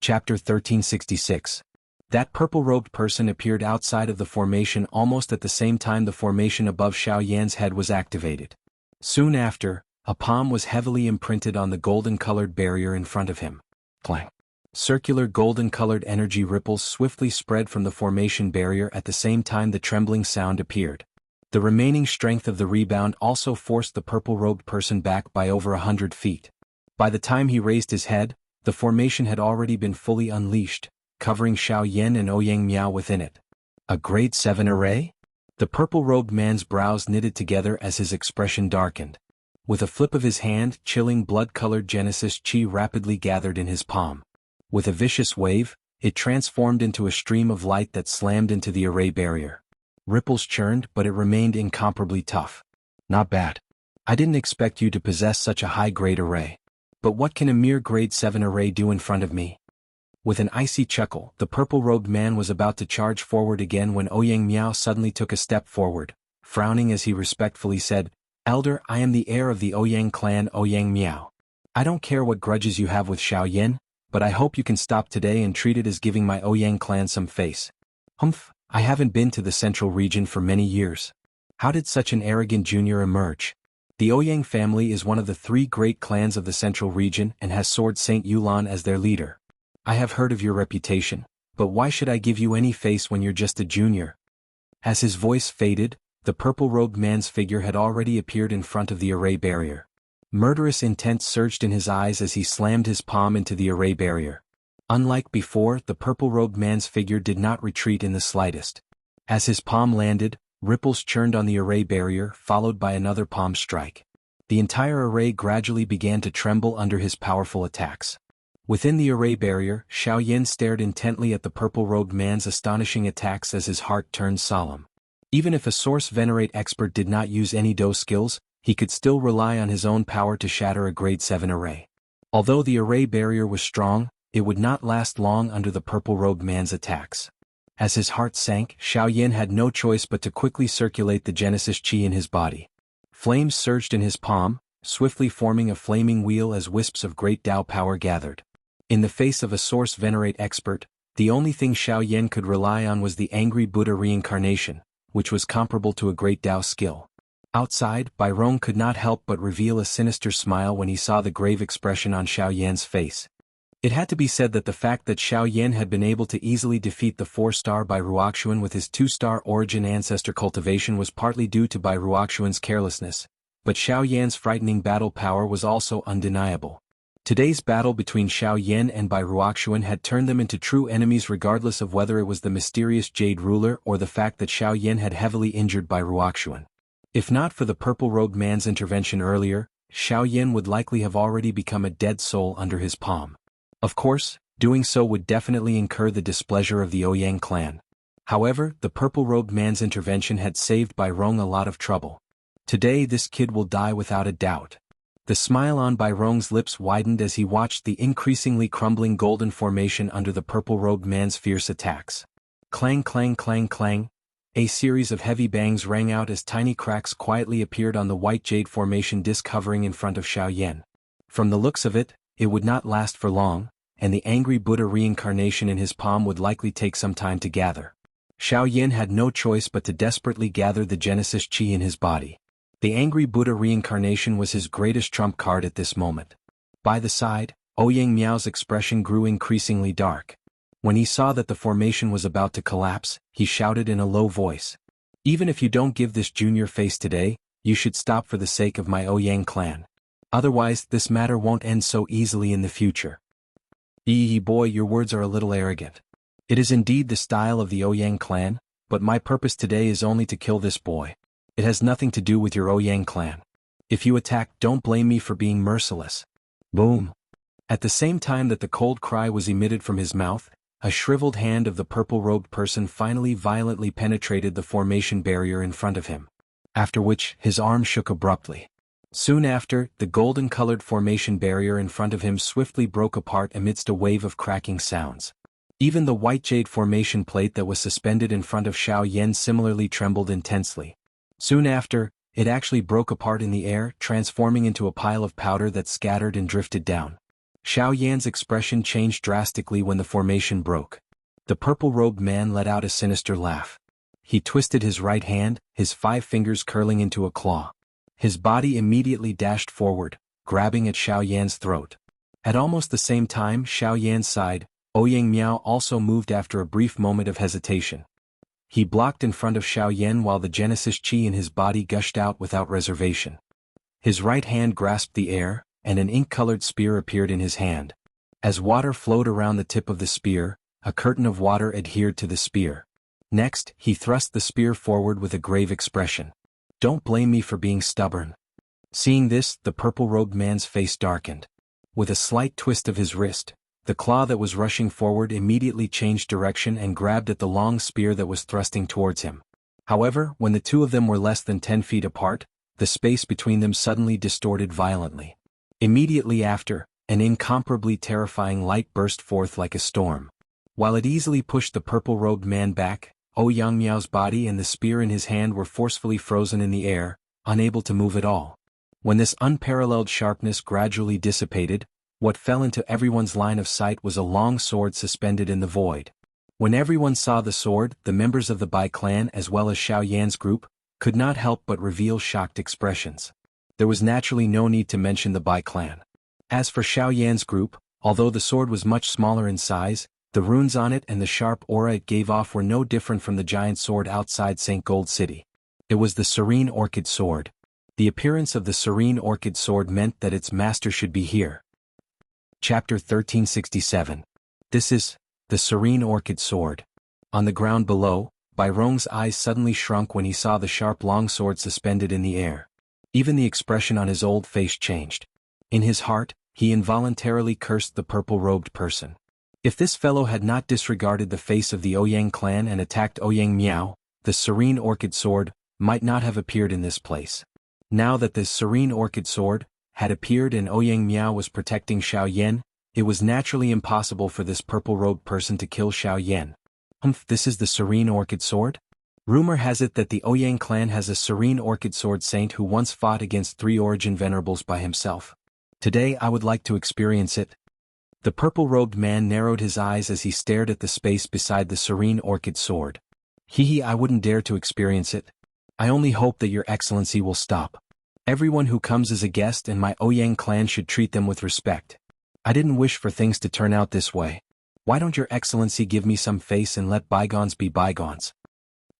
Chapter 1366. That purple-robed person appeared outside of the formation almost at the same time the formation above Xiaoyan's head was activated. Soon after, a palm was heavily imprinted on the golden-colored barrier in front of him. Clang. Circular golden-colored energy ripples swiftly spread from the formation barrier at the same time the trembling sound appeared. The remaining strength of the rebound also forced the purple-robed person back by over 100 feet. By the time he raised his head, the formation had already been fully unleashed, covering Xiaoyan and Ouyang Miao within it. A grade 7 array? The purple-robed man's brows knitted together as his expression darkened. With a flip of his hand, chilling blood-colored Genesis Chi rapidly gathered in his palm. With a vicious wave, it transformed into a stream of light that slammed into the array barrier. Ripples churned, but it remained incomparably tough. Not bad. I didn't expect you to possess such a high-grade array. But what can a mere grade 7 array do in front of me? With an icy chuckle, the purple-robed man was about to charge forward again when Ouyang Miao suddenly took a step forward, frowning as he respectfully said, "Elder, I am the heir of the Ouyang clan, Ouyang Miao. I don't care what grudges you have with Xiaoyan, but I hope you can stop today and treat it as giving my Ouyang clan some face." Humph, I haven't been to the central region for many years. How did such an arrogant junior emerge? The Ouyang family is one of the 3 great clans of the central region and has Sword Saint Yulan as their leader. I have heard of your reputation, but why should I give you any face when you're just a junior? As his voice faded, the purple-robed man's figure had already appeared in front of the array barrier. Murderous intent surged in his eyes as he slammed his palm into the array barrier. Unlike before, the purple-robed man's figure did not retreat in the slightest. As his palm landed, ripples churned on the array barrier, followed by another palm strike. The entire array gradually began to tremble under his powerful attacks. Within the array barrier, Xiaoyan stared intently at the purple-robed man's astonishing attacks as his heart turned solemn. Even if a Source Venerate expert did not use any Do skills, he could still rely on his own power to shatter a grade 7 array. Although the array barrier was strong, it would not last long under the purple-robed man's attacks. As his heart sank, Xiaoyan had no choice but to quickly circulate the Genesis Chi in his body. Flames surged in his palm, swiftly forming a flaming wheel as wisps of great Dao power gathered. In the face of a Source Venerate expert, the only thing Xiaoyan could rely on was the angry Buddha reincarnation, which was comparable to a great Dao skill. Outside, Bairong could not help but reveal a sinister smile when he saw the grave expression on Xiaoyan's face. It had to be said that the fact that Xiaoyan had been able to easily defeat the 4-star Bai Ruoxuan with his 2-star origin ancestor cultivation was partly due to Bai Ruoxuan's carelessness, but Xiaoyan's frightening battle power was also undeniable. Today's battle between Xiaoyan and Bai Ruoxuan had turned them into true enemies regardless of whether it was the mysterious Jade Ruler or the fact that Xiaoyan had heavily injured Bai Ruoxuan. If not for the purple-robed man's intervention earlier, Xiaoyan would likely have already become a dead soul under his palm. Of course, doing so would definitely incur the displeasure of the Ouyang clan. However, the purple-robed man's intervention had saved Bairong a lot of trouble. Today this kid will die without a doubt. The smile on Bairong's lips widened as he watched the increasingly crumbling golden formation under the purple-robed man's fierce attacks. Clang clang clang clang. A series of heavy bangs rang out as tiny cracks quietly appeared on the white jade formation disc hovering in front of Xiaoyan. From the looks of it, it would not last for long, and the angry Buddha reincarnation in his palm would likely take some time to gather. Xiaoyan had no choice but to desperately gather the Genesis Chi in his body. The angry Buddha reincarnation was his greatest trump card at this moment. By the side, Ouyang Miao's expression grew increasingly dark. When he saw that the formation was about to collapse, he shouted in a low voice, "Even if you don't give this junior face today, you should stop for the sake of my Ouyang clan. Otherwise, this matter won't end so easily in the future." Boy, your words are a little arrogant. It is indeed the style of the Ouyang clan, but my purpose today is only to kill this boy. It has nothing to do with your Ouyang clan. If you attack, don't blame me for being merciless. Boom. At the same time that the cold cry was emitted from his mouth, a shriveled hand of the purple-robed person finally violently penetrated the formation barrier in front of him. After which, his arm shook abruptly. Soon after, the golden-colored formation barrier in front of him swiftly broke apart amidst a wave of cracking sounds. Even the white jade formation plate that was suspended in front of Xiaoyan similarly trembled intensely. Soon after, it actually broke apart in the air, transforming into a pile of powder that scattered and drifted down. Xiao Yan's expression changed drastically when the formation broke. The purple-robed man let out a sinister laugh. He twisted his right hand, his 5 fingers curling into a claw. His body immediately dashed forward, grabbing at Xiao Yan's throat. At almost the same time Xiao Yan's side, Ouyang Miao also moved after a brief moment of hesitation. He blocked in front of Xiao Yan while the Genesis Qi in his body gushed out without reservation. His right hand grasped the air, and an ink-colored spear appeared in his hand. As water flowed around the tip of the spear, a curtain of water adhered to the spear. Next, he thrust the spear forward with a grave expression. "Don't blame me for being stubborn." Seeing this, the purple-robed man's face darkened. With a slight twist of his wrist, the claw that was rushing forward immediately changed direction and grabbed at the long spear that was thrusting towards him. However, when the two of them were less than 10 feet apart, the space between them suddenly distorted violently. Immediately after, an incomparably terrifying light burst forth like a storm. While it easily pushed the purple-robed man back, Ouyang Miao's body and the spear in his hand were forcefully frozen in the air, unable to move at all. When this unparalleled sharpness gradually dissipated, what fell into everyone's line of sight was a long sword suspended in the void. When everyone saw the sword, the members of the Bai clan as well as Xiao Yan's group could not help but reveal shocked expressions. There was naturally no need to mention the Bai clan. As for Xiao Yan's group, although the sword was much smaller in size, the runes on it and the sharp aura it gave off were no different from the giant sword outside St. Gold City. It was the Serene Orchid Sword. The appearance of the Serene Orchid Sword meant that its master should be here. Chapter 1367. This is the Serene Orchid Sword. On the ground below, Bai Rong's eyes suddenly shrunk when he saw the sharp long sword suspended in the air. Even the expression on his old face changed. In his heart, he involuntarily cursed the purple-robed person. If this fellow had not disregarded the face of the Ouyang clan and attacked Ouyang Miao, the Serene Orchid Sword might not have appeared in this place. Now that the Serene Orchid Sword had appeared and Ouyang Miao was protecting Xiao Yan, it was naturally impossible for this purple-robed person to kill Xiao Yan. This is the Serene Orchid Sword? Rumor has it that the Ouyang clan has a Serene Orchid Sword saint who once fought against 3 Origin Venerables by himself. Today I would like to experience it. The purple-robed man narrowed his eyes as he stared at the space beside the Serene Orchid Sword. I wouldn't dare to experience it. I only hope that your excellency will stop. Everyone who comes as a guest in my Ouyang clan should treat them with respect. I didn't wish for things to turn out this way. Why don't your excellency give me some face and let bygones be bygones?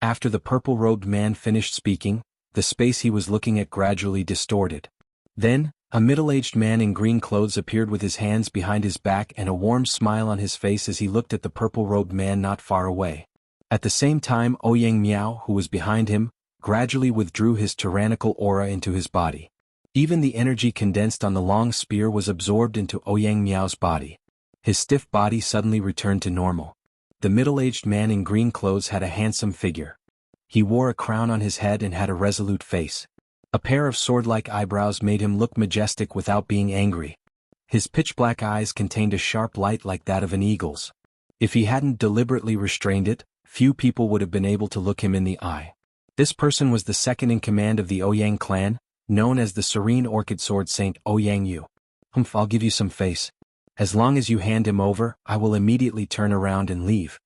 After the purple-robed man finished speaking, the space he was looking at gradually distorted. Then, a middle-aged man in green clothes appeared with his hands behind his back and a warm smile on his face as he looked at the purple-robed man not far away. At the same time Ouyang Miao, who was behind him, gradually withdrew his tyrannical aura into his body. Even the energy condensed on the long spear was absorbed into Ouyang Miao's body. His stiff body suddenly returned to normal. The middle-aged man in green clothes had a handsome figure. He wore a crown on his head and had a resolute face. A pair of sword-like eyebrows made him look majestic without being angry. His pitch-black eyes contained a sharp light like that of an eagle's. If he hadn't deliberately restrained it, few people would have been able to look him in the eye. This person was the second in command of the Ouyang clan, known as the Serene Orchid Sword Saint Ouyang Yu. I'll give you some face. As long as you hand him over, I will immediately turn around and leave.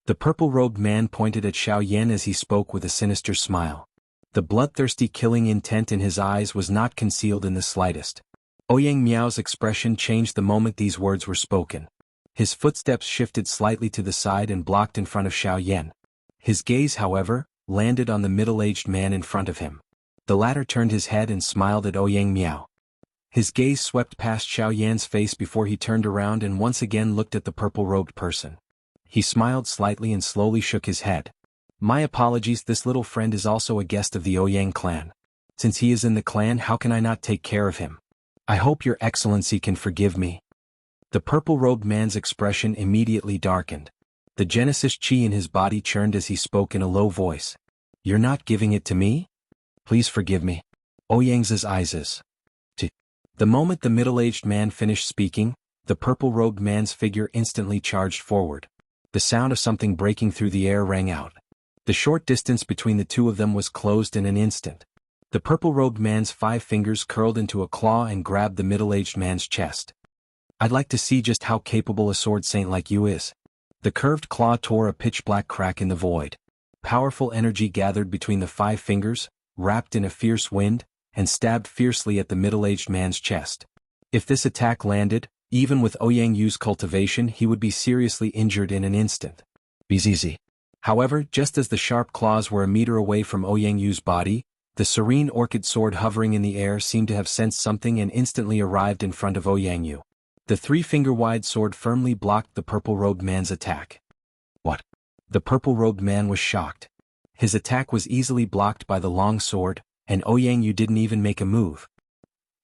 The purple-robed man pointed at Xiao Yan as he spoke with a sinister smile. The bloodthirsty killing intent in his eyes was not concealed in the slightest. Ouyang Miao's expression changed the moment these words were spoken. His footsteps shifted slightly to the side and blocked in front of Xiao Yan. His gaze, however, landed on the middle-aged man in front of him. The latter turned his head and smiled at Ouyang Miao. His gaze swept past Xiao Yan's face before he turned around and once again looked at the purple-robed person. He smiled slightly and slowly shook his head. My apologies, this little friend is also a guest of the Ouyang clan. Since he is in the clan, how can I not take care of him? I hope your excellency can forgive me. The purple-robed man's expression immediately darkened. The Genesis Qi in his body churned as he spoke in a low voice. You're not giving it to me? Please forgive me. Ouyang's eyes is. The moment the middle-aged man finished speaking, the purple-robed man's figure instantly charged forward. The sound of something breaking through the air rang out. The short distance between the two of them was closed in an instant. The purple-robed man's 5 fingers curled into a claw and grabbed the middle-aged man's chest. I'd like to see just how capable a sword saint like you is. The curved claw tore a pitch-black crack in the void. Powerful energy gathered between the 5 fingers, wrapped in a fierce wind, and stabbed fiercely at the middle-aged man's chest. If this attack landed, even with Ouyang Yu's cultivation he would be seriously injured in an instant. Bzz. However, just as the sharp claws were a meter away from Ouyang Yu's body, the serene orchid sword hovering in the air seemed to have sensed something and instantly arrived in front of Ouyang Yu. The 3-finger-wide sword firmly blocked the purple-robed man's attack. What? The purple-robed man was shocked. His attack was easily blocked by the long sword, and Ouyang Yu didn't even make a move.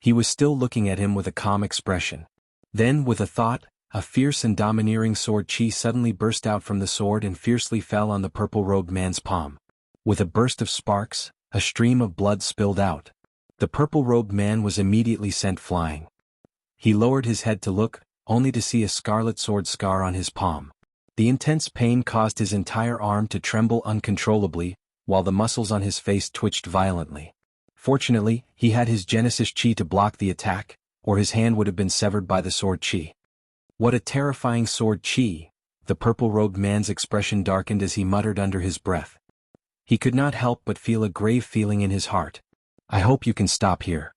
He was still looking at him with a calm expression. Then, with a thought, a fierce and domineering sword chi suddenly burst out from the sword and fiercely fell on the purple-robed man's palm. With a burst of sparks, a stream of blood spilled out. The purple-robed man was immediately sent flying. He lowered his head to look, only to see a scarlet sword scar on his palm. The intense pain caused his entire arm to tremble uncontrollably, while the muscles on his face twitched violently. Fortunately, he had his Genesis chi to block the attack, or his hand would have been severed by the sword chi. What a terrifying sword chi! The purple-robed man's expression darkened as he muttered under his breath. He could not help but feel a grave feeling in his heart. I hope you can stop here.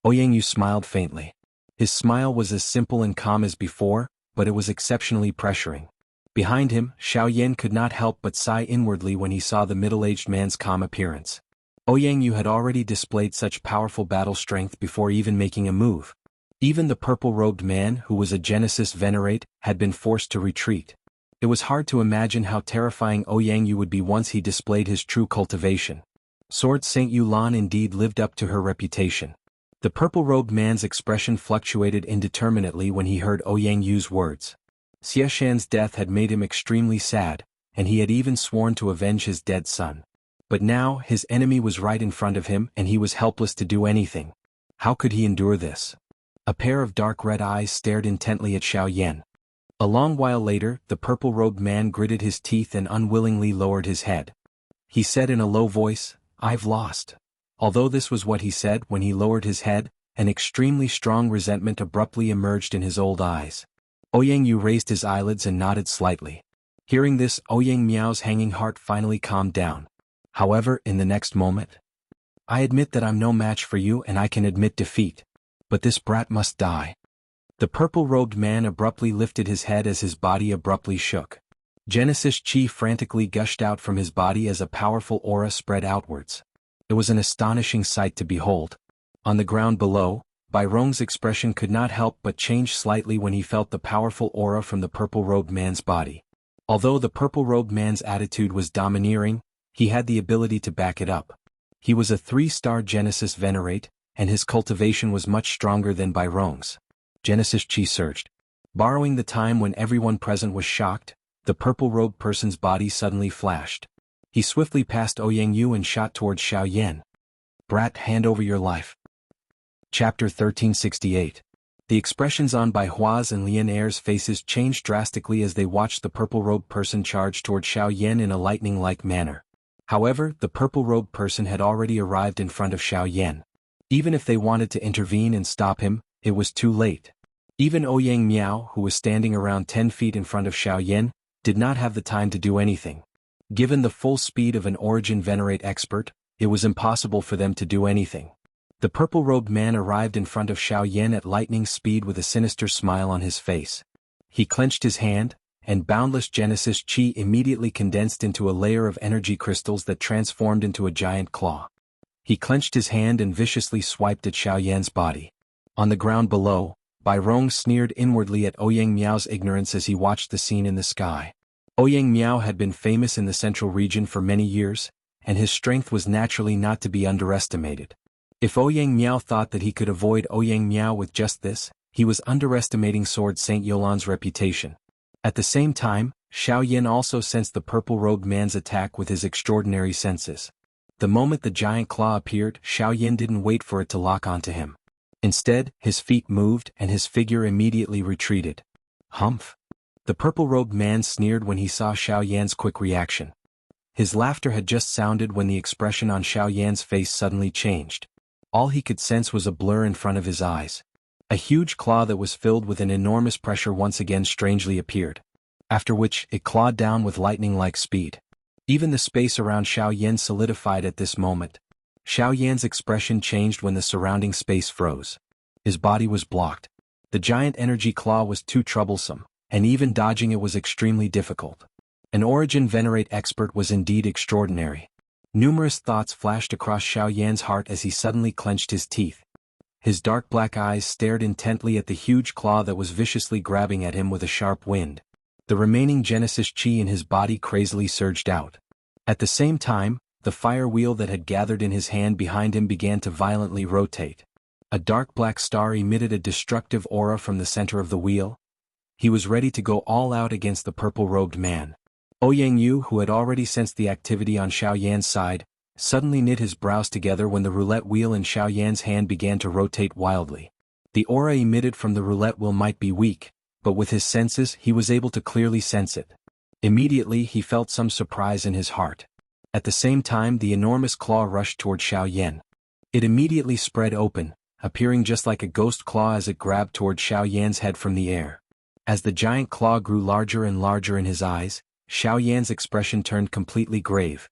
Ouyang Yu smiled faintly. His smile was as simple and calm as before, but it was exceptionally pressuring. Behind him, Xiaoyan could not help but sigh inwardly when he saw the middle-aged man's calm appearance. Ouyang Yu had already displayed such powerful battle strength before even making a move. Even the purple-robed man, who was a Genesis Venerate, had been forced to retreat. It was hard to imagine how terrifying Ouyang Yu would be once he displayed his true cultivation. Sword Saint Yulan indeed lived up to her reputation. The purple-robed man's expression fluctuated indeterminately when he heard Ouyang Yu's words. Xiaxian's death had made him extremely sad, and he had even sworn to avenge his dead son. But now his enemy was right in front of him and he was helpless to do anything. How could he endure this? A pair of dark red eyes stared intently at Xiaoyan. A long while later, the purple-robed man gritted his teeth and unwillingly lowered his head. He said in a low voice, "I've lost." Although this was what he said when he lowered his head, an extremely strong resentment abruptly emerged in his old eyes. Ouyang Yu raised his eyelids and nodded slightly. Hearing this, Ouyang Miao's hanging heart finally calmed down. However, in the next moment, "I admit that I'm no match for you and I can admit defeat. But this brat must die." The purple-robed man abruptly lifted his head as his body abruptly shook. Genesis chi frantically gushed out from his body as a powerful aura spread outwards. It was an astonishing sight to behold. On the ground below, Bai Rong's expression could not help but change slightly when he felt the powerful aura from the purple-robed man's body. Although the purple-robed man's attitude was domineering, he had the ability to back it up. He was a 3-star Genesis Venerate, and his cultivation was much stronger than Bai Rong's. Genesis chi surged. Borrowing the time when everyone present was shocked, the purple-robed person's body suddenly flashed. He swiftly passed Ouyang Yu and shot towards Xiaoyan. "Brat, hand over your life." Chapter 1368. The expressions on Bai Hua's and Lian Er's faces changed drastically as they watched the purple-robed person charge toward Xiaoyan in a lightning-like manner. However, the purple-robed person had already arrived in front of Xiaoyan. Even if they wanted to intervene and stop him, it was too late. Even Ouyang Miao, who was standing around 10 feet in front of Xiaoyan, did not have the time to do anything. Given the full speed of an Origin Venerate expert, it was impossible for them to do anything. The purple-robed man arrived in front of Xiaoyan at lightning speed with a sinister smile on his face. He clenched his hand, and boundless Genesis chi immediately condensed into a layer of energy crystals that transformed into a giant claw. He clenched his hand and viciously swiped at Xiaoyan's body. On the ground below, Bai Rong sneered inwardly at Ouyang Miao's ignorance as he watched the scene in the sky. Ouyang Miao had been famous in the central region for many years, and his strength was naturally not to be underestimated. If Ouyang Miao thought that he could avoid Ouyang Miao with just this, he was underestimating Sword Saint Yolan's reputation. At the same time, Xiaoyan also sensed the purple-robed man's attack with his extraordinary senses. The moment the giant claw appeared, Xiaoyan didn't wait for it to lock onto him. Instead, his feet moved and his figure immediately retreated. Humph! The purple-robed man sneered when he saw Xiaoyan's quick reaction. His laughter had just sounded when the expression on Xiaoyan's face suddenly changed. All he could sense was a blur in front of his eyes. A huge claw that was filled with an enormous pressure once again strangely appeared. After which, it clawed down with lightning-like speed. Even the space around Xiaoyan solidified at this moment. Xiaoyan's expression changed when the surrounding space froze. His body was blocked. The giant energy claw was too troublesome, and even dodging it was extremely difficult. An Origin Venerate expert was indeed extraordinary. Numerous thoughts flashed across Xiaoyan's heart as he suddenly clenched his teeth. His dark black eyes stared intently at the huge claw that was viciously grabbing at him with a sharp wind. The remaining Genesis chi in his body crazily surged out. At the same time, the fire wheel that had gathered in his hand behind him began to violently rotate. A dark black star emitted a destructive aura from the center of the wheel. He was ready to go all out against the purple-robed man. Ouyang, who had already sensed the activity on Xiaoyan's side, suddenly knit his brows together when the roulette wheel in Xiaoyan's hand began to rotate wildly. The aura emitted from the roulette wheel might be weak, but with his senses he was able to clearly sense it. Immediately he felt some surprise in his heart. At the same time the enormous claw rushed toward Xiaoyan. It immediately spread open, appearing just like a ghost claw as it grabbed toward Xiaoyan's head from the air. As the giant claw grew larger and larger in his eyes, Xiaoyan's expression turned completely grave.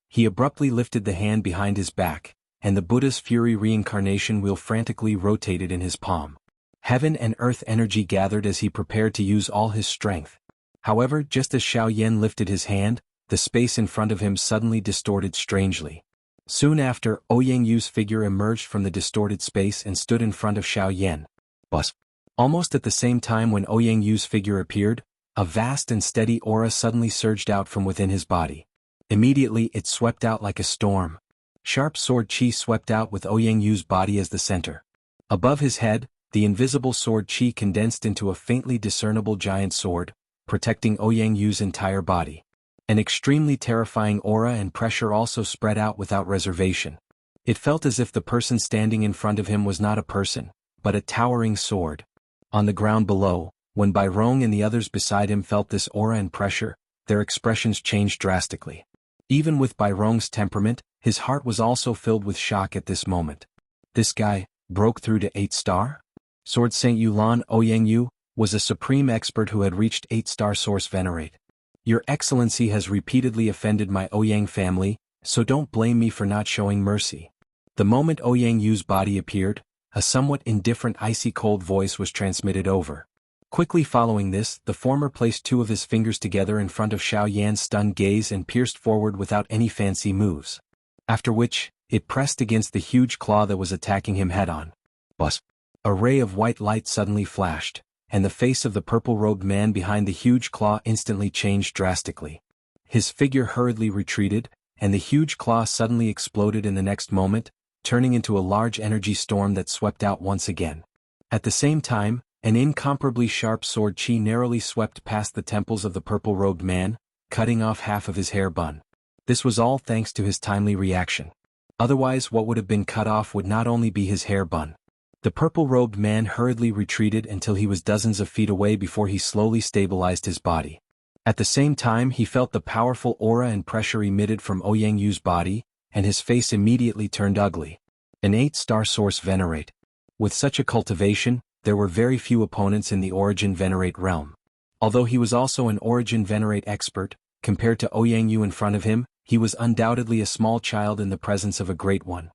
He abruptly lifted the hand behind his back, and the Buddha's Fury reincarnation wheel frantically rotated in his palm. Heaven and earth energy gathered as he prepared to use all his strength. However, just as Xiaoyan lifted his hand, the space in front of him suddenly distorted strangely. Soon after, Ouyang's figure emerged from the distorted space and stood in front of Xiaoyan. But almost at the same time when Ouyang's figure appeared, a vast and steady aura suddenly surged out from within his body. Immediately it swept out like a storm. Sharp sword chi swept out with Ouyang's body as the center. Above his head, the invisible sword chi condensed into a faintly discernible giant sword, protecting Ouyang's entire body. An extremely terrifying aura and pressure also spread out without reservation. It felt as if the person standing in front of him was not a person, but a towering sword. On the ground below, when Bai Rong and the others beside him felt this aura and pressure, their expressions changed drastically. Even with Bai Rong's temperament, his heart was also filled with shock at this moment. This guy broke through to 8-star? Sword Saint Yulan Ouyang was a supreme expert who had reached 8-star Source Venerate. Your Excellency has repeatedly offended my Ouyang family, so don't blame me for not showing mercy. The moment Ouyang's body appeared, a somewhat indifferent icy cold voice was transmitted over. Quickly following this, the former placed two of his fingers together in front of Xiaoyan's stunned gaze and pierced forward without any fancy moves. After which, it pressed against the huge claw that was attacking him head-on. But a ray of white light suddenly flashed, and the face of the purple-robed man behind the huge claw instantly changed drastically. His figure hurriedly retreated, and the huge claw suddenly exploded in the next moment, turning into a large energy storm that swept out once again. At the same time, an incomparably sharp sword chi narrowly swept past the temples of the purple-robed man, cutting off half of his hair bun. This was all thanks to his timely reaction. Otherwise what would have been cut off would not only be his hair bun. The purple-robed man hurriedly retreated until he was dozens of feet away before he slowly stabilized his body. At the same time he felt the powerful aura and pressure emitted from Ouyang's body, and his face immediately turned ugly. An 8-star Source Venerate. With such a cultivation, there were very few opponents in the Origin Venerate realm. Although he was also an Origin Venerate expert, compared to Ouyang in front of him, he was undoubtedly a small child in the presence of a great one.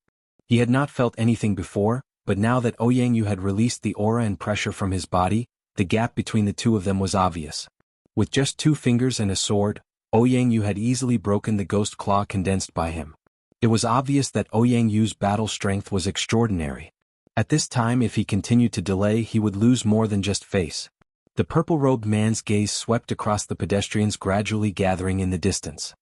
He had not felt anything before, but now that Ouyang had released the aura and pressure from his body, the gap between the two of them was obvious. With just 2 fingers and a sword, Ouyang had easily broken the ghost claw condensed by him. It was obvious that Ouyang's battle strength was extraordinary. At this time if he continued to delay he would lose more than just face. The purple-robed man's gaze swept across the pedestrians gradually gathering in the distance.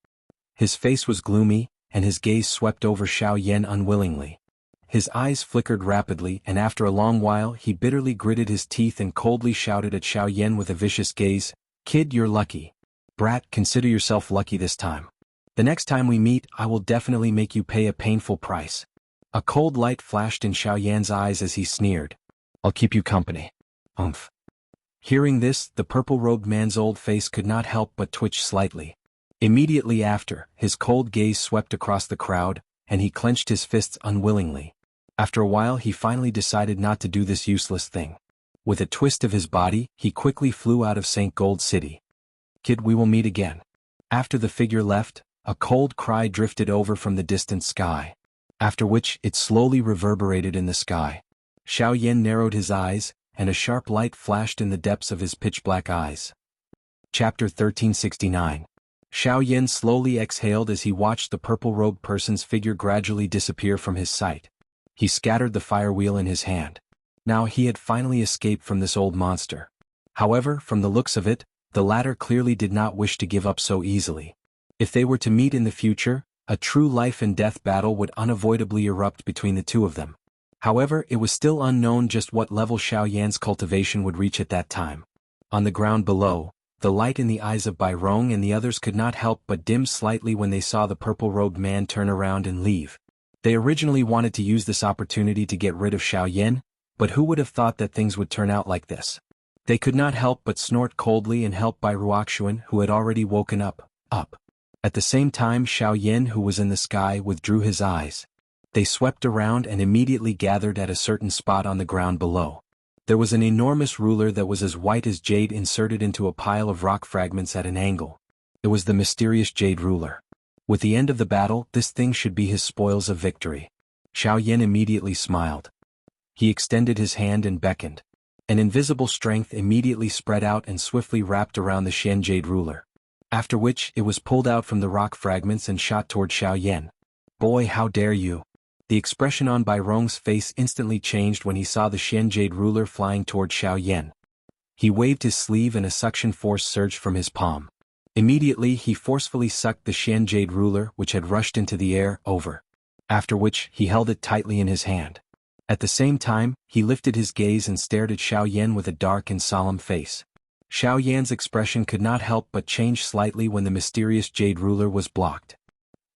His face was gloomy, and his gaze swept over Xiaoyan unwillingly. His eyes flickered rapidly and after a long while he bitterly gritted his teeth and coldly shouted at Xiaoyan with a vicious gaze, "Kid, you're lucky. Brat, consider yourself lucky this time. The next time we meet I will definitely make you pay a painful price." A cold light flashed in Xiaoyan's eyes as he sneered. "I'll keep you company." Umph. Hearing this, the purple-robed man's old face could not help but twitch slightly. Immediately after, his cold gaze swept across the crowd, and he clenched his fists unwillingly. After a while he finally decided not to do this useless thing. With a twist of his body, he quickly flew out of St. Gold City. "Kid, we will meet again." After the figure left, a cold cry drifted over from the distant sky, after which it slowly reverberated in the sky. Xiaoyan narrowed his eyes, and a sharp light flashed in the depths of his pitch-black eyes. Chapter 1369. Xiaoyan slowly exhaled as he watched the purple-robed person's figure gradually disappear from his sight. He scattered the fire wheel in his hand. Now he had finally escaped from this old monster. However, from the looks of it, the latter clearly did not wish to give up so easily. If they were to meet in the future, a true life-and-death battle would unavoidably erupt between the two of them. However, it was still unknown just what level Xiaoyan's cultivation would reach at that time. On the ground below, the light in the eyes of Bai Rong and the others could not help but dim slightly when they saw the purple-robed man turn around and leave. They originally wanted to use this opportunity to get rid of Xiaoyan, but who would have thought that things would turn out like this? They could not help but snort coldly and helped by Wuxia, who had already woken up. At the same time, Xiaoyan, who was in the sky, withdrew his eyes. They swept around and immediately gathered at a certain spot on the ground below. There was an enormous ruler that was as white as jade inserted into a pile of rock fragments at an angle. It was the mysterious jade ruler. With the end of the battle, this thing should be his spoils of victory. Xiaoyan immediately smiled. He extended his hand and beckoned. An invisible strength immediately spread out and swiftly wrapped around the Shen jade ruler. After which, it was pulled out from the rock fragments and shot toward Xiaoyan. "Boy, how dare you!" The expression on Bai Rong's face instantly changed when he saw the Shen jade ruler flying toward Xiaoyan. He waved his sleeve and a suction force surged from his palm. Immediately he forcefully sucked the Shen jade ruler, which had rushed into the air, over. After which, he held it tightly in his hand. At the same time, he lifted his gaze and stared at Xiaoyan with a dark and solemn face. Xiaoyan's expression could not help but change slightly when the mysterious jade ruler was blocked.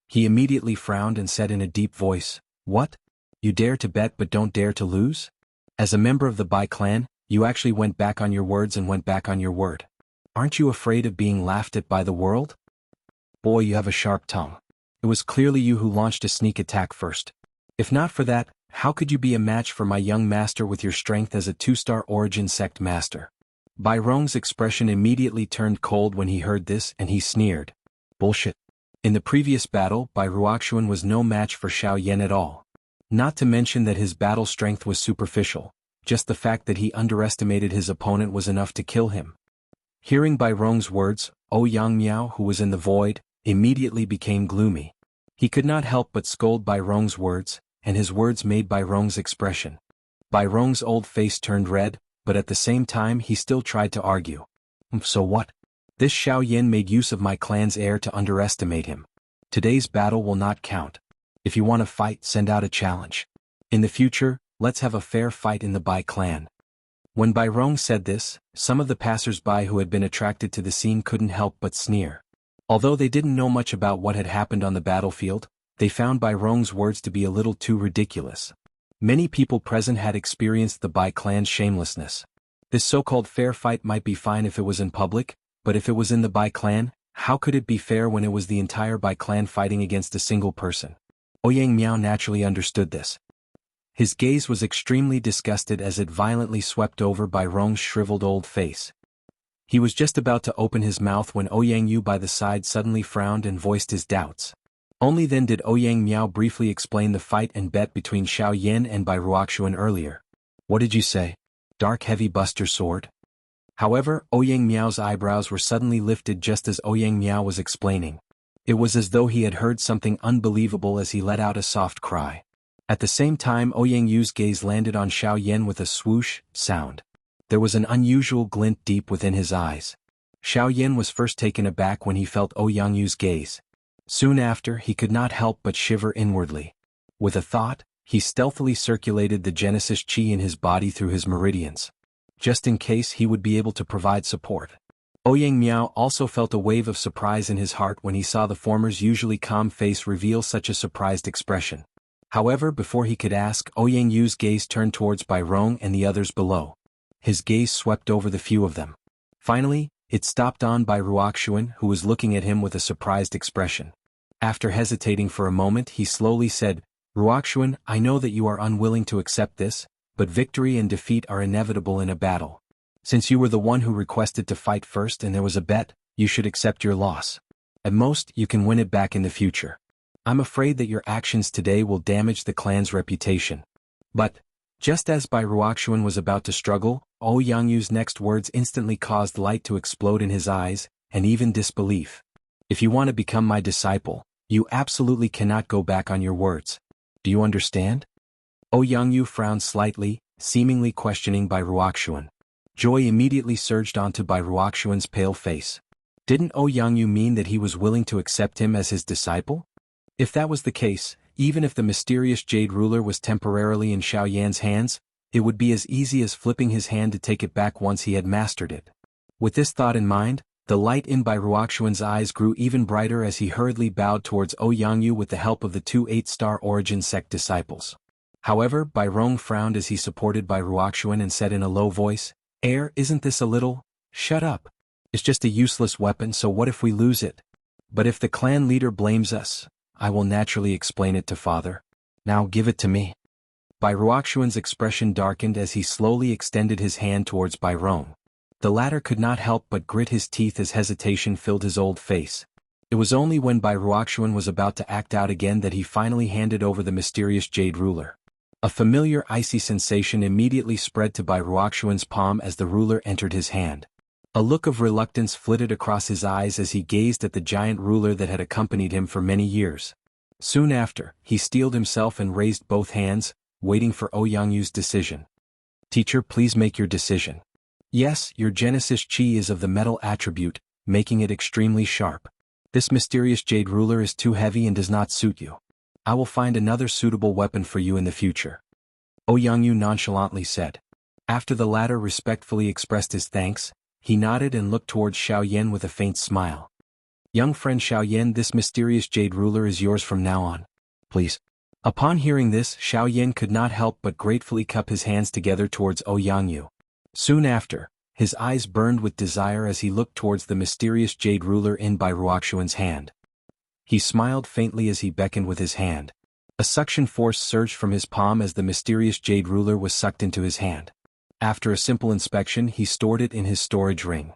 He immediately frowned and said in a deep voice, "What? You dare to bet but don't dare to lose? As a member of the Bai clan, you actually went back on your words and went back on your word. Aren't you afraid of being laughed at by the world? Boy, you have a sharp tongue. It was clearly you who launched a sneak attack first. If not for that, how could you be a match for my young master with your strength as a 2-star origin sect master?" Bai Rong's expression immediately turned cold when he heard this and he sneered. "Bullshit. In the previous battle, Bai Ruoxuan was no match for Xiaoyan at all. Not to mention that his battle strength was superficial, just the fact that he underestimated his opponent was enough to kill him." Hearing Bai Rong's words, Yang Miao, who was in the void, immediately became gloomy. He could not help but scold Bai Rong's words, and his words made Bai Rong's expression. Bai Rong's old face turned red, but at the same time he still tried to argue. "So what? This Xiaoyan made use of my clan's heir to underestimate him. Today's battle will not count. If you want to fight, send out a challenge. In the future, let's have a fair fight in the Bai clan." When Bai Rong said this, some of the passers-by who had been attracted to the scene couldn't help but sneer. Although they didn't know much about what had happened on the battlefield, they found Bai Rong's words to be a little too ridiculous. Many people present had experienced the Bai clan's shamelessness. This so-called fair fight might be fine if it was in public, but if it was in the Bai clan, how could it be fair when it was the entire Bai clan fighting against a single person? Yang Miao naturally understood this. His gaze was extremely disgusted as it violently swept over Bai Rong's shriveled old face. He was just about to open his mouth when Yang Yu by the side suddenly frowned and voiced his doubts. Only then did Yang Miao briefly explain the fight and bet between Xiaoyan and Bai Ruoxuan earlier. "What did you say? Dark heavy buster sword?" However, Yang Miao's eyebrows were suddenly lifted just as Yang Miao was explaining. It was as though he had heard something unbelievable as he let out a soft cry. At the same time, Yang Yu's gaze landed on Xiaoyan with a swoosh sound. There was an unusual glint deep within his eyes. Xiaoyan was first taken aback when he felt Yang Yu's gaze. Soon after, he could not help but shiver inwardly. With a thought, he stealthily circulated the Genesis Chi in his body through his meridians, just in case he would be able to provide support. Yang Miao also felt a wave of surprise in his heart when he saw the former's usually calm face reveal such a surprised expression. However, before he could ask, Yang Yu's gaze turned towards Bai Rong and the others below. His gaze swept over the few of them. Finally, it stopped on Bai Ruoxuan, who was looking at him with a surprised expression. After hesitating for a moment, he slowly said, Ruoxuan, I know that you are unwilling to accept this, but victory and defeat are inevitable in a battle. Since you were the one who requested to fight first and there was a bet, you should accept your loss. At most, you can win it back in the future. I'm afraid that your actions today will damage the clan's reputation. But, just as Bai Ruoxuan was about to struggle, Jianghu's next words instantly caused light to explode in his eyes, and even disbelief. If you want to become my disciple, you absolutely cannot go back on your words. Do you understand? Jianghu frowned slightly, seemingly questioning Bai Ruoxuan. Joy immediately surged onto Bai Ruoxuan's pale face. Didn't Jianghu mean that he was willing to accept him as his disciple? If that was the case, even if the mysterious Jade Ruler was temporarily in Xiaoyan's hands, it would be as easy as flipping his hand to take it back once he had mastered it. With this thought in mind, the light in Bai Ruoxuan's eyes grew even brighter as he hurriedly bowed towards Jianghu with the help of the two 8-star origin sect disciples. However, Bai Rong frowned as he supported Bai Ruoxuan and said in a low voice, Isn't this a little? Shut up. It's just a useless weapon, so what if we lose it? But if the clan leader blames us, I will naturally explain it to father. Now give it to me. Bai Ruoxuan's expression darkened as he slowly extended his hand towards Bai Rong. The latter could not help but grit his teeth as hesitation filled his old face. It was only when Bai Ruoxuan was about to act out again that he finally handed over the mysterious Jade Ruler. A familiar icy sensation immediately spread to Bai Ruoxuan's palm as the ruler entered his hand. A look of reluctance flitted across his eyes as he gazed at the giant ruler that had accompanied him for many years. Soon after, he steeled himself and raised both hands, waiting for Jianghu's decision. Teacher, please make your decision. Yes, your Genesis Chi is of the metal attribute, making it extremely sharp. This mysterious Jade Ruler is too heavy and does not suit you. I will find another suitable weapon for you in the future. Jianghu nonchalantly said. After the latter respectfully expressed his thanks, he nodded and looked towards Xiaoyan with a faint smile. Young friend Xiaoyan, this mysterious Jade Ruler is yours from now on. Please. Upon hearing this, Xiaoyan could not help but gratefully cup his hands together towards Jianghu. Soon after, his eyes burned with desire as he looked towards the mysterious Jade Ruler in Bai Ruoxuan's hand. He smiled faintly as he beckoned with his hand. A suction force surged from his palm as the mysterious Jade Ruler was sucked into his hand. After a simple inspection, he stored it in his storage ring.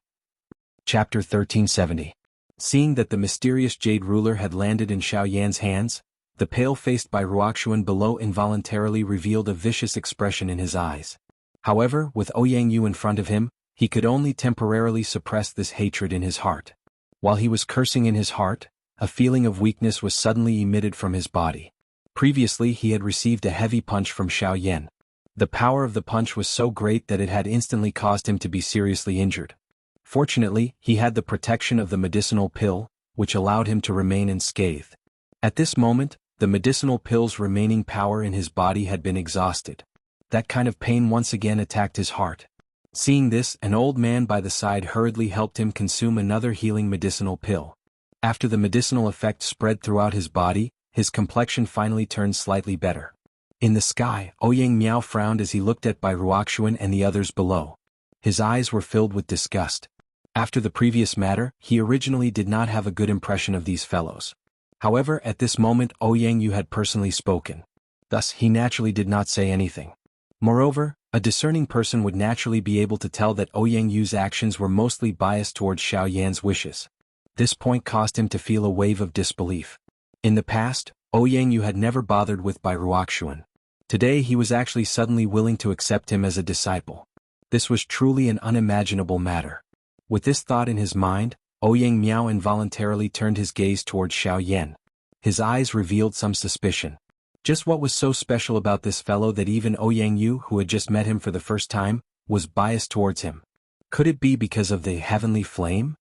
Chapter 1370. Seeing that the mysterious Jade Ruler had landed in Xiaoyan's hands, the pale-faced Bai Ruoxuan below involuntarily revealed a vicious expression in his eyes. However, with Jianghu in front of him, he could only temporarily suppress this hatred in his heart. While he was cursing in his heart, a feeling of weakness was suddenly emitted from his body. Previously he had received a heavy punch from Xiaoyan. The power of the punch was so great that it had instantly caused him to be seriously injured. Fortunately, he had the protection of the medicinal pill, which allowed him to remain unscathed. At this moment, the medicinal pill's remaining power in his body had been exhausted. That kind of pain once again attacked his heart. Seeing this, an old man by the side hurriedly helped him consume another healing medicinal pill. After the medicinal effect spread throughout his body, his complexion finally turned slightly better. In the sky, Ouyang Miao frowned as he looked at Bai Ruoxuan and the others below. His eyes were filled with disgust. After the previous matter, he originally did not have a good impression of these fellows. However, at this moment Jianghu had personally spoken. Thus, he naturally did not say anything. Moreover, a discerning person would naturally be able to tell that Jianghu's actions were mostly biased towards Xiaoyan's wishes. This point caused him to feel a wave of disbelief. In the past, Jianghu had never bothered with Bai Ruoxuan. Today he was actually suddenly willing to accept him as a disciple. This was truly an unimaginable matter. With this thought in his mind, Ouyang Miao involuntarily turned his gaze towards Xiaoyan. His eyes revealed some suspicion. Just what was so special about this fellow that even Jianghu, who had just met him for the first time, was biased towards him? Could it be because of the heavenly flame?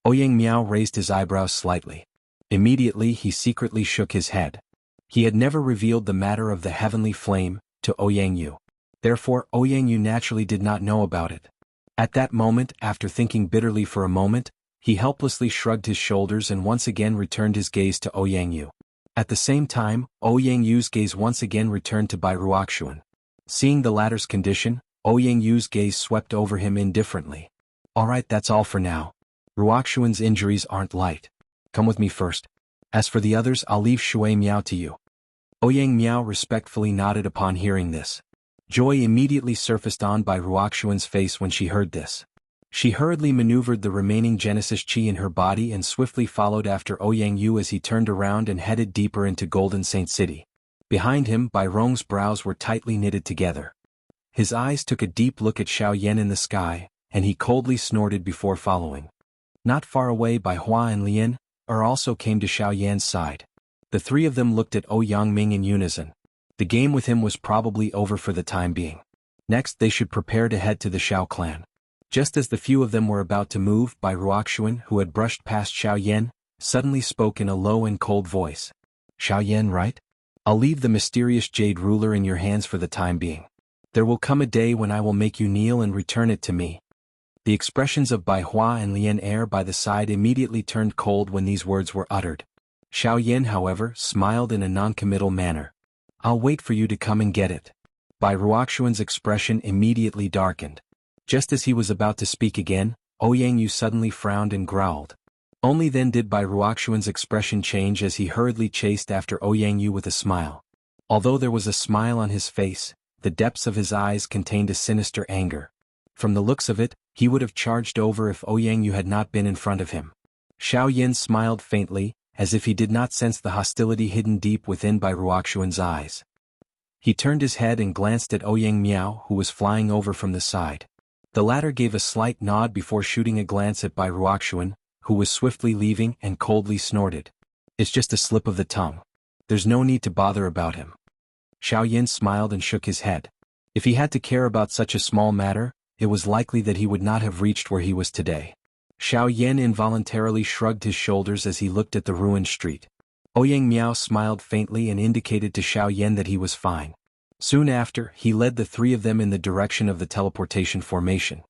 Ouyang Miao raised his eyebrows slightly. Immediately he secretly shook his head. He had never revealed the matter of the heavenly flame to Jianghu. Therefore Jianghu naturally did not know about it. At that moment, after thinking bitterly for a moment, he helplessly shrugged his shoulders and once again returned his gaze to Jianghu. At the same time, Jianghu's gaze once again returned to Bai Ruoxuan. Seeing the latter's condition, Jianghu's gaze swept over him indifferently. Alright, that's all for now. Ruoxuan's injuries aren't light. Come with me first. As for the others, I'll leave Shui Miao to you. Ouyang Miao respectfully nodded upon hearing this. Joy immediately surfaced on by Ruoxuan's face when she heard this. She hurriedly maneuvered the remaining Genesis Qi in her body and swiftly followed after Ouyang Yu as he turned around and headed deeper into Golden Saint City. Behind him, Bai Rong's brows were tightly knitted together. His eyes took a deep look at Xiaoyan in the sky, and he coldly snorted before following. Not far away, Bai Hua and Lian also came to Xiaoyan's side. The three of them looked at Ouyang Ming in unison. The game with him was probably over for the time being. Next they should prepare to head to the Xiao clan. Just as the few of them were about to move, Bai Ruoxuan, who had brushed past Xiaoyan, suddenly spoke in a low and cold voice. Xiaoyan, right? I'll leave the mysterious jade ruler in your hands for the time being. There will come a day when I will make you kneel and return it to me. The expressions of Bai Hua and Lian by the side immediately turned cold when these words were uttered. Xiaoyan, however, smiled in a non-committal manner. I'll wait for you to come and get it. Bai Ruoxuan's expression immediately darkened. Just as he was about to speak again, Ouyang Yu suddenly frowned and growled. Only then did Bai Ruoxuan's expression change as he hurriedly chased after Ouyang Yu with a smile. Although there was a smile on his face, the depths of his eyes contained a sinister anger. From the looks of it, he would have charged over if Ouyang Yu had not been in front of him. Xiaoyan smiled faintly, as if he did not sense the hostility hidden deep within Bai Ruoxuan's eyes. He turned his head and glanced at Ouyang Miao, who was flying over from the side. The latter gave a slight nod before shooting a glance at Bai Ruoxuan, who was swiftly leaving, and coldly snorted. It's just a slip of the tongue. There's no need to bother about him. Xiaoyan smiled and shook his head. If he had to care about such a small matter, it was likely that he would not have reached where he was today. Xiaoyan involuntarily shrugged his shoulders as he looked at the ruined street. Ouyang Miao smiled faintly and indicated to Xiaoyan that he was fine. Soon after, he led the three of them in the direction of the teleportation formation.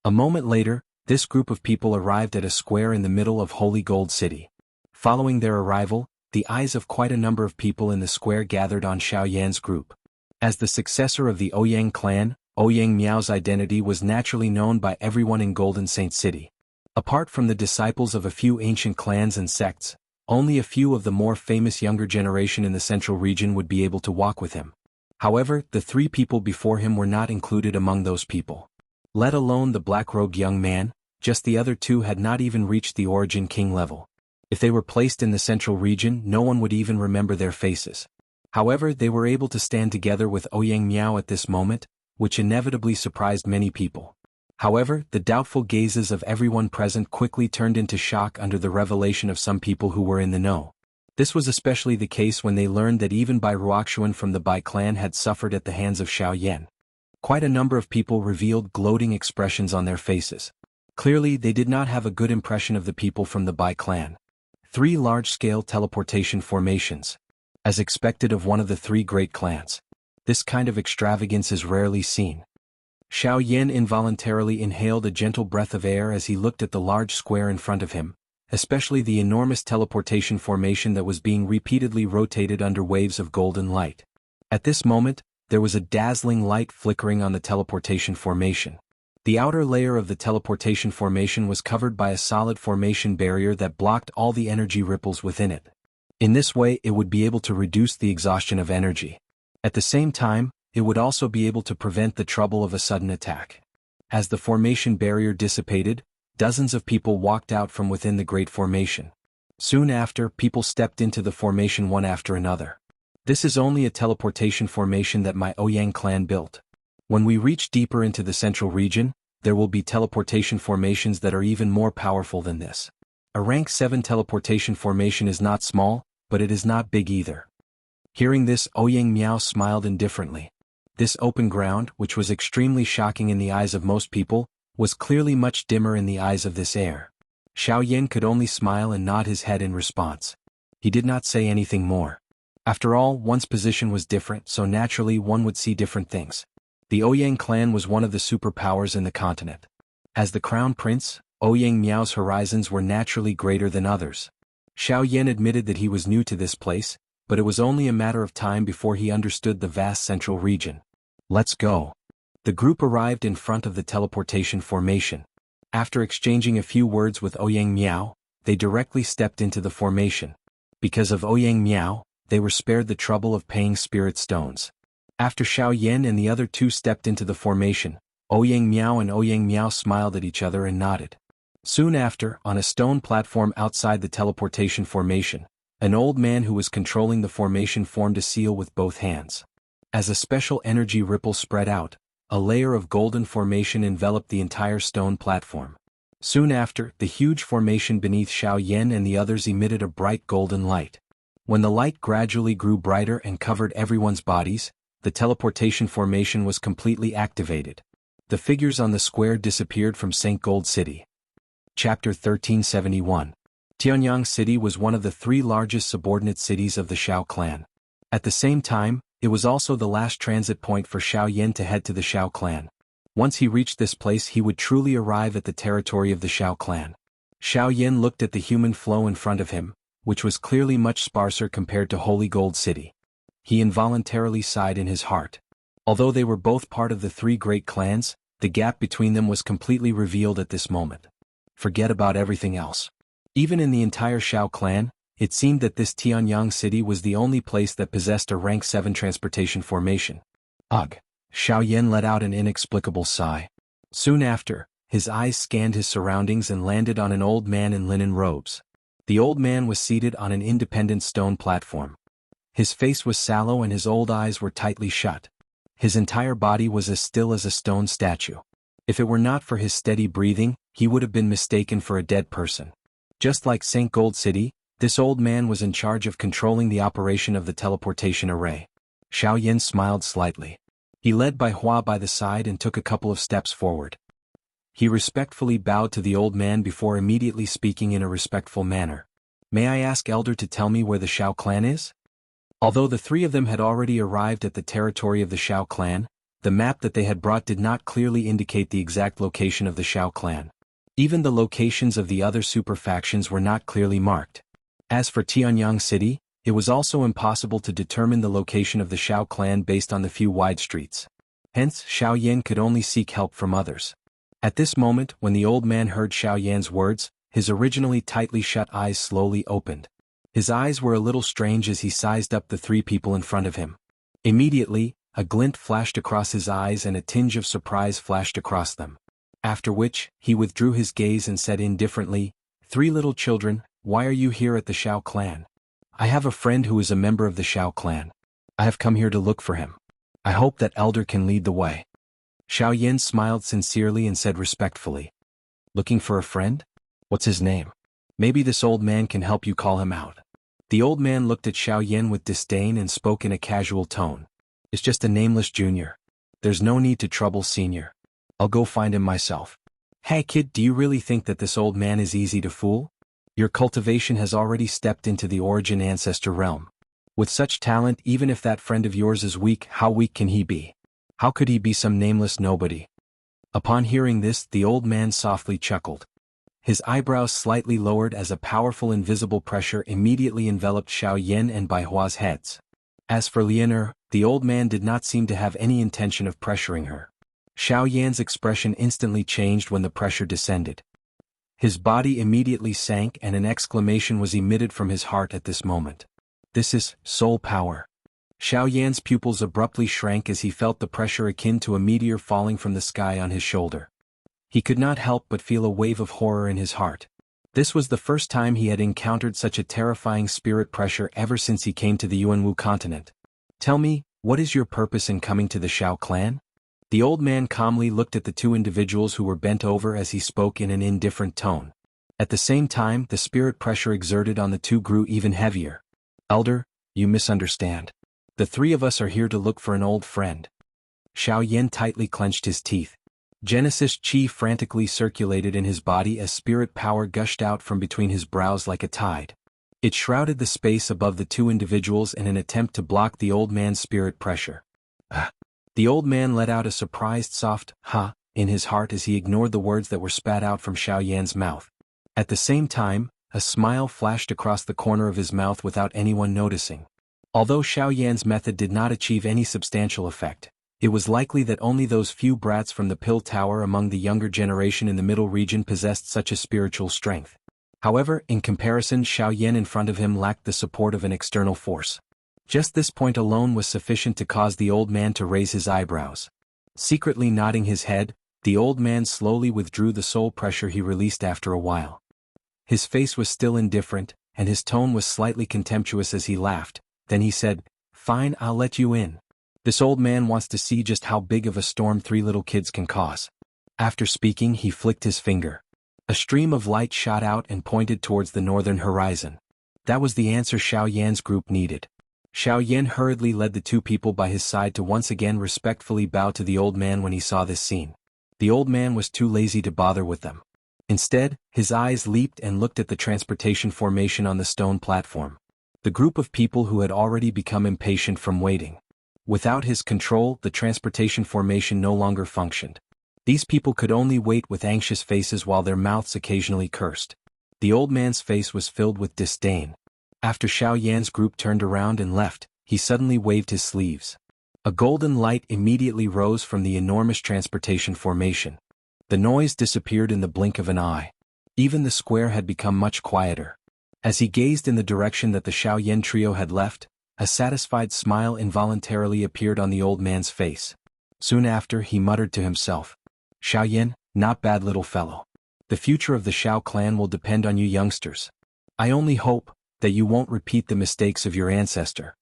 A moment later, this group of people arrived at a square in the middle of Holy Gold City. Following their arrival, the eyes of quite a number of people in the square gathered on Xiaoyan's group. As the successor of the Ouyang clan, Ouyang Miao's identity was naturally known by everyone in Golden Saint City. Apart from the disciples of a few ancient clans and sects, only a few of the more famous younger generation in the central region would be able to walk with him. However, the three people before him were not included among those people. Let alone the black-robed young man, just the other two had not even reached the Origin King level. If they were placed in the central region, no one would even remember their faces. However, they were able to stand together with Ouyang Miao at this moment, which inevitably surprised many people. However, the doubtful gazes of everyone present quickly turned into shock under the revelation of some people who were in the know. This was especially the case when they learned that even Bai Ruoxuan from the Bai clan had suffered at the hands of Xiaoyan. Quite a number of people revealed gloating expressions on their faces. Clearly, they did not have a good impression of the people from the Bai clan. 3 large-scale teleportation formations. As expected of one of the 3 great clans. This kind of extravagance is rarely seen. Xiaoyan involuntarily inhaled a gentle breath of air as he looked at the large square in front of him, especially the enormous teleportation formation that was being repeatedly rotated under waves of golden light. At this moment, there was a dazzling light flickering on the teleportation formation. The outer layer of the teleportation formation was covered by a solid formation barrier that blocked all the energy ripples within it. In this way, it would be able to reduce the exhaustion of energy. At the same time, it would also be able to prevent the trouble of a sudden attack. As the formation barrier dissipated, dozens of people walked out from within the great formation. Soon after, people stepped into the formation one after another. This is only a teleportation formation that my Ouyang clan built. When we reach deeper into the central region, there will be teleportation formations that are even more powerful than this. A rank 7 teleportation formation is not small, but it is not big either. Hearing this, Ouyang Miao smiled indifferently. This open ground, which was extremely shocking in the eyes of most people, was clearly much dimmer in the eyes of this heir. Xiaoyan could only smile and nod his head in response. He did not say anything more. After all, one's position was different, so naturally one would see different things. The Ouyang clan was one of the superpowers in the continent. As the crown prince, Ouyang Miao's horizons were naturally greater than others. Xiaoyan admitted that he was new to this place, but it was only a matter of time before he understood the vast central region. Let's go. The group arrived in front of the teleportation formation. After exchanging a few words with Ouyang Miao, they directly stepped into the formation. Because of Ouyang Miao, they were spared the trouble of paying spirit stones. After Xiao Yan and the other two stepped into the formation, Ouyang Miao and Ouyang Miao smiled at each other and nodded. Soon after, on a stone platform outside the teleportation formation, an old man who was controlling the formation formed a seal with both hands. As a special energy ripple spread out, a layer of golden formation enveloped the entire stone platform. Soon after, the huge formation beneath Xiao Yan and the others emitted a bright golden light. When the light gradually grew brighter and covered everyone's bodies, the teleportation formation was completely activated. The figures on the square disappeared from St. Gold City. Chapter 1371. Tianyang City was one of the three largest subordinate cities of the Xiao clan. At the same time, it was also the last transit point for Xiao Yan to head to the Xiao clan. Once he reached this place, he would truly arrive at the territory of the Xiao clan. Xiao Yan looked at the human flow in front of him, which was clearly much sparser compared to Holy Gold City. He involuntarily sighed in his heart. Although they were both part of the three great clans, the gap between them was completely revealed at this moment. Forget about everything else. Even in the entire Xiao clan, it seemed that this Tianyang City was the only place that possessed a rank 7 transportation formation. Ugh! Xiao Yan let out an inexplicable sigh. Soon after, his eyes scanned his surroundings and landed on an old man in linen robes. The old man was seated on an independent stone platform. His face was sallow and his old eyes were tightly shut. His entire body was as still as a stone statue. If it were not for his steady breathing, he would have been mistaken for a dead person. Just like St. Gold City, this old man was in charge of controlling the operation of the teleportation array. Xiao Yan smiled slightly. He led Bai Hua by the side and took a couple of steps forward. He respectfully bowed to the old man before immediately speaking in a respectful manner. "May I ask Elder to tell me where the Xiao clan is?" Although the three of them had already arrived at the territory of the Xiao clan, the map that they had brought did not clearly indicate the exact location of the Xiao clan. Even the locations of the other super factions were not clearly marked. As for Tianyang City, it was also impossible to determine the location of the Xiao clan based on the few wide streets. Hence, Xiao Yan could only seek help from others. At this moment, when the old man heard Xiao Yan's words, his originally tightly shut eyes slowly opened. His eyes were a little strange as he sized up the three people in front of him. Immediately, a glint flashed across his eyes and a tinge of surprise flashed across them. After which, he withdrew his gaze and said indifferently, "Three little children, why are you here at the Xiao clan?" "I have a friend who is a member of the Xiao clan. I have come here to look for him. I hope that Elder can lead the way." Xiao Yan smiled sincerely and said respectfully, "Looking for a friend? What's his name? Maybe this old man can help you call him out." The old man looked at Xiao Yan with disdain and spoke in a casual tone. "It's just a nameless junior. There's no need to trouble senior. I'll go find him myself." "Hey kid, do you really think that this old man is easy to fool? Your cultivation has already stepped into the origin ancestor realm. With such talent, even if that friend of yours is weak, how weak can he be? How could he be some nameless nobody?" Upon hearing this, the old man softly chuckled. His eyebrows slightly lowered as a powerful invisible pressure immediately enveloped Xiao Yan and Bai Hua's heads. As for Lianer, the old man did not seem to have any intention of pressuring her. Xiao Yan's expression instantly changed when the pressure descended. His body immediately sank and an exclamation was emitted from his heart at this moment. "This is soul power." Xiao Yan's pupils abruptly shrank as he felt the pressure akin to a meteor falling from the sky on his shoulder. He could not help but feel a wave of horror in his heart. This was the first time he had encountered such a terrifying spirit pressure ever since he came to the Yuanwu continent. "Tell me, what is your purpose in coming to the Xiao clan?" The old man calmly looked at the two individuals who were bent over as he spoke in an indifferent tone. At the same time, the spirit pressure exerted on the two grew even heavier. "Elder, you misunderstand. The three of us are here to look for an old friend." Xiao Yan tightly clenched his teeth. Genesis Chi frantically circulated in his body as spirit power gushed out from between his brows like a tide. It shrouded the space above the two individuals in an attempt to block the old man's spirit pressure. The old man let out a surprised soft "ha" in his heart as he ignored the words that were spat out from Xiao Yan's mouth. At the same time, a smile flashed across the corner of his mouth without anyone noticing. Although Xiao Yan's method did not achieve any substantial effect, it was likely that only those few brats from the Pill Tower among the younger generation in the middle region possessed such a spiritual strength. However, in comparison, Xiao Yan in front of him lacked the support of an external force. Just this point alone was sufficient to cause the old man to raise his eyebrows. Secretly nodding his head, the old man slowly withdrew the soul pressure he released after a while. His face was still indifferent, and his tone was slightly contemptuous as he laughed. Then he said, "Fine, I'll let you in. This old man wants to see just how big of a storm 3 little kids can cause." After speaking, he flicked his finger. A stream of light shot out and pointed towards the northern horizon. That was the answer Xiaoyan's group needed. Xiaoyan hurriedly led the 2 people by his side to once again respectfully bow to the old man when he saw this scene. The old man was too lazy to bother with them. Instead, his eyes leaped and looked at the transportation formation on the stone platform. The group of people who had already become impatient from waiting. Without his control, the transportation formation no longer functioned. These people could only wait with anxious faces while their mouths occasionally cursed. The old man's face was filled with disdain. After Xiaoyan's group turned around and left, he suddenly waved his sleeves. A golden light immediately rose from the enormous transportation formation. The noise disappeared in the blink of an eye. Even the square had become much quieter. As he gazed in the direction that the Xiaoyan trio had left, a satisfied smile involuntarily appeared on the old man's face. Soon after, he muttered to himself, "Xiaoyan, not bad little fellow. The future of the Xiao clan will depend on you youngsters. I only hope that you won't repeat the mistakes of your ancestor."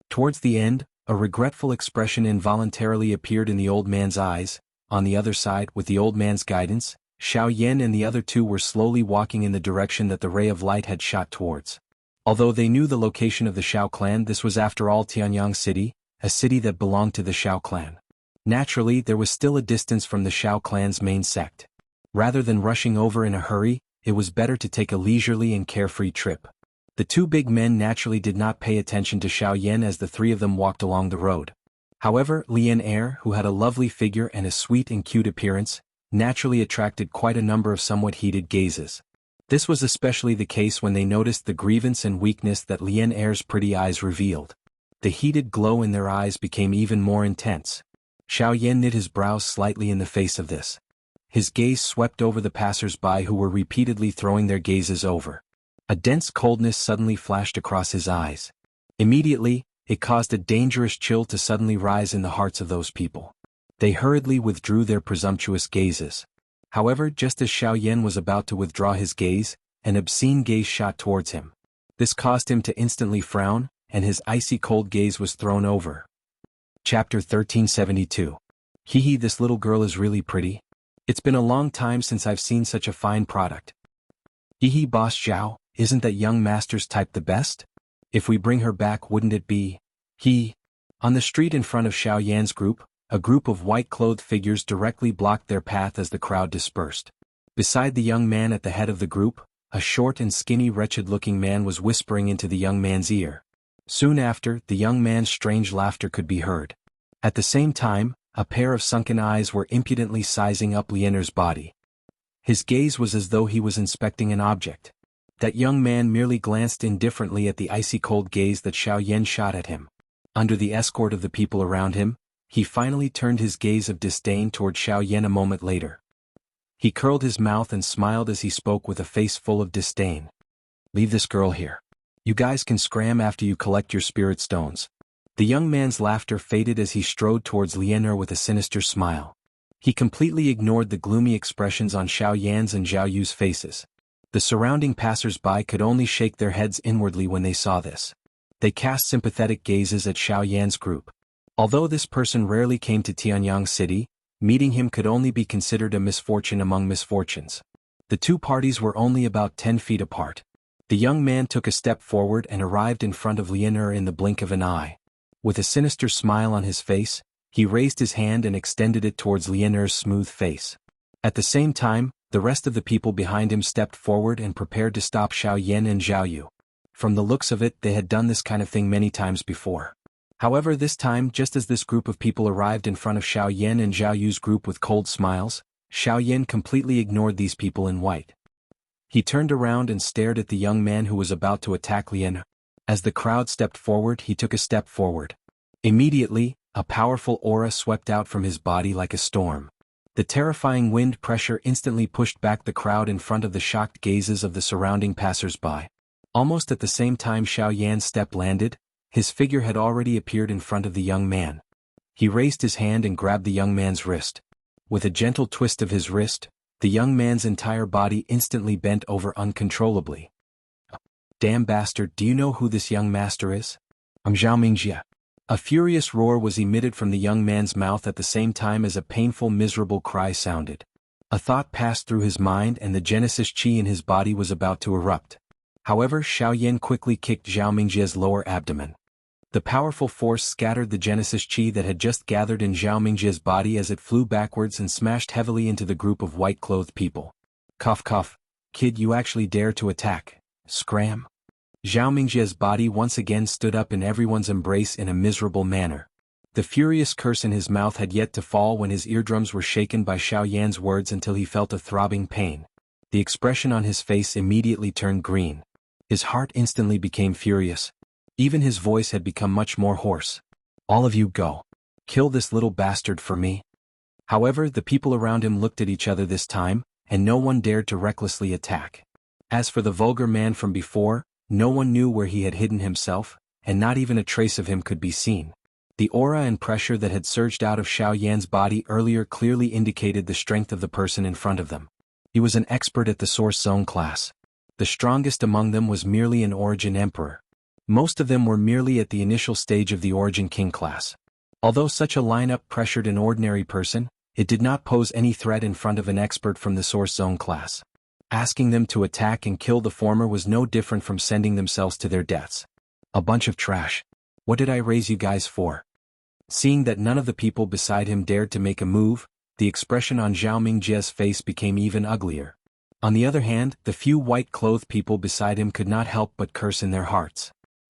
Towards the end, a regretful expression involuntarily appeared in the old man's eyes. On the other side, with the old man's guidance, Xiaoyan and the other 2 were slowly walking in the direction that the ray of light had shot towards. Although they knew the location of the Xiao clan, this was after all Tianyang City, a city that belonged to the Xiao clan. Naturally, there was still a distance from the Xiao clan's main sect. Rather than rushing over in a hurry, it was better to take a leisurely and carefree trip. The 2 big men naturally did not pay attention to Xiaoyan as the 3 of them walked along the road. However, Lian Er, who had a lovely figure and a sweet and cute appearance, naturally attracted quite a number of somewhat heated gazes. This was especially the case when they noticed the grievance and weakness that Lian Er's pretty eyes revealed. The heated glow in their eyes became even more intense. Xiaoyan knit his brows slightly in the face of this. His gaze swept over the passers-by who were repeatedly throwing their gazes over. A dense coldness suddenly flashed across his eyes. Immediately, it caused a dangerous chill to suddenly rise in the hearts of those people. They hurriedly withdrew their presumptuous gazes. However, just as Xiaoyan was about to withdraw his gaze, an obscene gaze shot towards him. This caused him to instantly frown, and his icy cold gaze was thrown over. Chapter 1372. Hee, this little girl is really pretty. It's been a long time since I've seen such a fine product. Hee, Boss Zhao, isn't that young master's type the best? If we bring her back, wouldn't it be? On the street in front of Xiaoyan's group, a group of white-clothed figures directly blocked their path as the crowd dispersed. Beside the young man at the head of the group, a short and skinny wretched-looking man was whispering into the young man's ear. Soon after, the young man's strange laughter could be heard. At the same time, a pair of sunken eyes were impudently sizing up Lianer's body. His gaze was as though he was inspecting an object. That young man merely glanced indifferently at the icy cold gaze that Xiaoyan shot at him. Under the escort of the people around him, he finally turned his gaze of disdain toward Xiaoyan a moment later. He curled his mouth and smiled as he spoke with a face full of disdain. "Leave this girl here. You guys can scram after you collect your spirit stones." The young man's laughter faded as he strode towards Lianer with a sinister smile. He completely ignored the gloomy expressions on Xiaoyan's and Zhao Yu's faces. The surrounding passers-by could only shake their heads inwardly when they saw this. They cast sympathetic gazes at Xiaoyan's group. Although this person rarely came to Tianyang City, meeting him could only be considered a misfortune among misfortunes. The 2 parties were only about 10 feet apart. The young man took a step forward and arrived in front of Lianer in the blink of an eye. With a sinister smile on his face, he raised his hand and extended it towards Lianer's smooth face. At the same time, the rest of the people behind him stepped forward and prepared to stop Xiaoyan and Zhao Yu. From the looks of it, they had done this kind of thing many times before. However, this time, just as this group of people arrived in front of Xiaoyan and Zhao Yu's group with cold smiles, Xiaoyan completely ignored these people in white. He turned around and stared at the young man who was about to attack Lianer. As the crowd stepped forward, he took a step forward. Immediately, a powerful aura swept out from his body like a storm. The terrifying wind pressure instantly pushed back the crowd in front of the shocked gazes of the surrounding passers-by. Almost at the same time Xiaoyan's step landed, His figure had already appeared in front of the young man. He raised his hand and grabbed the young man's wrist. With a gentle twist of his wrist, the young man's entire body instantly bent over uncontrollably. Damn bastard, do you know who this young master is? I'm Xianxia. A furious roar was emitted from the young man's mouth at the same time as a painful, miserable cry sounded. A thought passed through his mind and the Genesis chi in his body was about to erupt. However, Xiaoyan quickly kicked Xiaomingjia's lower abdomen. The powerful force scattered the Genesis chi that had just gathered in Xiaomingjia's body as it flew backwards and smashed heavily into the group of white-clothed people. Cough cough. Kid, you actually dare to attack. Scram. Xiaomingjia's body once again stood up in everyone's embrace in a miserable manner. The furious curse in his mouth had yet to fall when his eardrums were shaken by Xiaoyan's words until he felt a throbbing pain. The expression on his face immediately turned green. His heart instantly became furious. Even his voice had become much more hoarse. All of you go. Kill this little bastard for me. However, the people around him looked at each other this time, and no one dared to recklessly attack. As for the vulgar man from before, no one knew where he had hidden himself, and not even a trace of him could be seen. The aura and pressure that had surged out of Xiaoyan's body earlier clearly indicated the strength of the person in front of them. He was an expert at the Source Zone class. The strongest among them was merely an Origin Emperor. Most of them were merely at the initial stage of the Origin King class. Although such a lineup pressured an ordinary person, it did not pose any threat in front of an expert from the Source Zone class. Asking them to attack and kill the former was no different from sending themselves to their deaths. A bunch of trash. What did I raise you guys for? Seeing that none of the people beside him dared to make a move, the expression on Zhao Mingjia's face became even uglier. On the other hand, the few white-clothed people beside him could not help but curse in their hearts.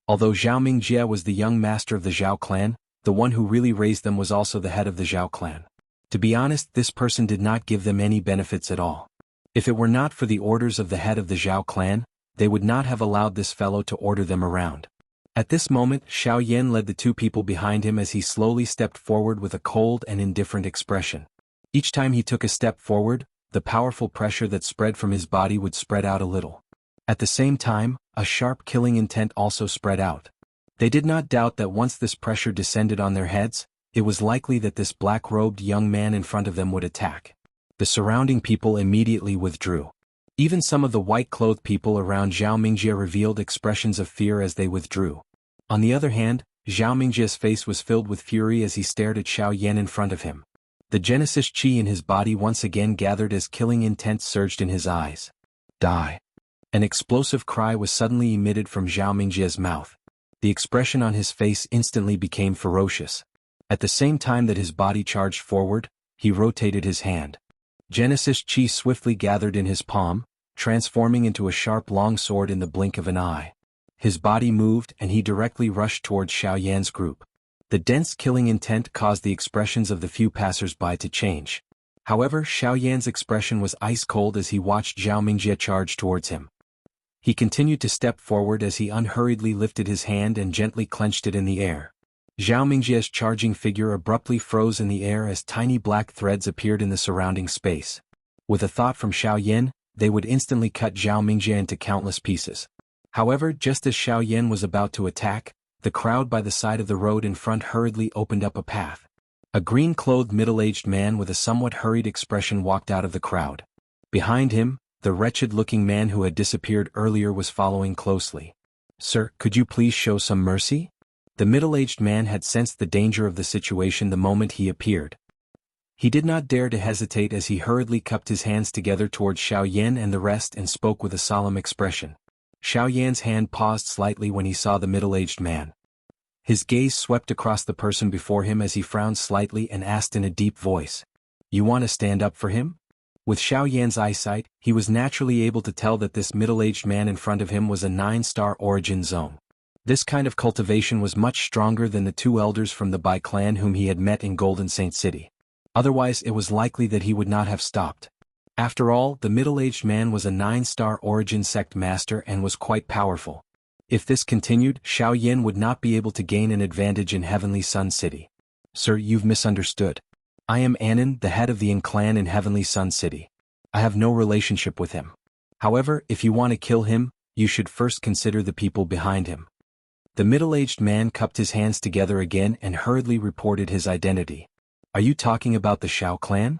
Although Zhao Mingjia was the young master of the Zhao clan, the one who really raised them was also the head of the Zhao clan. To be honest, this person did not give them any benefits at all. If it were not for the orders of the head of the Zhao clan, they would not have allowed this fellow to order them around. At this moment, Xiao Yan led the two people behind him as he slowly stepped forward with a cold and indifferent expression. Each time he took a step forward, the powerful pressure that spread from his body would spread out a little. At the same time, a sharp killing intent also spread out. They did not doubt that once this pressure descended on their heads, it was likely that this black-robed young man in front of them would attack. The surrounding people immediately withdrew. Even some of the white-clothed people around Zhao Mingjia revealed expressions of fear as they withdrew. On the other hand, Zhao Mingjia's face was filled with fury as he stared at Xiao Yan in front of him. The Genesis chi in his body once again gathered as killing intent surged in his eyes. Die. An explosive cry was suddenly emitted from Zhao Mingjia's mouth. The expression on his face instantly became ferocious. At the same time that his body charged forward, he rotated his hand. Genesis chi swiftly gathered in his palm, transforming into a sharp long sword in the blink of an eye. His body moved and he directly rushed towards Xiao Yan's group. The dense killing intent caused the expressions of the few passers-by to change. However, Xiao Yan's expression was ice-cold as he watched Zhao Mingjia charge towards him. He continued to step forward as he unhurriedly lifted his hand and gently clenched it in the air. Zhao Mingjia's charging figure abruptly froze in the air as tiny black threads appeared in the surrounding space. With a thought from Xiao Yan, they would instantly cut Zhao Mingjia into countless pieces. However, just as Xiao Yan was about to attack, the crowd by the side of the road in front hurriedly opened up a path. A green-clothed middle-aged man with a somewhat hurried expression walked out of the crowd. Behind him, the wretched-looking man who had disappeared earlier was following closely. "Sir, could you please show some mercy?" The middle-aged man had sensed the danger of the situation the moment he appeared. He did not dare to hesitate as he hurriedly cupped his hands together towards Xiao Yan and the rest and spoke with a solemn expression. Xiao Yan's hand paused slightly when he saw the middle-aged man. His gaze swept across the person before him as he frowned slightly and asked in a deep voice, "You want to stand up for him?" With Xiao Yan's eyesight, he was naturally able to tell that this middle-aged man in front of him was a 9-star origin zone. This kind of cultivation was much stronger than the two elders from the Bai clan whom he had met in Golden Saint City. Otherwise it was likely that he would not have stopped. After all, the middle-aged man was a 9-star origin sect master and was quite powerful. If this continued, Xiao Yan would not be able to gain an advantage in Heavenly Sun City. "Sir, you've misunderstood. I am Anan, the head of the Yin clan in Heavenly Sun City. I have no relationship with him. However, if you want to kill him, you should first consider the people behind him." The middle-aged man cupped his hands together again and hurriedly reported his identity. Are you talking about the Xiao clan?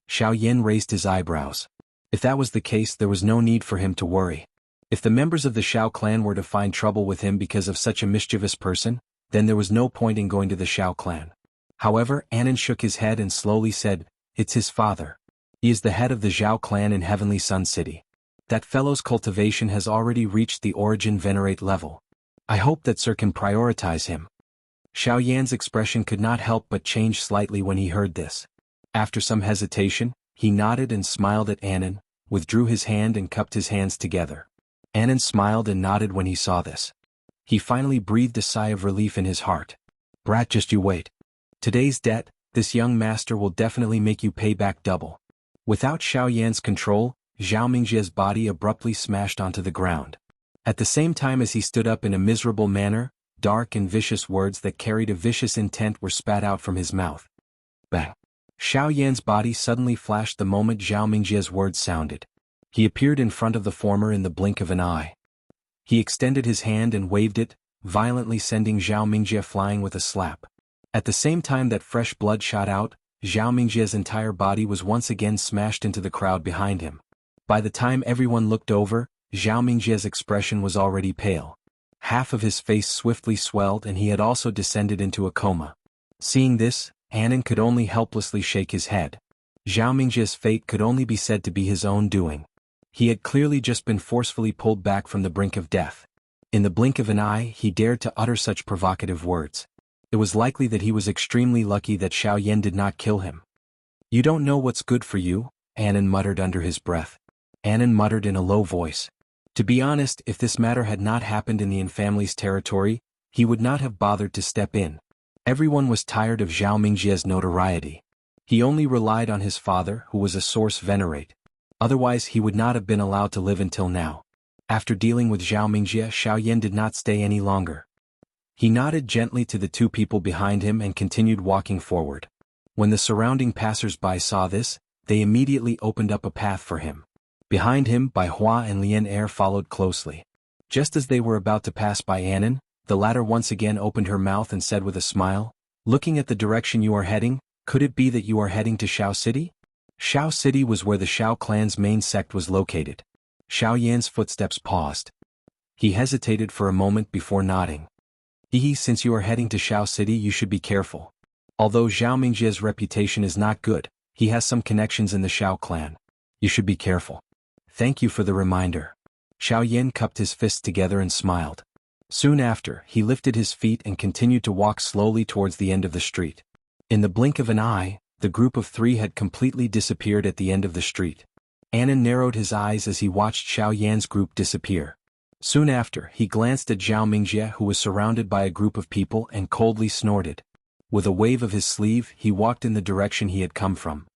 Xiaoyan raised his eyebrows. If that was the case, there was no need for him to worry. If the members of the Xiao clan were to find trouble with him because of such a mischievous person, then there was no point in going to the Xiao clan. However, Anan shook his head and slowly said, "It's his father. He is the head of the Xiao clan in Heavenly Sun City. That fellow's cultivation has already reached the origin venerate level. I hope that Sir can prioritize him." Xiaoyan's expression could not help but change slightly when he heard this. After some hesitation, he nodded and smiled at Anan, withdrew his hand and cupped his hands together. Anan smiled and nodded when he saw this. He finally breathed a sigh of relief in his heart. "Brat, just you wait. Today's debt, this young master will definitely make you pay back double." Without Xiaoyan's control, Zhao Mingjia's body abruptly smashed onto the ground. At the same time as he stood up in a miserable manner, dark and vicious words that carried a vicious intent were spat out from his mouth. Bang! Xiaoyan's body suddenly flashed the moment Zhao Mingjia's words sounded. He appeared in front of the former in the blink of an eye. He extended his hand and waved it, violently sending Zhao Mingjie flying with a slap. At the same time that fresh blood shot out, Zhao Mingjia's entire body was once again smashed into the crowd behind him. By the time everyone looked over, Zhao Mingjia's expression was already pale. Half of his face swiftly swelled and he had also descended into a coma. Seeing this, Anan could only helplessly shake his head. Zhao Mingjia's fate could only be said to be his own doing. He had clearly just been forcefully pulled back from the brink of death. In the blink of an eye, he dared to utter such provocative words. It was likely that he was extremely lucky that Xiaoyan did not kill him. "You don't know what's good for you," Anan muttered under his breath. Anan muttered in a low voice. To be honest, if this matter had not happened in the Yin family's territory, he would not have bothered to step in. Everyone was tired of Zhao Mingjia's notoriety. He only relied on his father, who was a source venerate. Otherwise he would not have been allowed to live until now. After dealing with Zhao Mingjie, Xiaoyan did not stay any longer. He nodded gently to the two people behind him and continued walking forward. When the surrounding passers-by saw this, they immediately opened up a path for him. Behind him, Bai Hua and Lian Er followed closely. Just as they were about to pass by Anan, the latter once again opened her mouth and said with a smile, "Looking at the direction you are heading, could it be that you are heading to Xiao City?" Xiao City was where the Xiao clan's main sect was located. Xiaoyan's footsteps paused. He hesitated for a moment before nodding. Since you are heading to Xiao City, you should be careful. Although Zhao Mingjie's reputation is not good, he has some connections in the Xiao clan. You should be careful. Thank you for the reminder. Xiaoyan cupped his fists together and smiled. Soon after, he lifted his feet and continued to walk slowly towards the end of the street. In the blink of an eye, the group of three had completely disappeared at the end of the street. Anan narrowed his eyes as he watched Xiaoyan's group disappear. Soon after, he glanced at Zhao Mingjie, who was surrounded by a group of people, and coldly snorted. With a wave of his sleeve, he walked in the direction he had come from.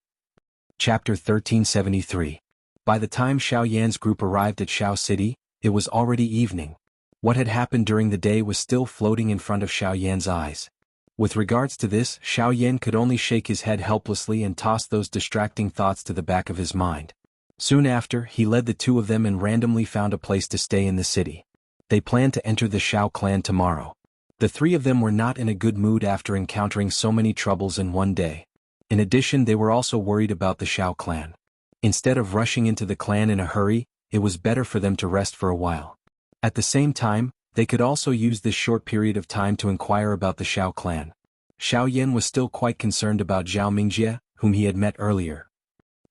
Chapter 1373. By the time Xiaoyan's group arrived at Xiao City, it was already evening. What had happened during the day was still floating in front of Xiaoyan's eyes. With regards to this, Xiaoyan could only shake his head helplessly and toss those distracting thoughts to the back of his mind. Soon after, he led the two of them and randomly found a place to stay in the city. They planned to enter the Xiao clan tomorrow. The three of them were not in a good mood after encountering so many troubles in one day. In addition, they were also worried about the Xiao clan. Instead of rushing into the clan in a hurry, it was better for them to rest for a while. At the same time, they could also use this short period of time to inquire about the Xiao clan. Xiaoyan was still quite concerned about Zhao Mingjie, whom he had met earlier.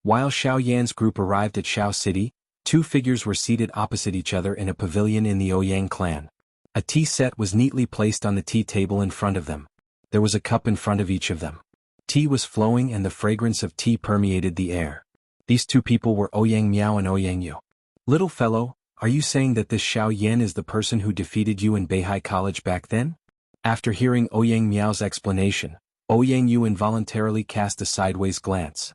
While Xiaoyan's group arrived at Xiao City, two figures were seated opposite each other in a pavilion in the Ouyang clan. A tea set was neatly placed on the tea table in front of them. There was a cup in front of each of them. Tea was flowing and the fragrance of tea permeated the air. These two people were Ouyang Miao and Ouyang Yu. "Little fellow, are you saying that this Xiaoyan is the person who defeated you in Beihai College back then?" After hearing Ouyang Miao's explanation, Ouyang Yu involuntarily cast a sideways glance.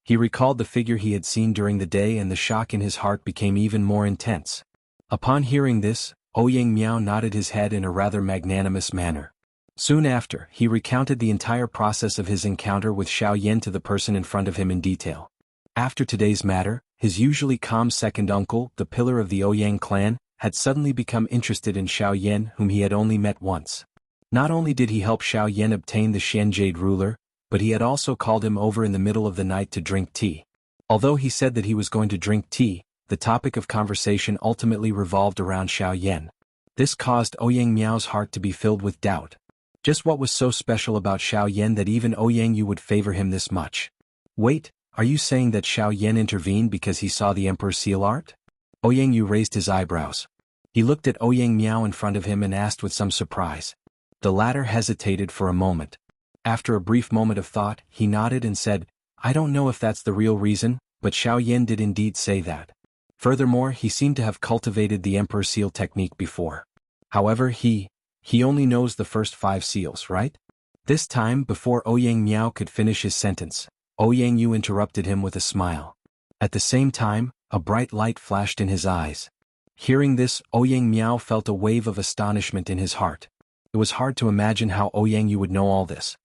He recalled the figure he had seen during the day and the shock in his heart became even more intense. Upon hearing this, Ouyang Miao nodded his head in a rather magnanimous manner. Soon after, he recounted the entire process of his encounter with Xiaoyan to the person in front of him in detail. After today's matter, his usually calm second uncle, the pillar of the Ouyang clan, had suddenly become interested in Xiaoyan, whom he had only met once. Not only did he help Xiaoyan obtain the Xianjade ruler, but he had also called him over in the middle of the night to drink tea. Although he said that he was going to drink tea, the topic of conversation ultimately revolved around Xiaoyan. This caused Ouyang Miao's heart to be filled with doubt. Just what was so special about Xiaoyan that even Ouyang Yu would favor him this much? Wait, are you saying that Xiaoyan intervened because he saw the Emperor's seal art? Ouyang Yu raised his eyebrows. He looked at Ouyang Miao in front of him and asked with some surprise. The latter hesitated for a moment. After a brief moment of thought, he nodded and said, I don't know if that's the real reason, but Xiaoyan did indeed say that. Furthermore, he seemed to have cultivated the Emperor's seal technique before. However, he only knows the first 5 seals, right? This time, before Ouyang Miao could finish his sentence, Ouyang Yu interrupted him with a smile. At the same time, a bright light flashed in his eyes. Hearing this, Ouyang Miao felt a wave of astonishment in his heart. It was hard to imagine how Ouyang Yu would know all this.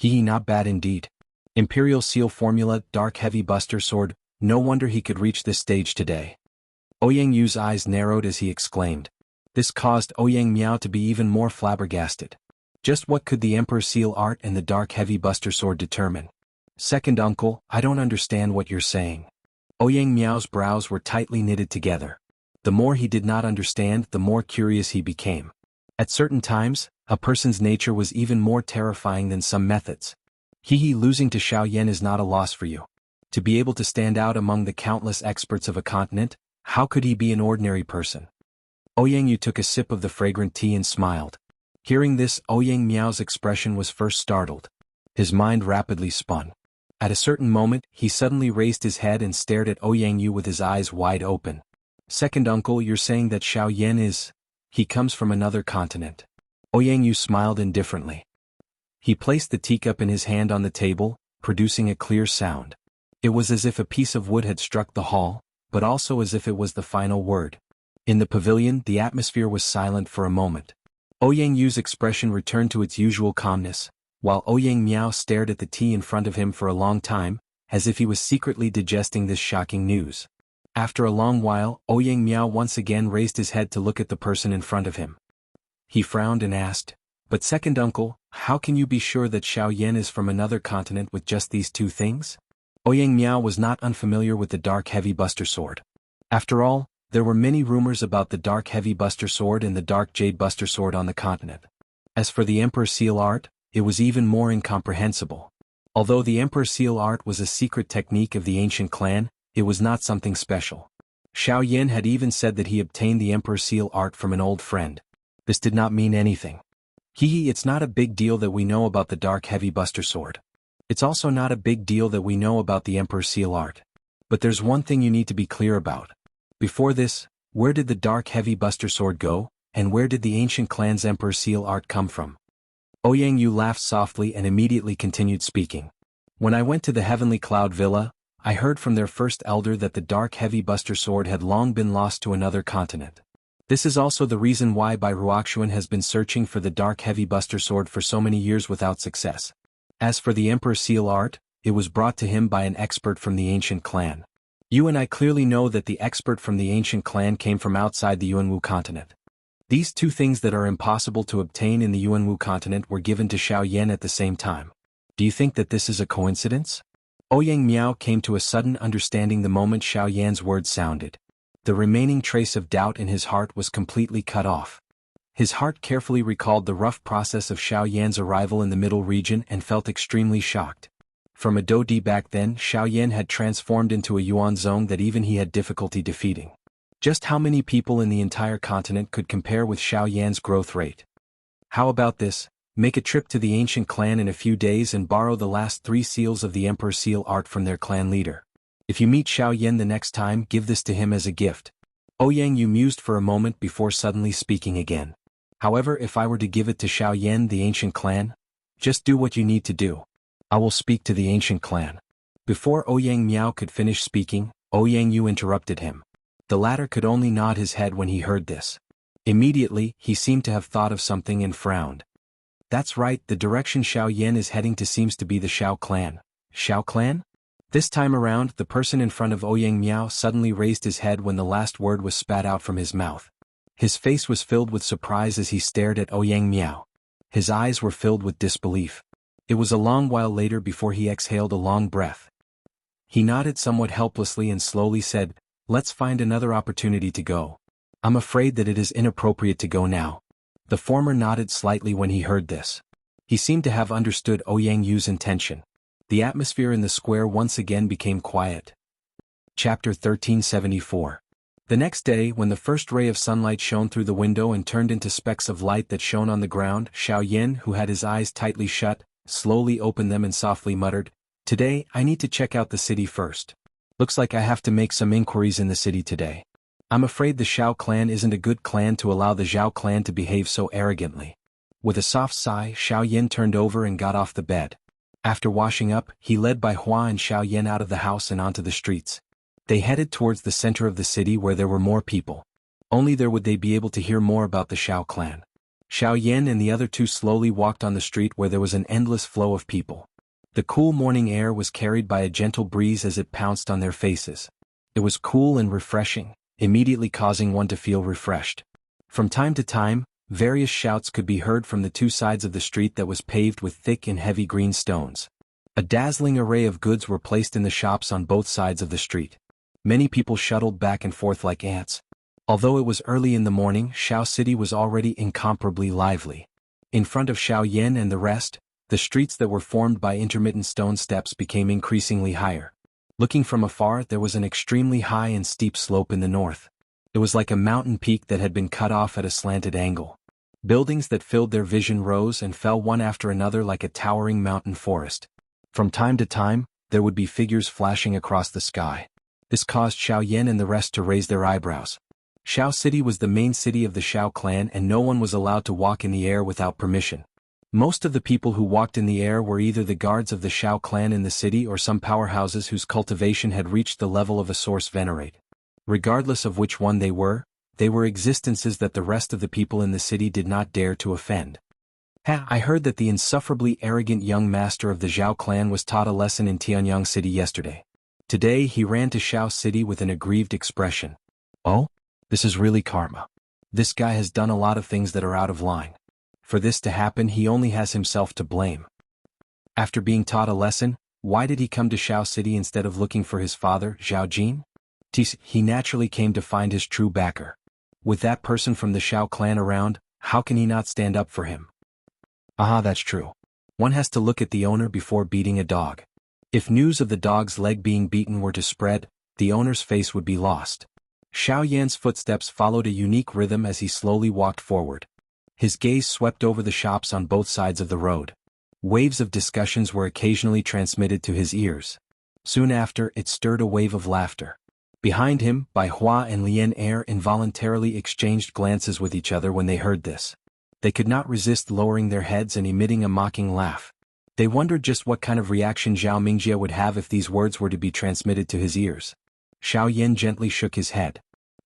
Not bad indeed. Imperial Seal Formula, Dark Heavy Buster Sword, no wonder he could reach this stage today. Ouyang Yu's eyes narrowed as he exclaimed. This caused Ouyang Miao to be even more flabbergasted. Just what could the Emperor's Seal art and the Dark Heavy Buster Sword determine? Second uncle, I don't understand what you're saying. Ouyang Miao's brows were tightly knitted together. The more he did not understand, the more curious he became. At certain times, a person's nature was even more terrifying than some methods. Losing to Xiaoyan is not a loss for you. To be able to stand out among the countless experts of a continent, how could he be an ordinary person? Ouyang Yu took a sip of the fragrant tea and smiled. Hearing this, Ouyang Miao's expression was first startled. His mind rapidly spun. At a certain moment, he suddenly raised his head and stared at Ouyang Yu with his eyes wide open. Second uncle, you're saying that Xiaoyan is... He comes from another continent. Ouyang Yu smiled indifferently. He placed the teacup in his hand on the table, producing a clear sound. It was as if a piece of wood had struck the hall, but also as if it was the final word. In the pavilion, the atmosphere was silent for a moment. Ouyang Yu's expression returned to its usual calmness, while Ouyang Miao stared at the tea in front of him for a long time, as if he was secretly digesting this shocking news. After a long while, Ouyang Miao once again raised his head to look at the person in front of him. He frowned and asked, But second uncle, how can you be sure that Xiaoyan is from another continent with just these 2 things? Ouyang Miao was not unfamiliar with the Dark Heavy Buster Sword. After all, there were many rumors about the Dark Heavy Buster Sword and the Dark Jade Buster Sword on the continent. As for the Emperor's Seal art, it was even more incomprehensible. Although the Emperor's Seal art was a secret technique of the ancient clan, it was not something special. Xiaoyan had even said that he obtained the Emperor's Seal art from an old friend. This did not mean anything. It's not a big deal that we know about the Dark Heavy Buster Sword. It's also not a big deal that we know about the Emperor's Seal art. But there's one thing you need to be clear about. Before this, where did the Dark Heavy Buster Sword go, and where did the ancient clan's Emperor's Seal art come from? Ouyang Yu laughed softly and immediately continued speaking. When I went to the Heavenly Cloud Villa, I heard from their first elder that the Dark Heavy Buster Sword had long been lost to another continent. This is also the reason why Bai Ruoxuan has been searching for the Dark Heavy Buster Sword for so many years without success. As for the Emperor's Seal art, it was brought to him by an expert from the ancient clan. You and I clearly know that the expert from the ancient clan came from outside the Yuanwu continent. These 2 things that are impossible to obtain in the Yuanwu continent were given to Xiaoyan at the same time. Do you think that this is a coincidence? Ouyang Miao came to a sudden understanding the moment Xiaoyan's words sounded. The remaining trace of doubt in his heart was completely cut off. His heart carefully recalled the rough process of Xiaoyan's arrival in the middle region and felt extremely shocked. From a Dodi back then, Xiaoyan had transformed into a Yuanzong that even he had difficulty defeating. Just how many people in the entire continent could compare with Xiaoyan's growth rate? How about this? Make a trip to the ancient clan in a few days and borrow the last 3 seals of the Emperor's Seal art from their clan leader. If you meet Xiaoyan the next time, give this to him as a gift. Ouyang Yu mused for a moment before suddenly speaking again. However, if I were to give it to Xiaoyan the ancient clan, just do what you need to do. I will speak to the ancient clan. Before Ouyang Miao could finish speaking, Ouyang Yu interrupted him. The latter could only nod his head when he heard this. Immediately, he seemed to have thought of something and frowned. That's right, the direction Xiaoyan is heading to seems to be the Xiao clan. Xiao clan? This time around, the person in front of Ouyang Miao suddenly raised his head when the last word was spat out from his mouth. His face was filled with surprise as he stared at Ouyang Miao. His eyes were filled with disbelief. It was a long while later before he exhaled a long breath. He nodded somewhat helplessly and slowly said, "Let's find another opportunity to go. I'm afraid that it is inappropriate to go now." The former nodded slightly when he heard this. He seemed to have understood Ouyang Yu's intention. The atmosphere in the square once again became quiet. Chapter 1374. The next day, when the first ray of sunlight shone through the window and turned into specks of light that shone on the ground, Xiaoyan, who had his eyes tightly shut, slowly opened them and softly muttered, "Today, I need to check out the city first. Looks like I have to make some inquiries in the city today. I'm afraid the Xiao clan isn't a good clan to allow the Zhao clan to behave so arrogantly." With a soft sigh, Xiaoyan turned over and got off the bed. After washing up, he led Bai Hua and Xiaoyan out of the house and onto the streets. They headed towards the center of the city where there were more people. Only there would they be able to hear more about the Xiao clan. Xiaoyan and the other two slowly walked on the street where there was an endless flow of people. The cool morning air was carried by a gentle breeze as it pounced on their faces. It was cool and refreshing, immediately causing one to feel refreshed. From time to time, various shouts could be heard from the two sides of the street that was paved with thick and heavy green stones. A dazzling array of goods were placed in the shops on both sides of the street. Many people shuttled back and forth like ants. Although it was early in the morning, Xiao City was already incomparably lively. In front of Xiaoyan and the rest, the streets that were formed by intermittent stone steps became increasingly higher. Looking from afar, there was an extremely high and steep slope in the north. It was like a mountain peak that had been cut off at a slanted angle. Buildings that filled their vision rose and fell one after another like a towering mountain forest. From time to time, there would be figures flashing across the sky. This caused Xiaoyan and the rest to raise their eyebrows. Xiao City was the main city of the Xiao clan and no one was allowed to walk in the air without permission. Most of the people who walked in the air were either the guards of the Xiao clan in the city or some powerhouses whose cultivation had reached the level of a source venerate. Regardless of which one they were existences that the rest of the people in the city did not dare to offend. I heard that the insufferably arrogant young master of the Zhao clan was taught a lesson in Tianyang City yesterday. Today he ran to Xiao City with an aggrieved expression. "Oh? This is really karma. This guy has done a lot of things that are out of line. For this to happen he only has himself to blame." After being taught a lesson, why did he come to Xiao City instead of looking for his father, Zhao Jin? He naturally came to find his true backer. With that person from the Xiao clan around, how can he not stand up for him? That's true. One has to look at the owner before beating a dog. If news of the dog's leg being beaten were to spread, the owner's face would be lost. Xiaoyan's footsteps followed a unique rhythm as he slowly walked forward. His gaze swept over the shops on both sides of the road. Waves of discussions were occasionally transmitted to his ears. Soon after, it stirred a wave of laughter. Behind him, Bai Hua and Lian Er involuntarily exchanged glances with each other when they heard this. They could not resist lowering their heads and emitting a mocking laugh. They wondered just what kind of reaction Zhao Mingjie would have if these words were to be transmitted to his ears. Xiaoyan gently shook his head.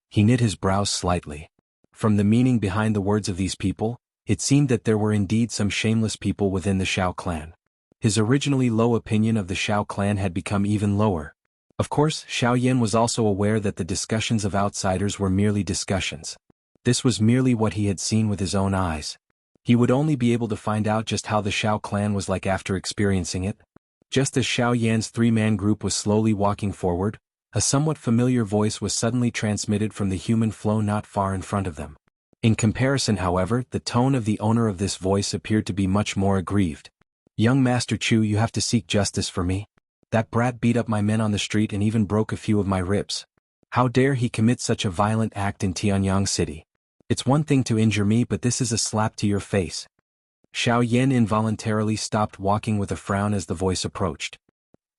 He knit his brows slightly. From the meaning behind the words of these people, it seemed that there were indeed some shameless people within the Xiao clan. His originally low opinion of the Xiao clan had become even lower. Of course, Xiaoyan was also aware that the discussions of outsiders were merely discussions. This was merely what he had seen with his own eyes. He would only be able to find out just how the Xiao clan was like after experiencing it. Just as Xiaoyan's three-man group was slowly walking forward, a somewhat familiar voice was suddenly transmitted from the human flow not far in front of them. In comparison, however, the tone of the owner of this voice appeared to be much more aggrieved. "Young Master Chu, you have to seek justice for me. That brat beat up my men on the street and even broke a few of my ribs. How dare he commit such a violent act in Tianyang City? It's one thing to injure me, but this is a slap to your face." Xiaoyan involuntarily stopped walking with a frown as the voice approached.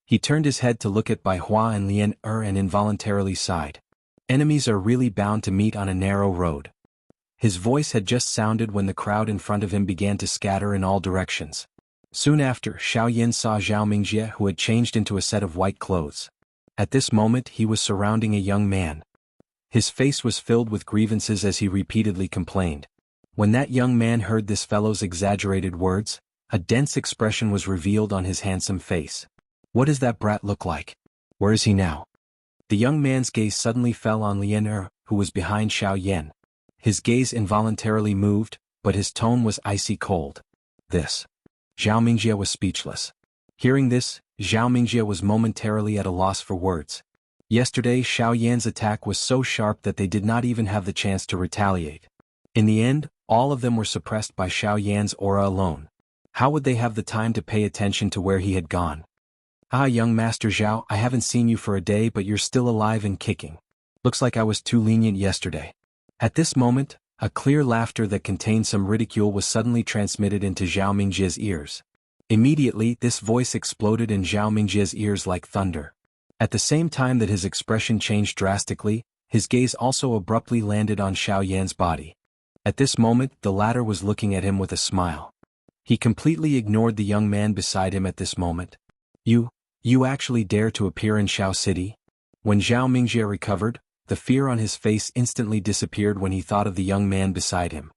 He turned his head to look at Bai Hua and Lian Er and involuntarily sighed. Enemies are really bound to meet on a narrow road. His voice had just sounded when the crowd in front of him began to scatter in all directions. Soon after, Xiaoyan saw Zhao Mingjie, who had changed into a set of white clothes. At this moment he was surrounding a young man. His face was filled with grievances as he repeatedly complained. When that young man heard this fellow's exaggerated words, a dense expression was revealed on his handsome face. "What does that brat look like? Where is he now?" The young man's gaze suddenly fell on Lian Er, who was behind Xiaoyan. His gaze involuntarily moved, but his tone was icy cold. This. Zhao Mingjie was speechless. Hearing this, Zhao Mingjie was momentarily at a loss for words. Yesterday Xiao Yan's attack was so sharp that they did not even have the chance to retaliate. In the end, all of them were suppressed by Xiao Yan's aura alone. How would they have the time to pay attention to where he had gone? Ah, young Master Zhao, I haven't seen you for a day but you're still alive and kicking. Looks like I was too lenient yesterday. At this moment, a clear laughter that contained some ridicule was suddenly transmitted into Zhao Mingjie's ears. Immediately, this voice exploded in Zhao Mingjie's ears like thunder. At the same time that his expression changed drastically, his gaze also abruptly landed on Xiao Yan's body. At this moment, the latter was looking at him with a smile. He completely ignored the young man beside him at this moment. You actually dare to appear in Xiao City? When Zhao Mingjie recovered, the fear on his face instantly disappeared when he thought of the young man beside him.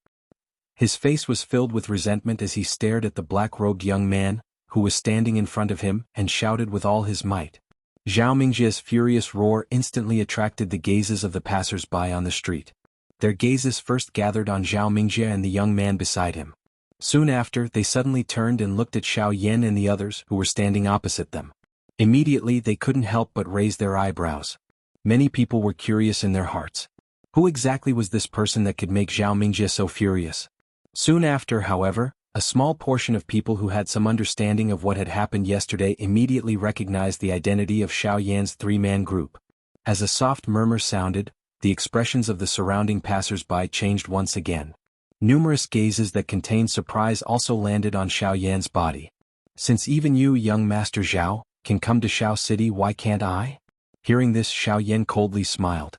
His face was filled with resentment as he stared at the black-robed young man, who was standing in front of him, and shouted with all his might. Zhao Mingjie's furious roar instantly attracted the gazes of the passers-by on the street. Their gazes first gathered on Zhao Mingjie and the young man beside him. Soon after, they suddenly turned and looked at Xiao Yan and the others who were standing opposite them. Immediately they couldn't help but raise their eyebrows. Many people were curious in their hearts. Who exactly was this person that could make Zhao Mingjie so furious? Soon after, however, a small portion of people who had some understanding of what had happened yesterday immediately recognized the identity of Xiao Yan's three-man group. As a soft murmur sounded, the expressions of the surrounding passers-by changed once again. Numerous gazes that contained surprise also landed on Xiao Yan's body. Since even you, young Master Zhao, can come to Xiao City, why can't I? Hearing this, Xiao Yan coldly smiled.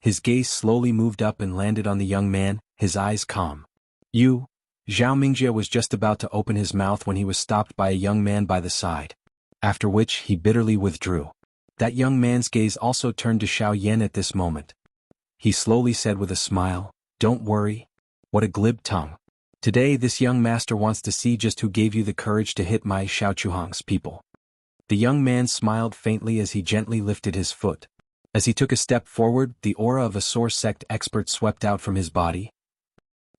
His gaze slowly moved up and landed on the young man, his eyes calm. You? Zhao Mingjie was just about to open his mouth when he was stopped by a young man by the side. After which, he bitterly withdrew. That young man's gaze also turned to Xiao Yan at this moment. He slowly said with a smile, "Don't worry." What a glib tongue. Today this young master wants to see just who gave you the courage to hit my Xiaochuhang's people. The young man smiled faintly as he gently lifted his foot. As he took a step forward, the aura of a source sect expert swept out from his body.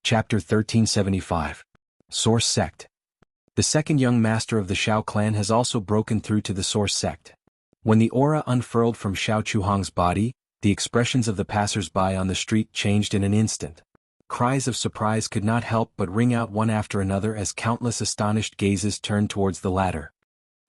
Chapter 1375. Source Sect. The second young master of the Xiao clan has also broken through to the Source Sect. When the aura unfurled from Xiao Chuhang's body, the expressions of the passers-by on the street changed in an instant. Cries of surprise could not help but ring out one after another as countless astonished gazes turned towards the latter.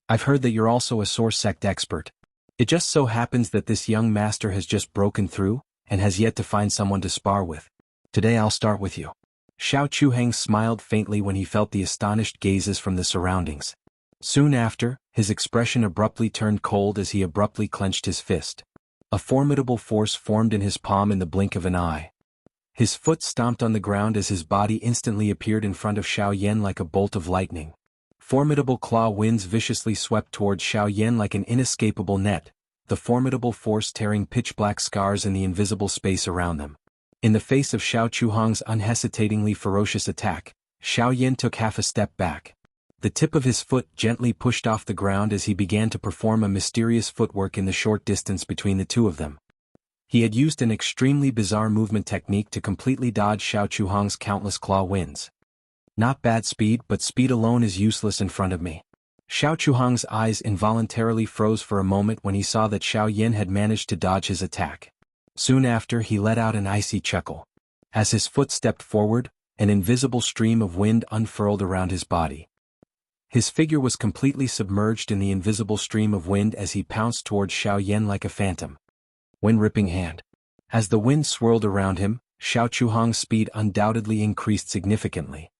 I've heard that you're also a Source Sect expert. It just so happens that this young master has just broken through, and has yet to find someone to spar with. Today I'll start with you. Xiao Chuhang smiled faintly when he felt the astonished gazes from the surroundings. Soon after, his expression abruptly turned cold as he abruptly clenched his fist. A formidable force formed in his palm in the blink of an eye. His foot stomped on the ground as his body instantly appeared in front of Xiao Yan like a bolt of lightning. Formidable claw winds viciously swept towards Xiao Yan like an inescapable net, the formidable force tearing pitch-black scars in the invisible space around them. In the face of Xiao Chuhang's unhesitatingly ferocious attack, Xiao Yan took half a step back. The tip of his foot gently pushed off the ground as he began to perform a mysterious footwork in the short distance between the two of them. He had used an extremely bizarre movement technique to completely dodge Xiao Chuhang's countless claw winds. Not bad speed, but speed alone is useless in front of me. Xiao Chuhang's eyes involuntarily froze for a moment when he saw that Xiao Yan had managed to dodge his attack. Soon after, he let out an icy chuckle. As his foot stepped forward, an invisible stream of wind unfurled around his body. His figure was completely submerged in the invisible stream of wind as he pounced towards Xiao Yan like a phantom. Wind-ripping hand. As the wind swirled around him, Xiao Chuhang's speed undoubtedly increased significantly.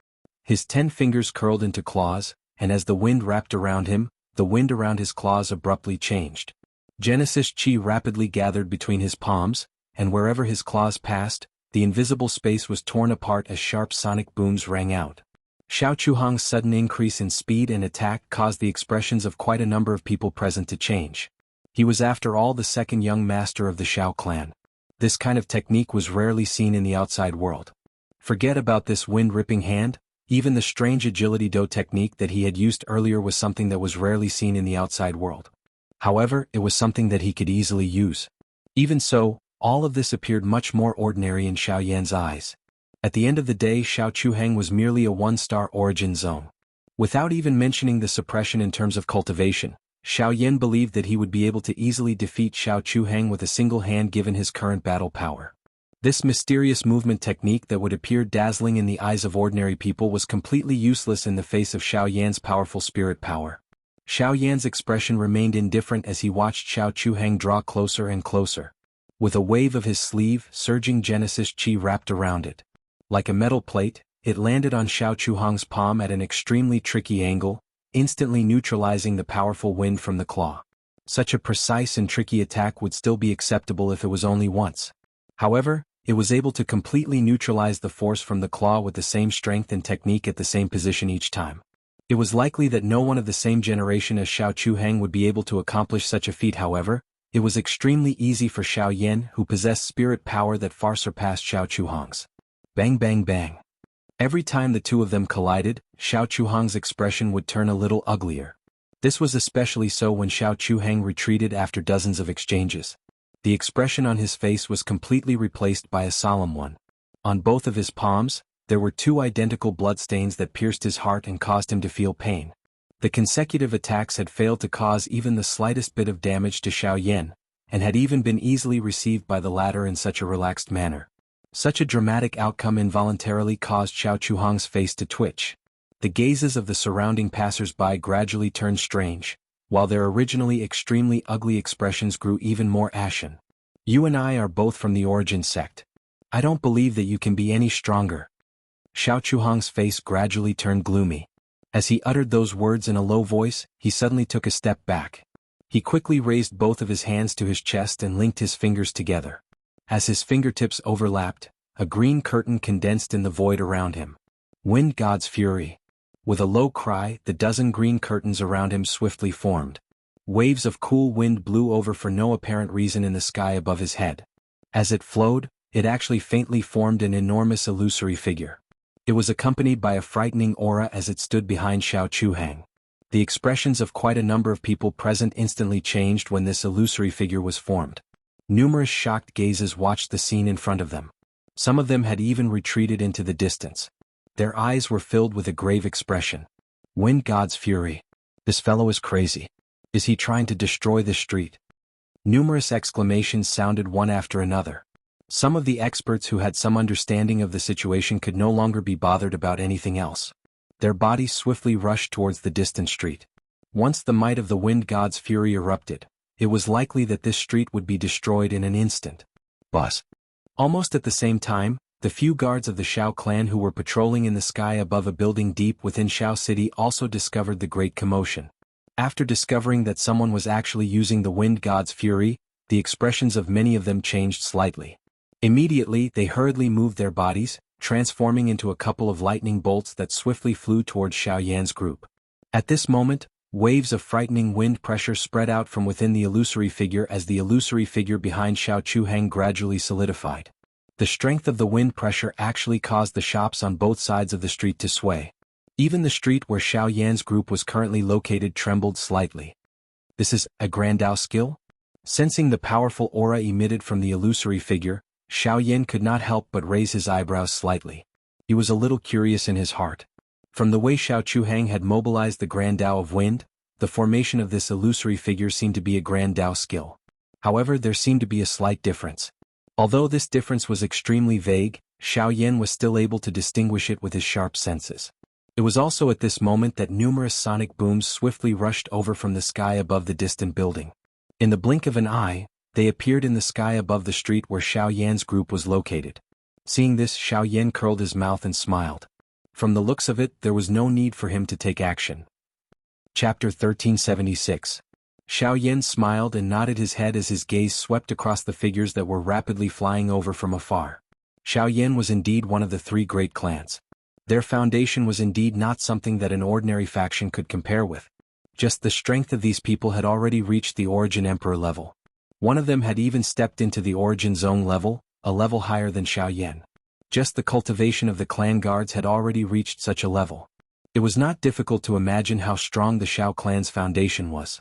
His 10 fingers curled into claws, and as the wind wrapped around him, the wind around his claws abruptly changed. Genesis Chi rapidly gathered between his palms, and wherever his claws passed, the invisible space was torn apart as sharp sonic booms rang out. Xiao Chuhang's sudden increase in speed and attack caused the expressions of quite a number of people present to change. He was after all the second young master of the Xiao clan. This kind of technique was rarely seen in the outside world. Forget about this wind-ripping hand. Even the strange agility do technique that he had used earlier was something that was rarely seen in the outside world. However, it was something that he could easily use. Even so, All of this appeared much more ordinary in Xiaoyan's eyes. At the end of the day, Xiao Chuheng was merely a one-star origin zone. Without even mentioning the suppression in terms of cultivation, Xiaoyan believed that he would be able to easily defeat Xiao Chuheng with a single hand given his current battle power. This mysterious movement technique that would appear dazzling in the eyes of ordinary people was completely useless in the face of Xiaoyan's powerful spirit power. Xiaoyan's expression remained indifferent as he watched Xiao Chuheng draw closer and closer. With a wave of his sleeve, surging Genesis Chi wrapped around it. Like a metal plate, it landed on Xiao Chuheng's palm at an extremely tricky angle, instantly neutralizing the powerful wind from the claw. Such a precise and tricky attack would still be acceptable if it was only once. However, it was able to completely neutralize the force from the claw with the same strength and technique at the same position each time. It was likely that no one of the same generation as Xiao Chuheng would be able to accomplish such a feat. However, it was extremely easy for Xiaoyan, who possessed spirit power that far surpassed Xiao Chuheng's. Bang bang bang. Every time the two of them collided, Xiao Chuheng's expression would turn a little uglier. This was especially so when Xiao Chuheng retreated after dozens of exchanges. The expression on his face was completely replaced by a solemn one. On both of his palms, there were two identical bloodstains that pierced his heart and caused him to feel pain. The consecutive attacks had failed to cause even the slightest bit of damage to Xiaoyan, and had even been easily received by the latter in such a relaxed manner. Such a dramatic outcome involuntarily caused Xiao Chuheng's face to twitch. The gazes of the surrounding passers-by gradually turned strange, while their originally extremely ugly expressions grew even more ashen. You and I are both from the Origin sect. I don't believe that you can be any stronger. Xiao Chuheng's face gradually turned gloomy. As he uttered those words in a low voice, he suddenly took a step back. He quickly raised both of his hands to his chest and linked his fingers together. As his fingertips overlapped, a green curtain condensed in the void around him. Wind God's fury. With a low cry, the dozen green curtains around him swiftly formed. Waves of cool wind blew over for no apparent reason in the sky above his head. As it flowed, it actually faintly formed an enormous illusory figure. It was accompanied by a frightening aura as it stood behind Xiao Chuheng. The expressions of quite a number of people present instantly changed when this illusory figure was formed. Numerous shocked gazes watched the scene in front of them. Some of them had even retreated into the distance. Their eyes were filled with a grave expression. Wind God's fury. This fellow is crazy. Is he trying to destroy this street? Numerous exclamations sounded one after another. Some of the experts who had some understanding of the situation could no longer be bothered about anything else. Their bodies swiftly rushed towards the distant street. Once the might of the Wind God's fury erupted, it was likely that this street would be destroyed in an instant. Buzz. Almost at the same time, the few guards of the Xiao clan who were patrolling in the sky above a building deep within Xiao City also discovered the great commotion. After discovering that someone was actually using the Wind God's fury, the expressions of many of them changed slightly. Immediately, they hurriedly moved their bodies, transforming into a couple of lightning bolts that swiftly flew towards Xiaoyan's group. At this moment, waves of frightening wind pressure spread out from within the illusory figure as the illusory figure behind Xiao Chuheng gradually solidified. The strength of the wind pressure actually caused the shops on both sides of the street to sway. Even the street where Xiaoyan's group was currently located trembled slightly. This is a Grandao skill? Sensing the powerful aura emitted from the illusory figure, Xiaoyan could not help but raise his eyebrows slightly. He was a little curious in his heart. From the way Xiao Chuheng had mobilized the Grandao of wind, the formation of this illusory figure seemed to be a Grandao skill. However, there seemed to be a slight difference. Although this difference was extremely vague, Xiaoyan was still able to distinguish it with his sharp senses. It was also at this moment that numerous sonic booms swiftly rushed over from the sky above the distant building. In the blink of an eye, they appeared in the sky above the street where Xiaoyan's group was located. Seeing this, Xiaoyan curled his mouth and smiled. From the looks of it, there was no need for him to take action. Chapter 1376. Xiaoyan smiled and nodded his head as his gaze swept across the figures that were rapidly flying over from afar. Xiaoyan was indeed one of the three great clans. Their foundation was indeed not something that an ordinary faction could compare with. Just the strength of these people had already reached the Origin Emperor level. One of them had even stepped into the Origin Zone level, a level higher than Xiaoyan. Just the cultivation of the clan guards had already reached such a level. It was not difficult to imagine how strong the Xiao clan's foundation was.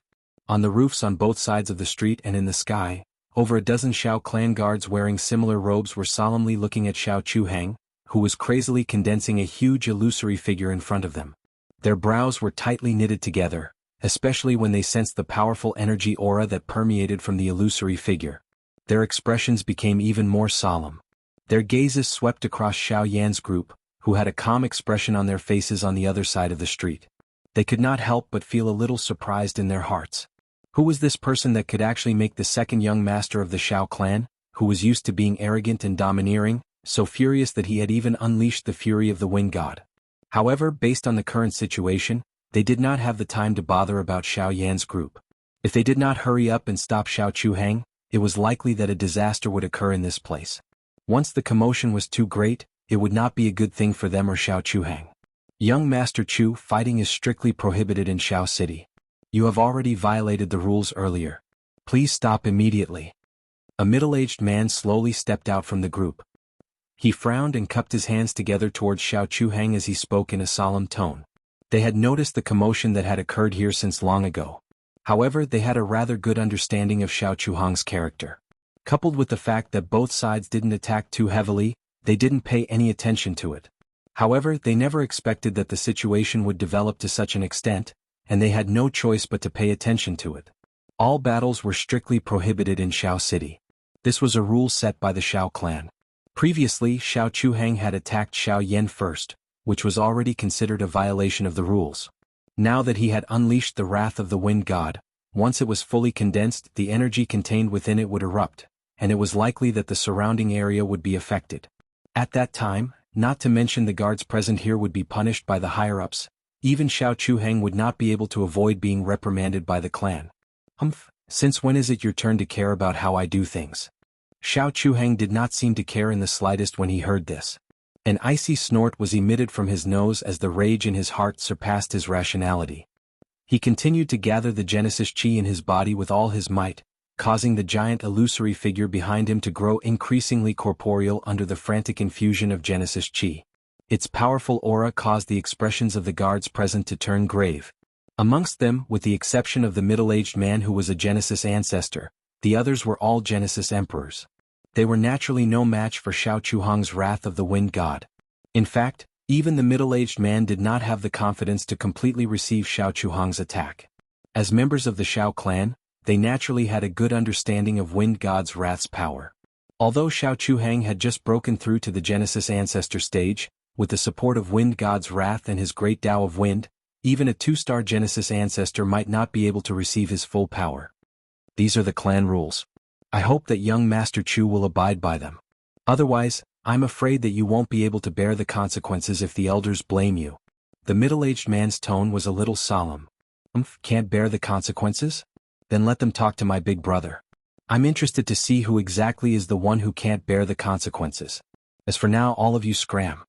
On the roofs on both sides of the street and in the sky, over a dozen Xiao clan guards wearing similar robes were solemnly looking at Xiao Chuhang, who was crazily condensing a huge illusory figure in front of them. Their brows were tightly knitted together, especially when they sensed the powerful energy aura that permeated from the illusory figure. Their expressions became even more solemn. Their gazes swept across Xiao Yan's group, who had a calm expression on their faces on the other side of the street. They could not help but feel a little surprised in their hearts. Who was this person that could actually make the second young master of the Xiao clan, who was used to being arrogant and domineering, so furious that he had even unleashed the fury of the wind god? However, based on the current situation, they did not have the time to bother about Xiao Yan's group. If they did not hurry up and stop Xiao Chuhang, it was likely that a disaster would occur in this place. Once the commotion was too great, it would not be a good thing for them or Xiao Chuhang. Young Master Chu, fighting is strictly prohibited in Xiao City. You have already violated the rules earlier. Please stop immediately. A middle-aged man slowly stepped out from the group. He frowned and cupped his hands together towards Xiao Chuhang as he spoke in a solemn tone. They had noticed the commotion that had occurred here since long ago. However, they had a rather good understanding of Xiao Chuhang's character. Coupled with the fact that both sides didn't attack too heavily, they didn't pay any attention to it. However, they never expected that the situation would develop to such an extent, and they had no choice but to pay attention to it. All battles were strictly prohibited in Xiao City. This was a rule set by the Xiao clan. Previously, Xiao Chuhang had attacked Xiao Yan first, which was already considered a violation of the rules. Now that he had unleashed the wrath of the wind god, once it was fully condensed, the energy contained within it would erupt, and it was likely that the surrounding area would be affected. At that time, not to mention the guards present here would be punished by the higher-ups. Even Xiao Chuhang would not be able to avoid being reprimanded by the clan. Since when is it your turn to care about how I do things? Xiao Chuhang did not seem to care in the slightest when he heard this. An icy snort was emitted from his nose as the rage in his heart surpassed his rationality. He continued to gather the Genesis Chi in his body with all his might, causing the giant illusory figure behind him to grow increasingly corporeal under the frantic infusion of Genesis Chi. Its powerful aura caused the expressions of the guards present to turn grave. Amongst them, with the exception of the middle-aged man who was a Genesis ancestor, the others were all Genesis emperors. They were naturally no match for Xiao Chuhang's wrath of the wind god. In fact, even the middle-aged man did not have the confidence to completely receive Xiao Chuhang's attack. As members of the Xiao clan, they naturally had a good understanding of wind god's wrath's power. Although Xiao Chuhang had just broken through to the Genesis ancestor stage, with the support of wind god's wrath and his great Tao of wind, even a 2-star Genesis ancestor might not be able to receive his full power. These are the clan rules. I hope that young Master Chu will abide by them. Otherwise, I'm afraid that you won't be able to bear the consequences if the elders blame you. The middle-aged man's tone was a little solemn. Can't bear the consequences? Then let them talk to my big brother. I'm interested to see who exactly is the one who can't bear the consequences. As for now, all of you scram.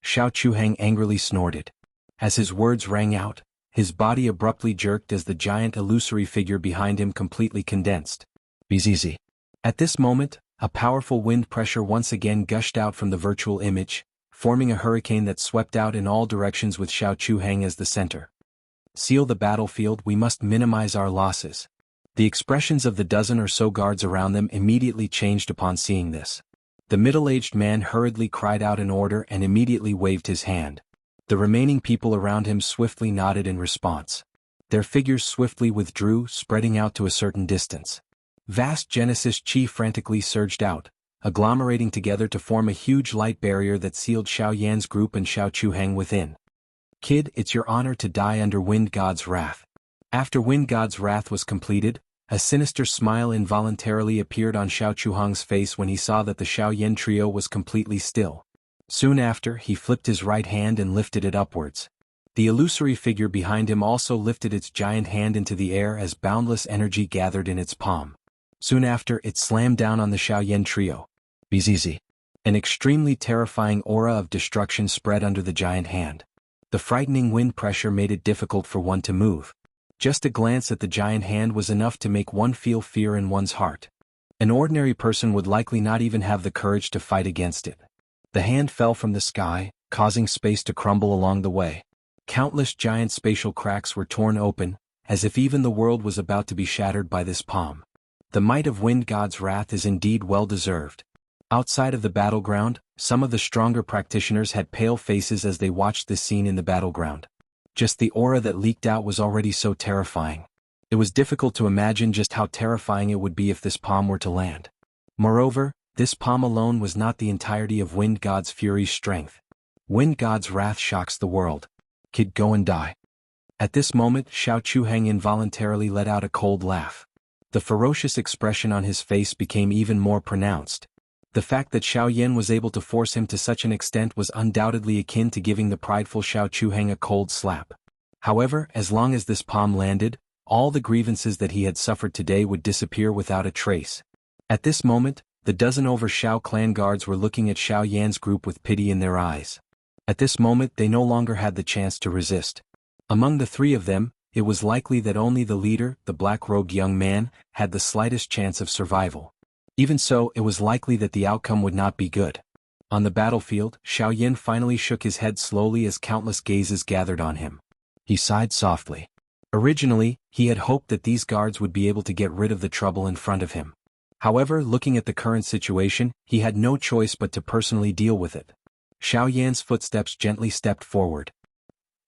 Xiao Chuhang angrily snorted. As his words rang out, his body abruptly jerked as the giant illusory figure behind him completely condensed. Bzz. At this moment, a powerful wind pressure once again gushed out from the virtual image, forming a hurricane that swept out in all directions with Xiao Chuhang as the center. Seal the battlefield, we must minimize our losses. The expressions of the dozen or so guards around them immediately changed upon seeing this. The middle-aged man hurriedly cried out an order and immediately waved his hand. The remaining people around him swiftly nodded in response. Their figures swiftly withdrew, spreading out to a certain distance. Vast Genesis Chi frantically surged out, agglomerating together to form a huge light barrier that sealed Xiao Yan's group and Xiao Chuhang within. Kid, it's your honor to die under Wind God's wrath. After Wind God's wrath was completed, a sinister smile involuntarily appeared on Xiao Chuhang's face when he saw that the Xiao Yan trio was completely still. Soon after, he flipped his right hand and lifted it upwards. The illusory figure behind him also lifted its giant hand into the air as boundless energy gathered in its palm. Soon after, it slammed down on the Xiao Yan trio. Bzz. An extremely terrifying aura of destruction spread under the giant hand. The frightening wind pressure made it difficult for one to move. Just a glance at the giant hand was enough to make one feel fear in one's heart. An ordinary person would likely not even have the courage to fight against it. The hand fell from the sky, causing space to crumble along the way. Countless giant spatial cracks were torn open, as if even the world was about to be shattered by this palm. The might of Wind God's wrath is indeed well deserved. Outside of the battleground, some of the stronger practitioners had pale faces as they watched this scene in the battleground. Just the aura that leaked out was already so terrifying. It was difficult to imagine just how terrifying it would be if this palm were to land. Moreover, this palm alone was not the entirety of Wind God's fury's strength. Wind God's wrath shocks the world. Kid, go and die. At this moment, Xiao Chuheng involuntarily let out a cold laugh. The ferocious expression on his face became even more pronounced. The fact that Xiao Yan was able to force him to such an extent was undoubtedly akin to giving the prideful Xiao Chuheng a cold slap. However, as long as this palm landed, all the grievances that he had suffered today would disappear without a trace. At this moment, the dozen over Xiao clan guards were looking at Xiao Yan's group with pity in their eyes. At this moment they no longer had the chance to resist. Among the three of them, it was likely that only the leader, the black-robed young man, had the slightest chance of survival. Even so, it was likely that the outcome would not be good. On the battlefield, Xiao Yan finally shook his head slowly as countless gazes gathered on him. He sighed softly. Originally, he had hoped that these guards would be able to get rid of the trouble in front of him. However, looking at the current situation, he had no choice but to personally deal with it. Xiao Yan's footsteps gently stepped forward.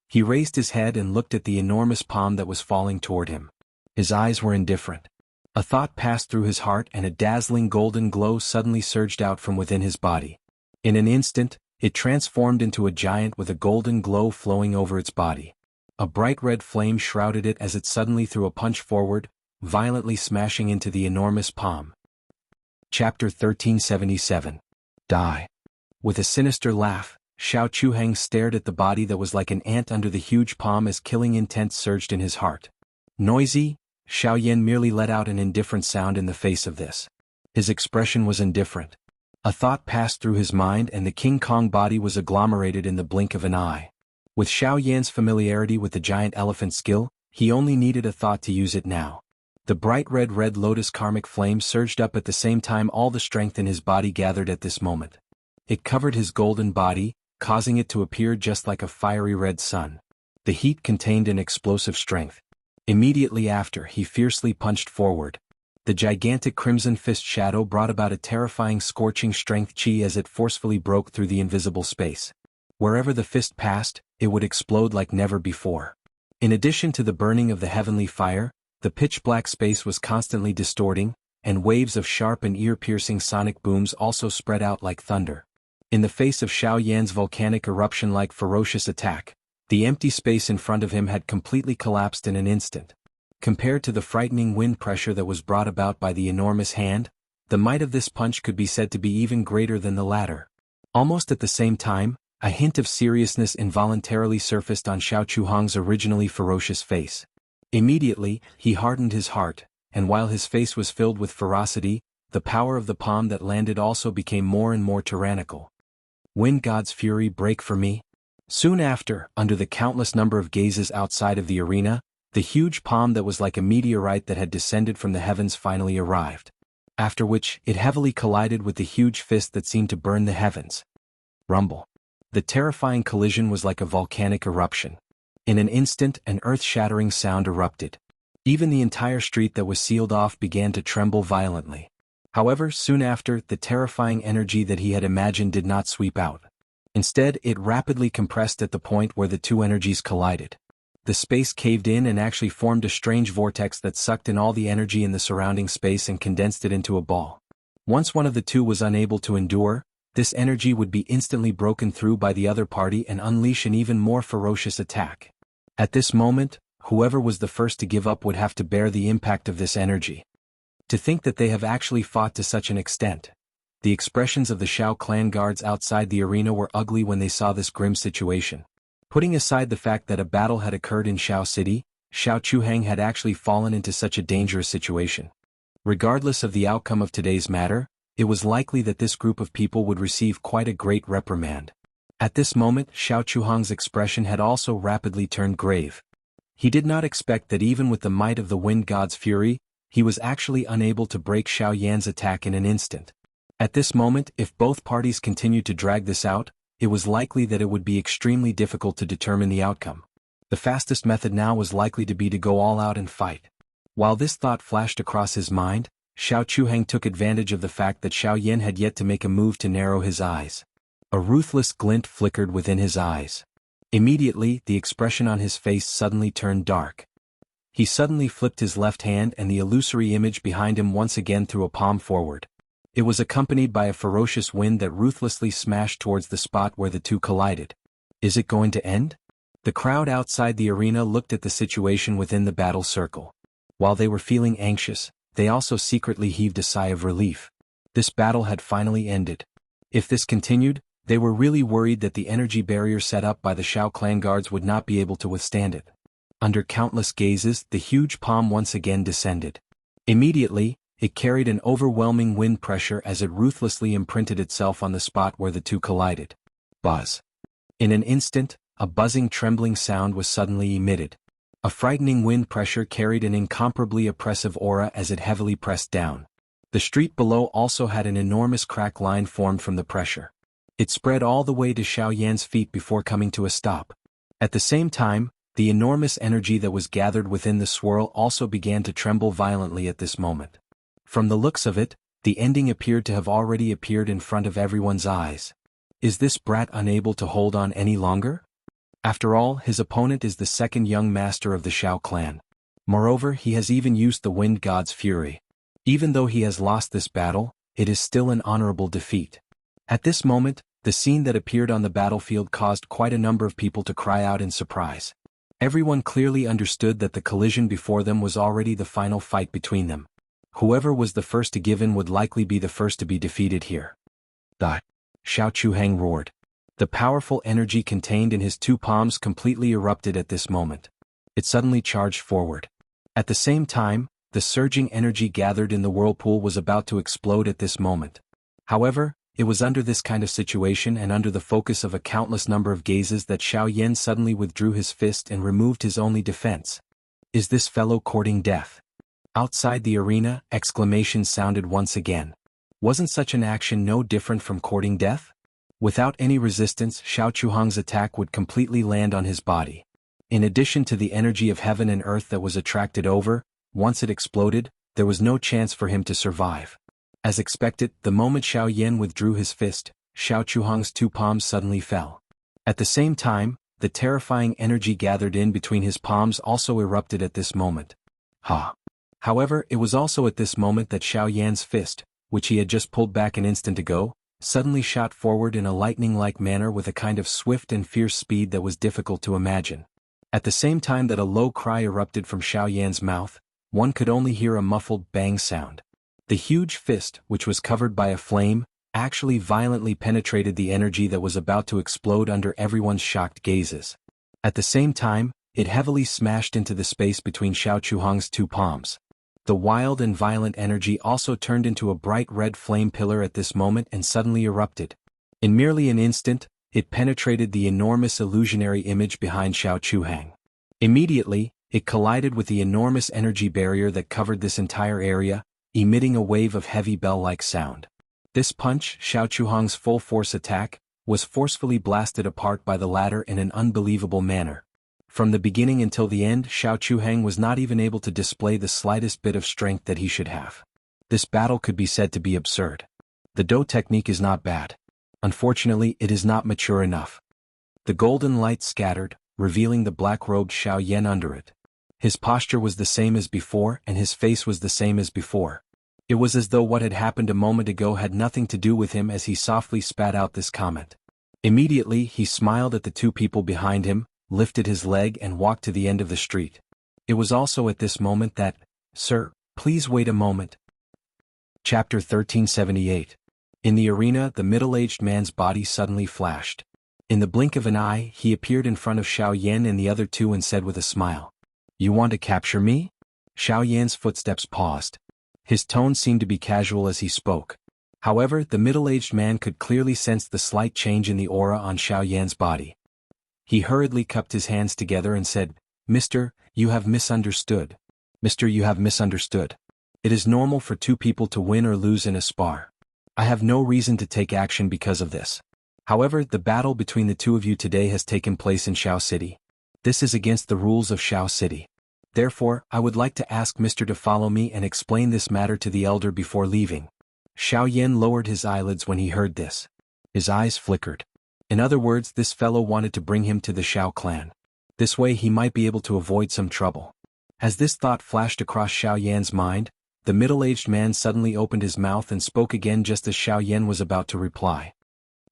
He raised his head and looked at the enormous palm that was falling toward him. His eyes were indifferent. A thought passed through his heart and a dazzling golden glow suddenly surged out from within his body. In an instant, it transformed into a giant with a golden glow flowing over its body. A bright red flame shrouded it as it suddenly threw a punch forward, violently smashing into the enormous palm. Chapter 1377. Die. With a sinister laugh, Xiao Chuheng stared at the body that was like an ant under the huge palm as killing intent surged in his heart. Noisy, Xiao Yan merely let out an indifferent sound in the face of this. His expression was indifferent. A thought passed through his mind and the King Kong body was agglomerated in the blink of an eye. With Xiao Yan's familiarity with the giant elephant skill, he only needed a thought to use it now. The bright red lotus karmic flame surged up at the same time all the strength in his body gathered at this moment. It covered his golden body, causing it to appear just like a fiery red sun. The heat contained an explosive strength. Immediately after, he fiercely punched forward. The gigantic crimson fist shadow brought about a terrifying scorching strength chi as it forcefully broke through the invisible space. Wherever the fist passed, it would explode like never before. In addition to the burning of the heavenly fire, the pitch-black space was constantly distorting, and waves of sharp and ear-piercing sonic booms also spread out like thunder. In the face of Xiao Yan's volcanic eruption-like ferocious attack, the empty space in front of him had completely collapsed in an instant. Compared to the frightening wind pressure that was brought about by the enormous hand, the might of this punch could be said to be even greater than the latter. Almost at the same time, a hint of seriousness involuntarily surfaced on Xiao Chuheng's originally ferocious face. Immediately, he hardened his heart, and while his face was filled with ferocity, the power of the palm that landed also became more and more tyrannical. Wind God's fury, break for me. Soon after, under the countless number of gazes outside of the arena, the huge palm that was like a meteorite that had descended from the heavens finally arrived. After which, it heavily collided with the huge fist that seemed to burn the heavens. Rumble. The terrifying collision was like a volcanic eruption. In an instant, an earth-shattering sound erupted. Even the entire street that was sealed off began to tremble violently. However, soon after, the terrifying energy that he had imagined did not sweep out. Instead, it rapidly compressed at the point where the two energies collided. The space caved in and actually formed a strange vortex that sucked in all the energy in the surrounding space and condensed it into a ball. Once one of the two was unable to endure, this energy would be instantly broken through by the other party and unleash an even more ferocious attack. At this moment, whoever was the first to give up would have to bear the impact of this energy. To think that they have actually fought to such an extent. The expressions of the Xiao clan guards outside the arena were ugly when they saw this grim situation. Putting aside the fact that a battle had occurred in Xiao City, Xiao Chuheng had actually fallen into such a dangerous situation. Regardless of the outcome of today's matter, it was likely that this group of people would receive quite a great reprimand. At this moment, Xiao Chuheng's expression had also rapidly turned grave. He did not expect that even with the might of the Wind God's fury, he was actually unable to break Xiao Yan's attack in an instant. At this moment, if both parties continued to drag this out, it was likely that it would be extremely difficult to determine the outcome. The fastest method now was likely to be to go all out and fight. While this thought flashed across his mind, Xiao Chuheng took advantage of the fact that Xiao Yan had yet to make a move to narrow his eyes. A ruthless glint flickered within his eyes. Immediately, the expression on his face suddenly turned dark. He suddenly flipped his left hand and the illusory image behind him once again threw a palm forward. It was accompanied by a ferocious wind that ruthlessly smashed towards the spot where the two collided. Is it going to end? The crowd outside the arena looked at the situation within the battle circle. While they were feeling anxious, they also secretly heaved a sigh of relief. This battle had finally ended. If this continued, they were really worried that the energy barrier set up by the Shao clan guards would not be able to withstand it. Under countless gazes, the huge palm once again descended. Immediately, it carried an overwhelming wind pressure as it ruthlessly imprinted itself on the spot where the two collided. Buzz. In an instant, a buzzing trembling sound was suddenly emitted. A frightening wind pressure carried an incomparably oppressive aura as it heavily pressed down. The street below also had an enormous crack line formed from the pressure. It spread all the way to Xiao Yan's feet before coming to a stop. At the same time, the enormous energy that was gathered within the swirl also began to tremble violently at this moment. From the looks of it, the ending appeared to have already appeared in front of everyone's eyes. Is this brat unable to hold on any longer? After all, his opponent is the second young master of the Shao clan. Moreover, he has even used the wind god's fury. Even though he has lost this battle, it is still an honorable defeat. At this moment, the scene that appeared on the battlefield caused quite a number of people to cry out in surprise. Everyone clearly understood that the collision before them was already the final fight between them. Whoever was the first to give in would likely be the first to be defeated here. The Xiao Chuheng roared. The powerful energy contained in his two palms completely erupted at this moment. It suddenly charged forward. At the same time, the surging energy gathered in the whirlpool was about to explode at this moment. However, it was under this kind of situation and under the focus of a countless number of gazes that Xiao Yan suddenly withdrew his fist and removed his only defense. Is this fellow courting death? Outside the arena, exclamations sounded once again. Wasn't such an action no different from courting death? Without any resistance, Xiao Chuheng's attack would completely land on his body. In addition to the energy of heaven and earth that was attracted over, once it exploded, there was no chance for him to survive. As expected, the moment Xiao Yan withdrew his fist, Xiao Chuheng's two palms suddenly fell. At the same time, the terrifying energy gathered in between his palms also erupted at this moment. However, it was also at this moment that Xiao Yan's fist, which he had just pulled back an instant ago, suddenly shot forward in a lightning-like manner with a kind of swift and fierce speed that was difficult to imagine. At the same time that a low cry erupted from Xiao Yan's mouth, one could only hear a muffled bang sound. The huge fist, which was covered by a flame, actually violently penetrated the energy that was about to explode under everyone's shocked gazes. At the same time, it heavily smashed into the space between Xiao Chuheng's two palms. The wild and violent energy also turned into a bright red flame pillar at this moment and suddenly erupted. In merely an instant, it penetrated the enormous illusionary image behind Xiao Chuheng. Immediately, it collided with the enormous energy barrier that covered this entire area, emitting a wave of heavy bell-like sound. This punch, Xiao Chuheng's full-force attack, was forcefully blasted apart by the latter in an unbelievable manner. From the beginning until the end, Xiao Chuheng was not even able to display the slightest bit of strength that he should have. This battle could be said to be absurd. The Do technique is not bad. Unfortunately, it is not mature enough. The golden light scattered, revealing the black-robed Xiao Yan under it. His posture was the same as before and his face was the same as before. It was as though what had happened a moment ago had nothing to do with him as he softly spat out this comment. Immediately, he smiled at the two people behind him, lifted his leg and walked to the end of the street. It was also at this moment that, "Sir, please wait a moment." Chapter 1378. In the arena, the middle-aged man's body suddenly flashed. In the blink of an eye, he appeared in front of Xiao Yan and the other two and said with a smile, "You want to capture me?" Xiao Yan's footsteps paused. His tone seemed to be casual as he spoke. However, the middle-aged man could clearly sense the slight change in the aura on Xiao Yan's body. He hurriedly cupped his hands together and said, "Mister, you have misunderstood. Mister, you have misunderstood. It is normal for two people to win or lose in a spar. I have no reason to take action because of this. However, the battle between the two of you today has taken place in Xiao City. This is against the rules of Xiao City. Therefore, I would like to ask Mr. to follow me and explain this matter to the elder before leaving. Xiaoyan lowered his eyelids when he heard this. His eyes flickered. In other words, this fellow wanted to bring him to the Xiao clan. This way he might be able to avoid some trouble. As this thought flashed across Xiaoyan's mind, the middle-aged man suddenly opened his mouth and spoke again just as Xiaoyan was about to reply.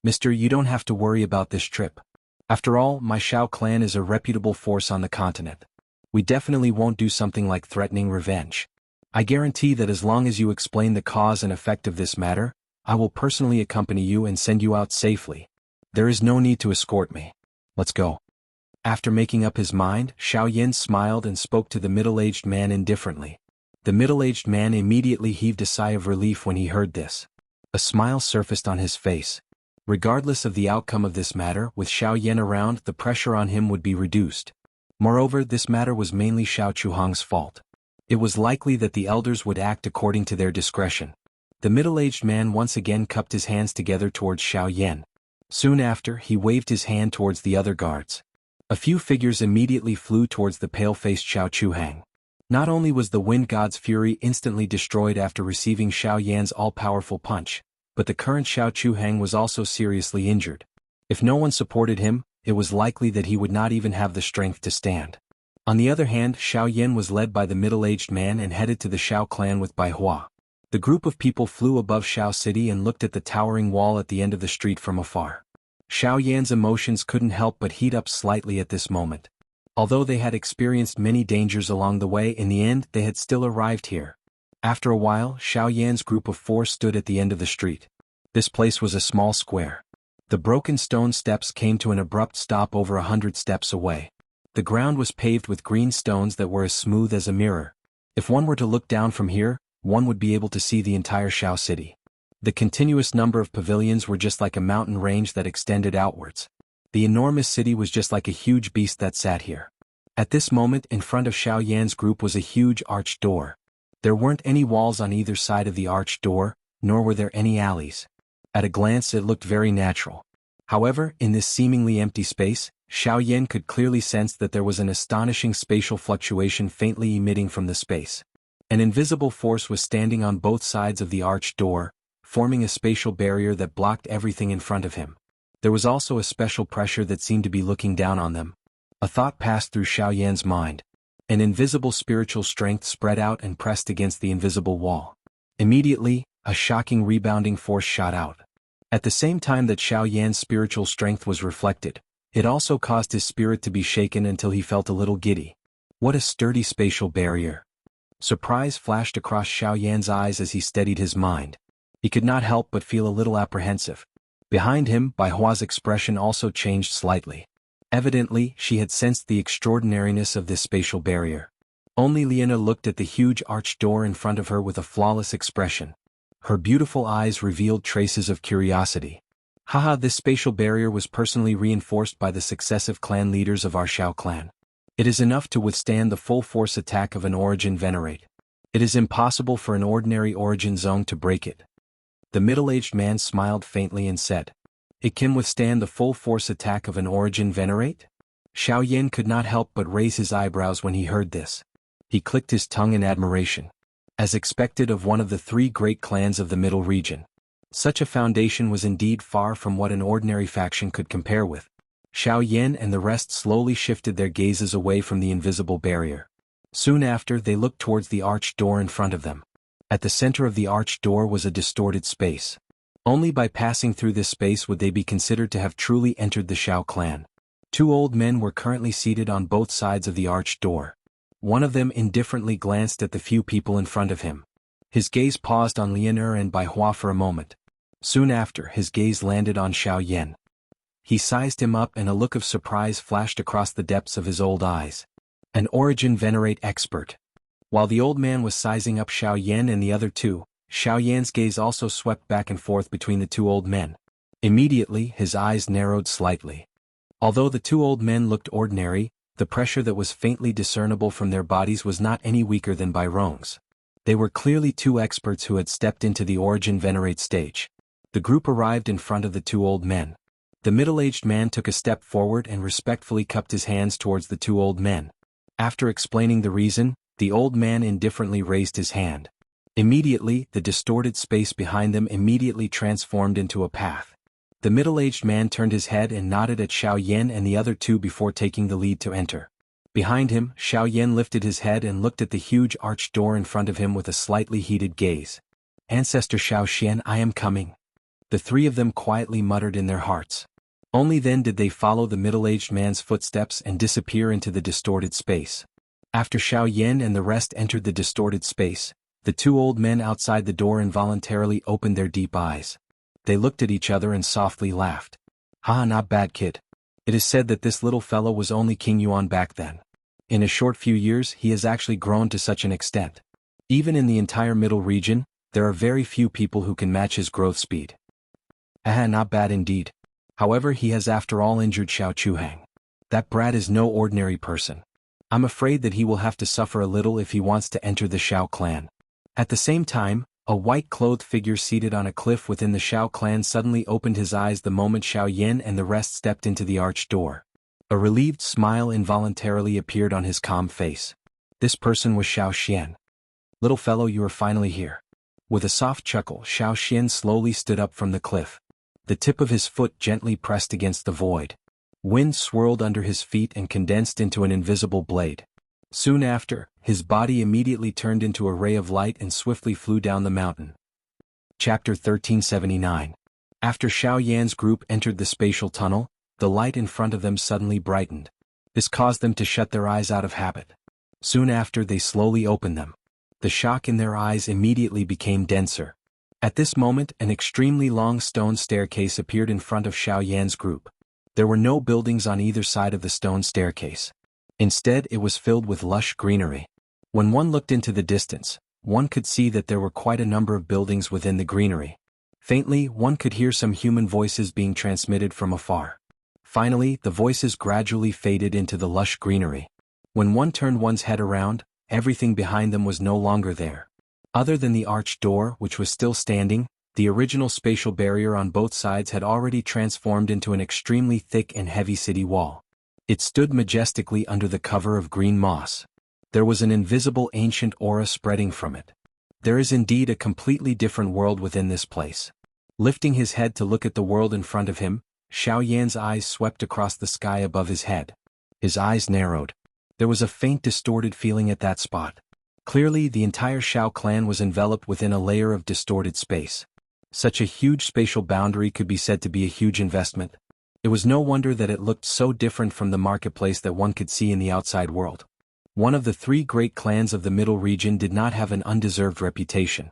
Mister, you don't have to worry about this trip. After all, my Xiao clan is a reputable force on the continent. We definitely won't do something like threatening revenge. I guarantee that as long as you explain the cause and effect of this matter, I will personally accompany you and send you out safely. There is no need to escort me. Let's go. After making up his mind, Xiaoyan smiled and spoke to the middle-aged man indifferently. The middle-aged man immediately heaved a sigh of relief when he heard this. A smile surfaced on his face. Regardless of the outcome of this matter, with Xiaoyan around, the pressure on him would be reduced. Moreover, this matter was mainly Xiao Chuhong's fault. It was likely that the elders would act according to their discretion. The middle-aged man once again cupped his hands together towards Xiaoyan. Soon after, he waved his hand towards the other guards. A few figures immediately flew towards the pale-faced Xiao Chuhang. Not only was the wind god's fury instantly destroyed after receiving Xiaoyan's all-powerful punch, but the current Xiao Chuhang was also seriously injured. If no one supported him, it was likely that he would not even have the strength to stand. On the other hand, Xiaoyan was led by the middle-aged man and headed to the Xiao clan with Bai Hua. The group of people flew above Xiao City and looked at the towering wall at the end of the street from afar. Xiaoyan's emotions couldn't help but heat up slightly at this moment. Although they had experienced many dangers along the way, in the end they had still arrived here. After a while, Xiaoyan's group of four stood at the end of the street. This place was a small square. The broken stone steps came to an abrupt stop over 100 steps away. The ground was paved with green stones that were as smooth as a mirror. If one were to look down from here, one would be able to see the entire Xiao city. The continuous number of pavilions were just like a mountain range that extended outwards. The enormous city was just like a huge beast that sat here. At this moment, in front of Xiaoyan's group was a huge arched door. There weren't any walls on either side of the arched door, nor were there any alleys. At a glance it looked very natural. However, in this seemingly empty space, Xiaoyan could clearly sense that there was an astonishing spatial fluctuation faintly emitting from the space. An invisible force was standing on both sides of the arched door, forming a spatial barrier that blocked everything in front of him. There was also a special pressure that seemed to be looking down on them. A thought passed through Xiaoyan's mind. An invisible spiritual strength spread out and pressed against the invisible wall. Immediately, a shocking rebounding force shot out. At the same time that Xiaoyan's spiritual strength was reflected, it also caused his spirit to be shaken until he felt a little giddy. What a sturdy spatial barrier! Surprise flashed across Xiaoyan's eyes as he steadied his mind. He could not help but feel a little apprehensive. Behind him, Bai Hua's expression also changed slightly. Evidently, she had sensed the extraordinariness of this spatial barrier. Only Liana looked at the huge arched door in front of her with a flawless expression. Her beautiful eyes revealed traces of curiosity. Haha, this spatial barrier was personally reinforced by the successive clan leaders of our Xiao clan. It is enough to withstand the full force attack of an origin venerate. It is impossible for an ordinary origin zone to break it. The middle-aged man smiled faintly and said, "It can withstand the full force attack of an origin venerate?" Xiaoyan could not help but raise his eyebrows when he heard this. He clicked his tongue in admiration. As expected of one of the three great clans of the Middle region. Such a foundation was indeed far from what an ordinary faction could compare with. Xiaoyan and the rest slowly shifted their gazes away from the invisible barrier. Soon after, they looked towards the arched door in front of them. At the center of the arched door was a distorted space. Only by passing through this space would they be considered to have truly entered the Xiao clan. Two old men were currently seated on both sides of the arched door. One of them indifferently glanced at the few people in front of him. His gaze paused on Lianer and Bai Hua for a moment. Soon after, his gaze landed on Xiaoyan. He sized him up and a look of surprise flashed across the depths of his old eyes. An origin venerate expert. While the old man was sizing up Xiaoyan and the other two, Xiaoyan's gaze also swept back and forth between the two old men. Immediately, his eyes narrowed slightly. Although the two old men looked ordinary, the pressure that was faintly discernible from their bodies was not any weaker than Bai Rong's. They were clearly two experts who had stepped into the origin venerate stage. The group arrived in front of the two old men. The middle-aged man took a step forward and respectfully cupped his hands towards the two old men. After explaining the reason, the old man indifferently raised his hand. Immediately, the distorted space behind them immediately transformed into a path. The middle-aged man turned his head and nodded at Xiaoyan and the other two before taking the lead to enter. Behind him, Xiaoyan lifted his head and looked at the huge arched door in front of him with a slightly heated gaze. "Ancestor Xiaoxian, I am coming." The three of them quietly muttered in their hearts. Only then did they follow the middle-aged man's footsteps and disappear into the distorted space. After Xiaoyan and the rest entered the distorted space, the two old men outside the door involuntarily opened their deep eyes. They looked at each other and softly laughed. "Ha, not bad, kid. It is said that this little fellow was only King Yuan back then. In a short few years he has actually grown to such an extent. Even in the entire middle region, there are very few people who can match his growth speed. Ah, not bad indeed. However, he has after all injured Xiao Chuhang. That brat is no ordinary person. I'm afraid that he will have to suffer a little if he wants to enter the Xiao clan." At the same time, a white-clothed figure seated on a cliff within the Xiao clan suddenly opened his eyes the moment Xiaoyan and the rest stepped into the arched door. A relieved smile involuntarily appeared on his calm face. This person was Xiaoxian. "Little fellow, you are finally here." With a soft chuckle, Xiaoxian slowly stood up from the cliff. The tip of his foot gently pressed against the void. Wind swirled under his feet and condensed into an invisible blade. Soon after, his body immediately turned into a ray of light and swiftly flew down the mountain. Chapter 1379. After Xiaoyan's group entered the spatial tunnel, the light in front of them suddenly brightened. This caused them to shut their eyes out of habit. Soon after, they slowly opened them. The shock in their eyes immediately became denser. At this moment, an extremely long stone staircase appeared in front of Xiaoyan's group. There were no buildings on either side of the stone staircase. Instead, it was filled with lush greenery. When one looked into the distance, one could see that there were quite a number of buildings within the greenery. Faintly, one could hear some human voices being transmitted from afar. Finally, the voices gradually faded into the lush greenery. When one turned one's head around, everything behind them was no longer there. Other than the arched door, which was still standing, the original spatial barrier on both sides had already transformed into an extremely thick and heavy city wall. It stood majestically under the cover of green moss. There was an invisible ancient aura spreading from it. There is indeed a completely different world within this place. Lifting his head to look at the world in front of him, Xiaoyan's eyes swept across the sky above his head. His eyes narrowed. There was a faint distorted feeling at that spot. Clearly, the entire Xiao clan was enveloped within a layer of distorted space. Such a huge spatial boundary could be said to be a huge investment. It was no wonder that it looked so different from the marketplace that one could see in the outside world. One of the three great clans of the middle region did not have an undeserved reputation.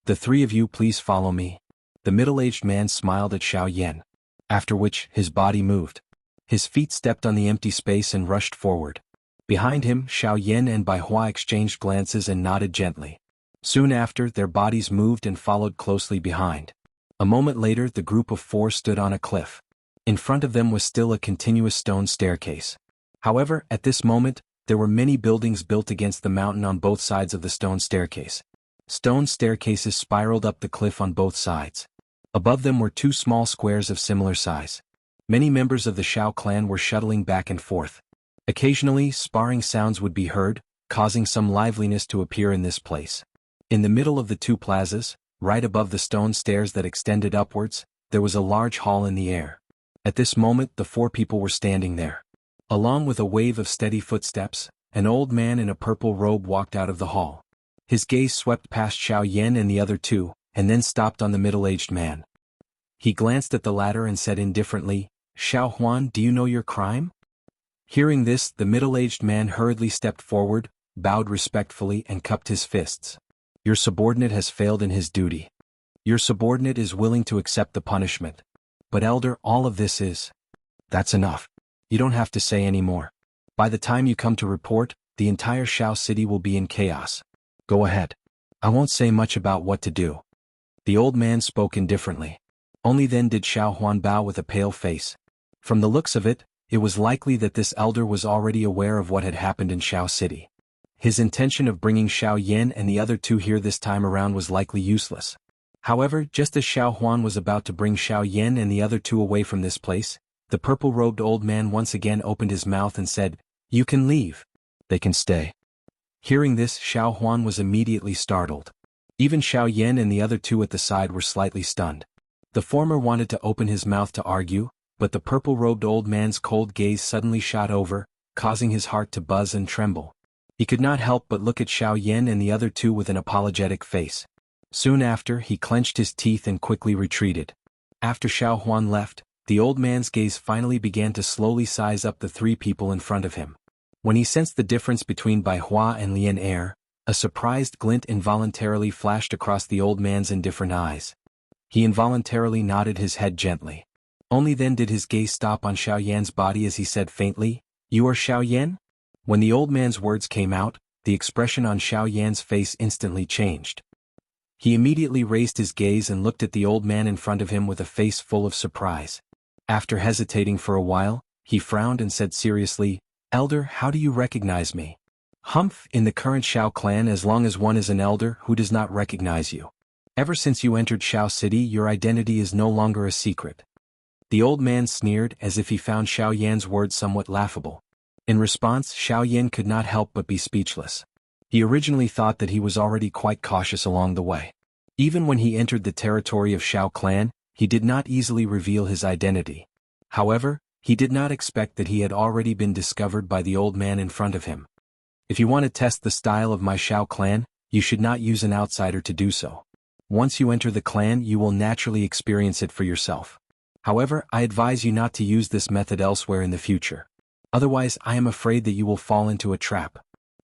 "The three of you please follow me." The middle-aged man smiled at Xiaoyan. After which, his body moved. His feet stepped on the empty space and rushed forward. Behind him, Xiaoyan and Baihua exchanged glances and nodded gently. Soon after, their bodies moved and followed closely behind. A moment later, the group of four stood on a cliff. In front of them was still a continuous stone staircase. However, at this moment, there were many buildings built against the mountain on both sides of the stone staircase. Stone staircases spiraled up the cliff on both sides. Above them were two small squares of similar size. Many members of the Xiao clan were shuttling back and forth. Occasionally, sparring sounds would be heard, causing some liveliness to appear in this place. In the middle of the two plazas, right above the stone stairs that extended upwards, there was a large hall in the air. At this moment, the four people were standing there. Along with a wave of steady footsteps, an old man in a purple robe walked out of the hall. His gaze swept past Xiaoyan and the other two, and then stopped on the middle-aged man. He glanced at the latter and said indifferently, "Xiao Huan, do you know your crime?" Hearing this, the middle-aged man hurriedly stepped forward, bowed respectfully and cupped his fists. "Your subordinate has failed in his duty. Your subordinate is willing to accept the punishment. But elder, all of this is... That's enough. You don't have to say any more. By the time you come to report, the entire Xiao city will be in chaos. Go ahead. I won't say much about what to do." The old man spoke indifferently. Only then did Xiao Huan bow with a pale face. From the looks of it, it was likely that this elder was already aware of what had happened in Xiao City. His intention of bringing Xiaoyan and the other two here this time around was likely useless. However, just as Xiao Huan was about to bring Xiaoyan and the other two away from this place, the purple-robed old man once again opened his mouth and said, "You can leave." They can stay. Hearing this, Xiao Huan was immediately startled. Even Xiao Yan and the other two at the side were slightly stunned. The former wanted to open his mouth to argue, but the purple-robed old man's cold gaze suddenly shot over, causing his heart to buzz and tremble. He could not help but look at Xiao Yan and the other two with an apologetic face. Soon after, he clenched his teeth and quickly retreated. After Xiao Huan left, the old man's gaze finally began to slowly size up the three people in front of him. When he sensed the difference between Bai Hua and Lian Er, a surprised glint involuntarily flashed across the old man's indifferent eyes. He involuntarily nodded his head gently. Only then did his gaze stop on Xiao Yan's body as he said faintly, "You are Xiao Yan?" When the old man's words came out, the expression on Xiao Yan's face instantly changed. He immediately raised his gaze and looked at the old man in front of him with a face full of surprise. After hesitating for a while, he frowned and said seriously, "Elder, how do you recognize me?" "Humph, in the current Xiao clan, as long as one is an elder, who does not recognize you? Ever since you entered Xiao City, your identity is no longer a secret." The old man sneered as if he found Xiao Yan's words somewhat laughable. In response, Xiao Yan could not help but be speechless. He originally thought that he was already quite cautious along the way. Even when he entered the territory of Xiao clan, he did not easily reveal his identity. However, he did not expect that he had already been discovered by the old man in front of him. "If you want to test the style of my Xiao clan, you should not use an outsider to do so. Once you enter the clan, you will naturally experience it for yourself. However, I advise you not to use this method elsewhere in the future. Otherwise, I am afraid that you will fall into a trap."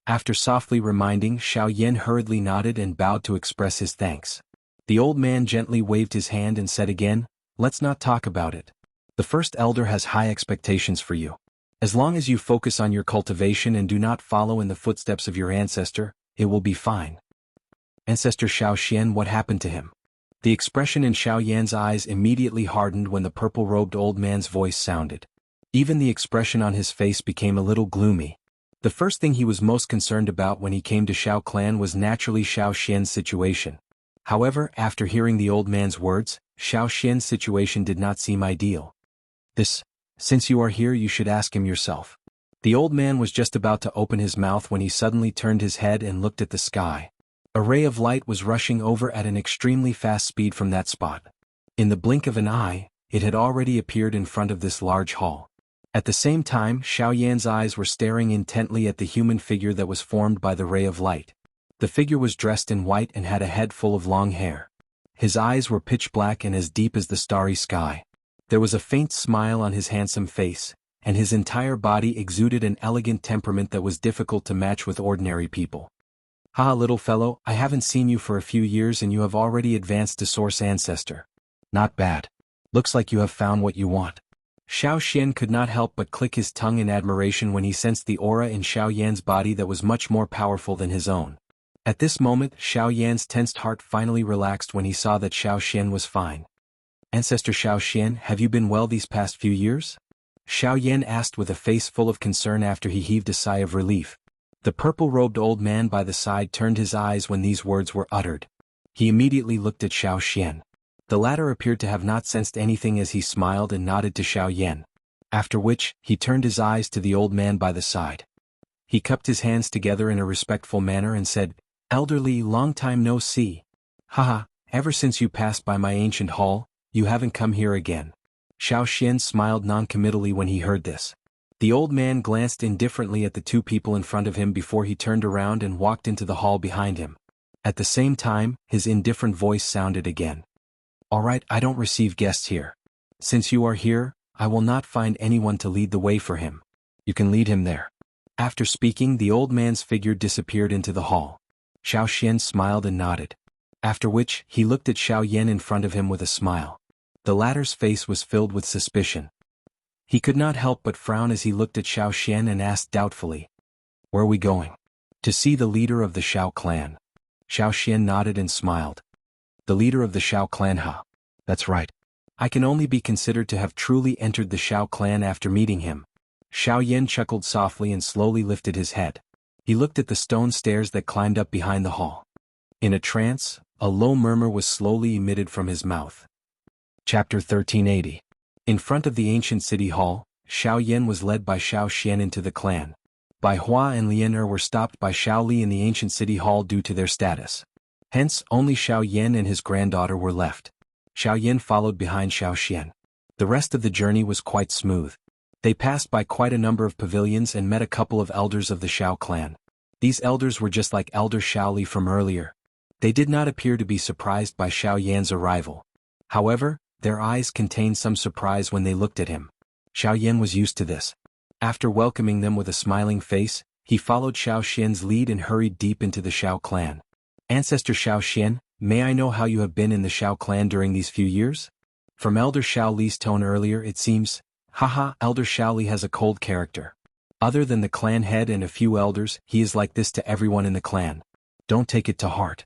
After softly reminding, Xiao Yan hurriedly nodded and bowed to express his thanks. The old man gently waved his hand and said again, "Let's not talk about it. The first elder has high expectations for you. As long as you focus on your cultivation and do not follow in the footsteps of your ancestor, it will be fine." Ancestor Xiao Xian, what happened to him? The expression in Xiao Yan's eyes immediately hardened when the purple-robed old man's voice sounded. Even the expression on his face became a little gloomy. The first thing he was most concerned about when he came to Xiao clan was naturally Xiao Xian's situation. However, after hearing the old man's words, Xiao Xian's situation did not seem ideal. Since you are here, you should ask him yourself." The old man was just about to open his mouth when he suddenly turned his head and looked at the sky. A ray of light was rushing over at an extremely fast speed from that spot. In the blink of an eye, it had already appeared in front of this large hall. At the same time, Xiao Yan's eyes were staring intently at the human figure that was formed by the ray of light. The figure was dressed in white and had a head full of long hair. His eyes were pitch black and as deep as the starry sky. There was a faint smile on his handsome face, and his entire body exuded an elegant temperament that was difficult to match with ordinary people. "Ha, little fellow, I haven't seen you for a few years and you have already advanced to Source Ancestor. Not bad. Looks like you have found what you want." Xiao Xian could not help but click his tongue in admiration when he sensed the aura in Xiao Yan's body that was much more powerful than his own. At this moment, Xiao Yan's tensed heart finally relaxed when he saw that Xiao Xian was fine. "Ancestor Xiao Xian, have you been well these past few years?" Xiao Yan asked with a face full of concern after he heaved a sigh of relief. The purple-robed old man by the side turned his eyes when these words were uttered. He immediately looked at Xiao Xian. The latter appeared to have not sensed anything as he smiled and nodded to Xiao Yan. After which, he turned his eyes to the old man by the side. He cupped his hands together in a respectful manner and said, "Elderly, long time no see. Haha, ever since you passed by my ancient hall, you haven't come here again." Xiao Xian smiled noncommittally when he heard this. The old man glanced indifferently at the two people in front of him before he turned around and walked into the hall behind him. At the same time, his indifferent voice sounded again. "All right, I don't receive guests here. Since you are here, I will not find anyone to lead the way for him. You can lead him there." After speaking, the old man's figure disappeared into the hall. Xiao Xian smiled and nodded. After which, he looked at Xiao Yan in front of him with a smile. The latter's face was filled with suspicion. He could not help but frown as he looked at Xiao Xian and asked doubtfully, "Where are we going?" "To see the leader of the Xiao clan." Xiao Xian nodded and smiled. "The leader of the Xiao clan, huh? That's right. I can only be considered to have truly entered the Xiao clan after meeting him." Xiao Yan chuckled softly and slowly lifted his head. He looked at the stone stairs that climbed up behind the hall. In a trance, a low murmur was slowly emitted from his mouth. Chapter 1380. In front of the ancient city hall, Xiao Yan was led by Xiao Xian into the clan. Bai Hua and Lian Er were stopped by Xiao Li in the ancient city hall due to their status. Hence, only Xiao Yan and his granddaughter were left. Xiao Yan followed behind Xiao Xian. The rest of the journey was quite smooth. They passed by quite a number of pavilions and met a couple of elders of the Xiao clan. These elders were just like Elder Xiao Li from earlier. They did not appear to be surprised by Xiao Yan's arrival. However, their eyes contained some surprise when they looked at him. Xiao Yan was used to this. After welcoming them with a smiling face, he followed Xiao Xian's lead and hurried deep into the Xiao clan. Ancestor Xiao Xian, may I know how you have been in the Xiao clan during these few years? From Elder Xiao Li's tone earlier it seems, haha, Elder Xiao Li has a cold character. Other than the clan head and a few elders, he is like this to everyone in the clan. Don't take it to heart.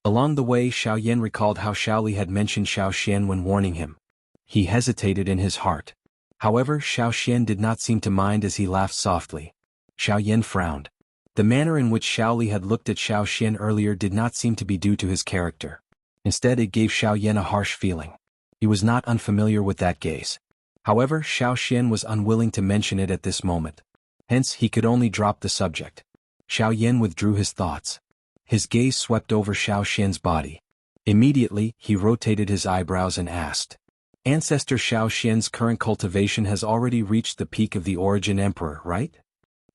Along the way Xiao Yan recalled how Xiao Li had mentioned Xiao Xian when warning him. He hesitated in his heart. However, Xiao Xian did not seem to mind as he laughed softly. Xiao Yan frowned. The manner in which Xiao Li had looked at Xiao Xian earlier did not seem to be due to his character. Instead it gave Xiao Yan a harsh feeling. He was not unfamiliar with that gaze. However, Xiao Xian was unwilling to mention it at this moment. Hence he could only drop the subject. Xiao Yan withdrew his thoughts. His gaze swept over Xiao Xian's body. Immediately, he rotated his eyebrows and asked. Ancestor Xiao Xian's current cultivation has already reached the peak of the Origin Emperor, right?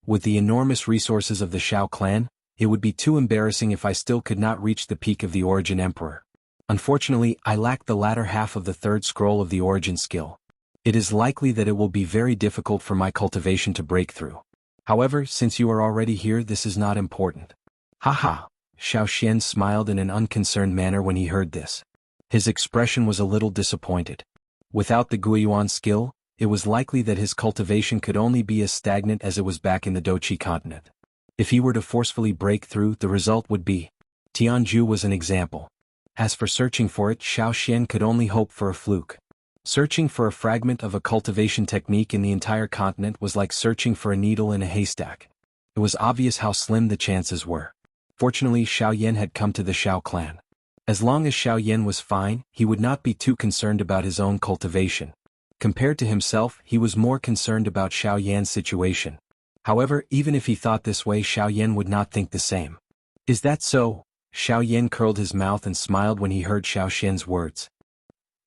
With the enormous resources of the Xiao clan, it would be too embarrassing if I still could not reach the peak of the Origin Emperor. Unfortunately, I lack the latter half of the third scroll of the Origin skill. It is likely that it will be very difficult for my cultivation to break through. However, since you are already here, this is not important. Haha. Xiao Xian smiled in an unconcerned manner when he heard this. His expression was a little disappointed. Without the Guiyuan skill, it was likely that his cultivation could only be as stagnant as it was back in the Doqi continent. If he were to forcefully break through, the result would be. Jianghu was an example. As for searching for it, Xiao Xian could only hope for a fluke. Searching for a fragment of a cultivation technique in the entire continent was like searching for a needle in a haystack. It was obvious how slim the chances were. Fortunately, Xiao Yan had come to the Xiao clan. As long as Xiao Yan was fine, he would not be too concerned about his own cultivation. Compared to himself, he was more concerned about Xiao Yan's situation. However, even if he thought this way, Xiao Yan would not think the same. Is that so? Xiao Yan curled his mouth and smiled when he heard Xiao Xian's words.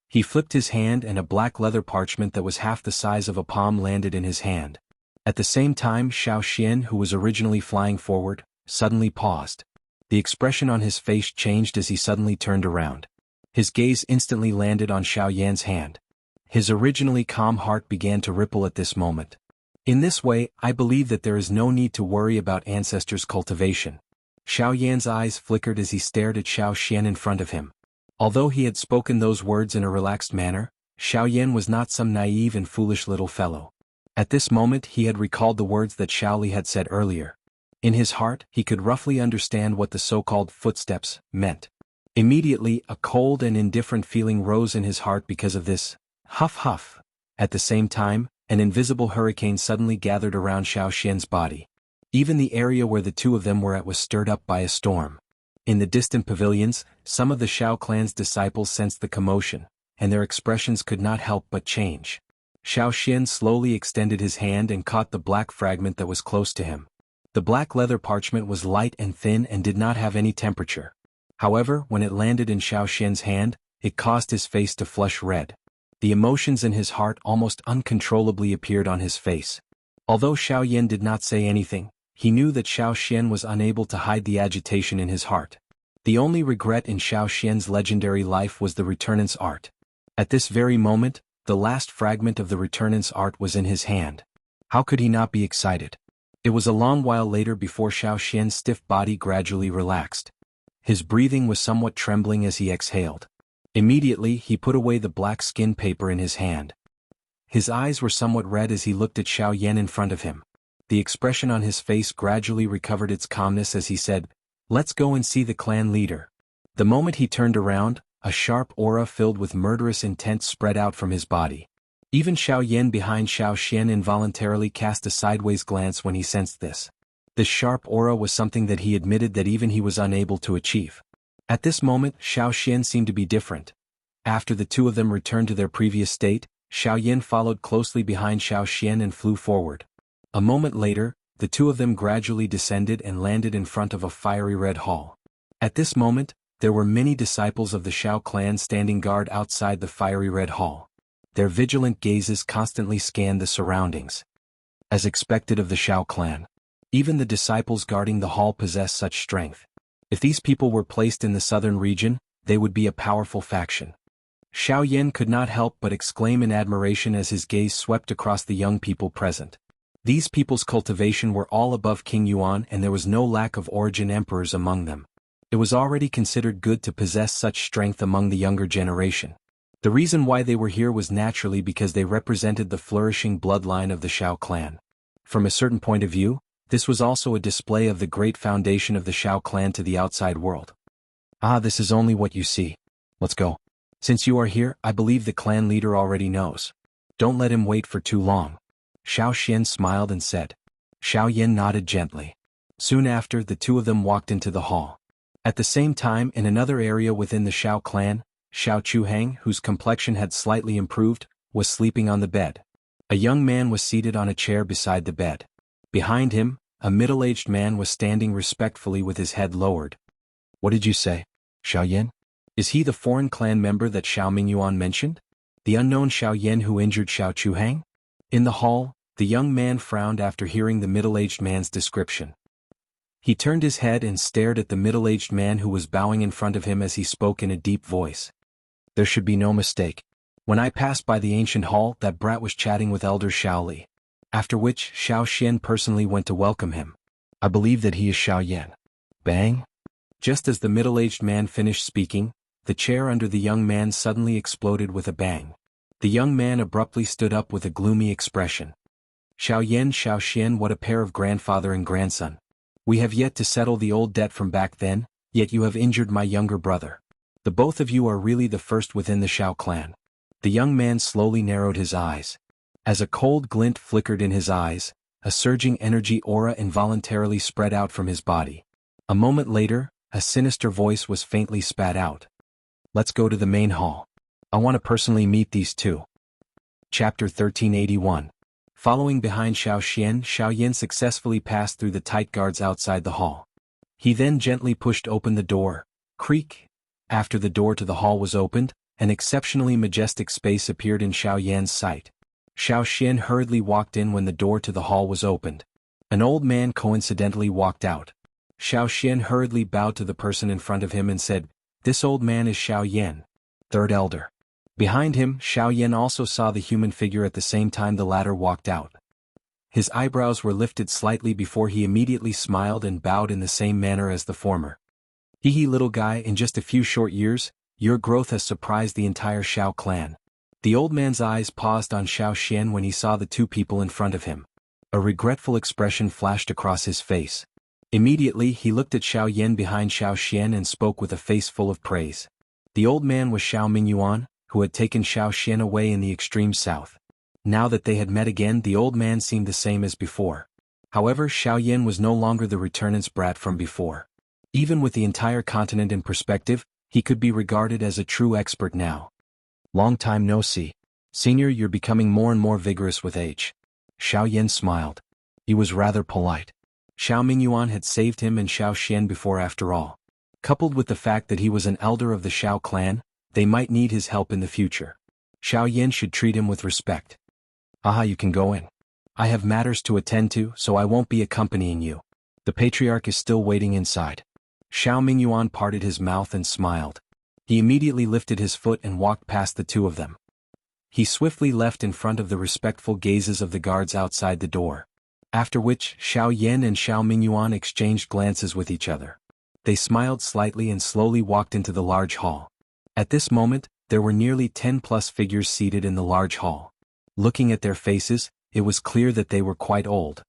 He flipped his hand and a black leather parchment that was half the size of a palm landed in his hand. At the same time, Xiao Xian, who was originally flying forward, suddenly paused. The expression on his face changed as he suddenly turned around. His gaze instantly landed on Xiao Yan's hand. His originally calm heart began to ripple at this moment. In this way, I believe that there is no need to worry about ancestors' cultivation. Xiao Yan's eyes flickered as he stared at Xiao Xian in front of him. Although he had spoken those words in a relaxed manner, Xiao Yan was not some naive and foolish little fellow. At this moment he had recalled the words that Xiao Li had said earlier. In his heart, he could roughly understand what the so-called footsteps meant. Immediately, a cold and indifferent feeling rose in his heart because of this. Huff huff. At the same time, an invisible hurricane suddenly gathered around Xiao Xian's body. Even the area where the two of them were at was stirred up by a storm. In the distant pavilions, some of the Xiao clan's disciples sensed the commotion, and their expressions could not help but change. Xiao Xian slowly extended his hand and caught the black fragment that was close to him. The black leather parchment was light and thin and did not have any temperature. However, when it landed in Xiao Xian's hand, it caused his face to flush red. The emotions in his heart almost uncontrollably appeared on his face. Although Xiao Yan did not say anything, he knew that Xiao Xian was unable to hide the agitation in his heart. The only regret in Xiao Xian's legendary life was the Returnance art. At this very moment, the last fragment of the Returnance art was in his hand. How could he not be excited? It was a long while later before Xiao Xian's stiff body gradually relaxed. His breathing was somewhat trembling as he exhaled. Immediately, he put away the black skin paper in his hand. His eyes were somewhat red as he looked at Xiao Yan in front of him. The expression on his face gradually recovered its calmness as he said, "Let's go and see the clan leader." The moment he turned around, a sharp aura filled with murderous intent spread out from his body. Even Xiao Yan behind Xiao Xian involuntarily cast a sideways glance when he sensed this. This sharp aura was something that he admitted that even he was unable to achieve. At this moment, Xiao Xian seemed to be different. After the two of them returned to their previous state, Xiao Yan followed closely behind Xiao Xian and flew forward. A moment later, the two of them gradually descended and landed in front of a fiery red hall. At this moment, there were many disciples of the Xiao clan standing guard outside the fiery red hall. Their vigilant gazes constantly scanned the surroundings. As expected of the Xiao clan, even the disciples guarding the hall possessed such strength. If these people were placed in the southern region, they would be a powerful faction. Xiao Yan could not help but exclaim in admiration as his gaze swept across the young people present. These people's cultivation were all above King Yuan, and there was no lack of origin emperors among them. It was already considered good to possess such strength among the younger generation. The reason why they were here was naturally because they represented the flourishing bloodline of the Xiao clan. From a certain point of view, this was also a display of the great foundation of the Xiao clan to the outside world. Ah, this is only what you see. Let's go. Since you are here, I believe the clan leader already knows. Don't let him wait for too long. Xiao Xian smiled and said. Xiao Yan nodded gently. Soon after, the two of them walked into the hall. At the same time, in another area within the Xiao clan, Xiao Chuhang, whose complexion had slightly improved, was sleeping on the bed. A young man was seated on a chair beside the bed. Behind him, a middle-aged man was standing respectfully with his head lowered. What did you say, Xiao Yan? Is he the foreign clan member that Xiao Mingyuan mentioned? The unknown Xiao Yan who injured Xiao Chuhang? In the hall, the young man frowned after hearing the middle-aged man's description. He turned his head and stared at the middle-aged man who was bowing in front of him as he spoke in a deep voice. There should be no mistake. When I passed by the ancient hall, that brat was chatting with Elder Xiao Li. After which, Xiao Xian personally went to welcome him. I believe that he is Xiao Yan. Bang! Just as the middle-aged man finished speaking, the chair under the young man suddenly exploded with a bang. The young man abruptly stood up with a gloomy expression. Xiao Yan, Xiao Xian, what a pair of grandfather and grandson. We have yet to settle the old debt from back then, yet you have injured my younger brother. The both of you are really the first within the Xiao clan. The young man slowly narrowed his eyes. As a cold glint flickered in his eyes, a surging energy aura involuntarily spread out from his body. A moment later, a sinister voice was faintly spat out. Let's go to the main hall. I want to personally meet these two. Chapter 1381. Following behind Xiao Xian, Xiao Yan successfully passed through the tight guards outside the hall. He then gently pushed open the door. Creak. After the door to the hall was opened, an exceptionally majestic space appeared in Xiao Yan's sight. Xiao Xian hurriedly walked in when the door to the hall was opened. An old man coincidentally walked out. Xiao Xian hurriedly bowed to the person in front of him and said, This old man is Xiao Yan, third elder. Behind him, Xiao Yan also saw the human figure at the same time the latter walked out. His eyebrows were lifted slightly before he immediately smiled and bowed in the same manner as the former. Hee little guy, in just a few short years, your growth has surprised the entire Xiao clan. The old man's eyes paused on Xiao Xian when he saw the two people in front of him. A regretful expression flashed across his face. Immediately he looked at Xiao Yan behind Xiao Xian and spoke with a face full of praise. The old man was Xiao Mingyuan, who had taken Xiao Xian away in the extreme south. Now that they had met again, the old man seemed the same as before. However, Xiao Yan was no longer the returnant's brat from before. Even with the entire continent in perspective, he could be regarded as a true expert now. Long time no see. Senior, you're becoming more and more vigorous with age. Xiao Yan smiled. He was rather polite. Xiao Mingyuan had saved him and Xiao Xian before after all. Coupled with the fact that he was an elder of the Xiao clan, they might need his help in the future. Xiao Yan should treat him with respect. Aha, you can go in. I have matters to attend to, so I won't be accompanying you. The patriarch is still waiting inside. Xiao Mingyuan parted his mouth and smiled. He immediately lifted his foot and walked past the two of them. He swiftly left in front of the respectful gazes of the guards outside the door. After which, Xiao Yan and Xiao Mingyuan exchanged glances with each other. They smiled slightly and slowly walked into the large hall. At this moment, there were nearly 10+ figures seated in the large hall. Looking at their faces, it was clear that they were quite old.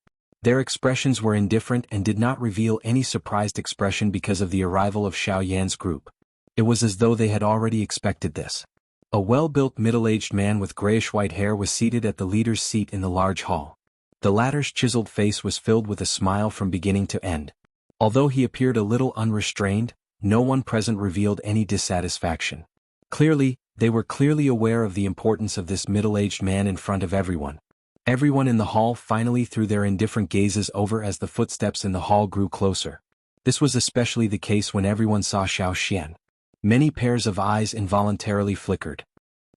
Their expressions were indifferent and did not reveal any surprised expression because of the arrival of Xiao Yan's group. It was as though they had already expected this. A well-built middle-aged man with grayish-white hair was seated at the leader's seat in the large hall. The latter's chiseled face was filled with a smile from beginning to end. Although he appeared a little unrestrained, no one present revealed any dissatisfaction. Clearly, they were clearly aware of the importance of this middle-aged man in front of everyone. Everyone in the hall finally threw their indifferent gazes over as the footsteps in the hall grew closer. This was especially the case when everyone saw Xianxia. Many pairs of eyes involuntarily flickered.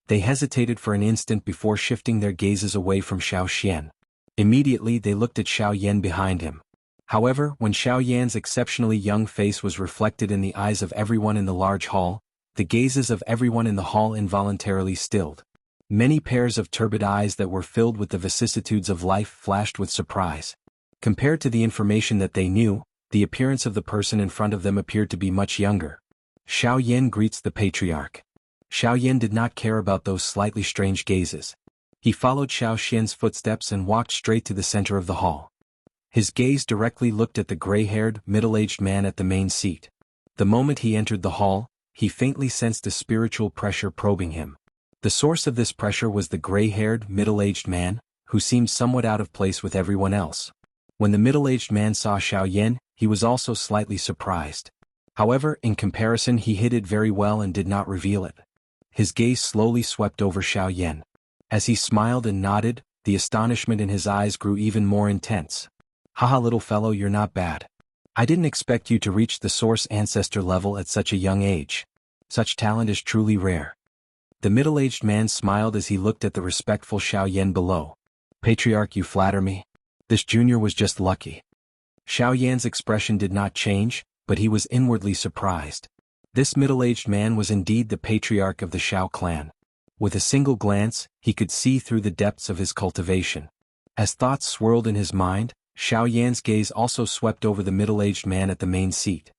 They hesitated for an instant before shifting their gazes away from Xianxia. Immediately they looked at Xiaoyan behind him. However, when Xiaoyan's exceptionally young face was reflected in the eyes of everyone in the large hall, the gazes of everyone in the hall involuntarily stilled. Many pairs of turbid eyes that were filled with the vicissitudes of life flashed with surprise. Compared to the information that they knew, the appearance of the person in front of them appeared to be much younger. Xiaoyan greets the patriarch. Xiaoyan did not care about those slightly strange gazes. He followed Xiaoxian's footsteps and walked straight to the center of the hall. His gaze directly looked at the gray-haired, middle-aged man at the main seat. The moment he entered the hall, he faintly sensed a spiritual pressure probing him. The source of this pressure was the gray-haired, middle-aged man, who seemed somewhat out of place with everyone else. When the middle-aged man saw Xiaoyan, he was also slightly surprised. However, in comparison he hid it very well and did not reveal it. His gaze slowly swept over Xiaoyan. As he smiled and nodded, the astonishment in his eyes grew even more intense. "Haha, little fellow, you're not bad. I didn't expect you to reach the source ancestor level at such a young age. Such talent is truly rare." The middle-aged man smiled as he looked at the respectful Xiaoyan below. "Patriarch, you flatter me. This junior was just lucky." Xiaoyan's expression did not change, but he was inwardly surprised. This middle-aged man was indeed the patriarch of the Xiao clan. With a single glance, he could see through the depths of his cultivation. As thoughts swirled in his mind, Xiaoyan's gaze also swept over the middle-aged man at the main seat.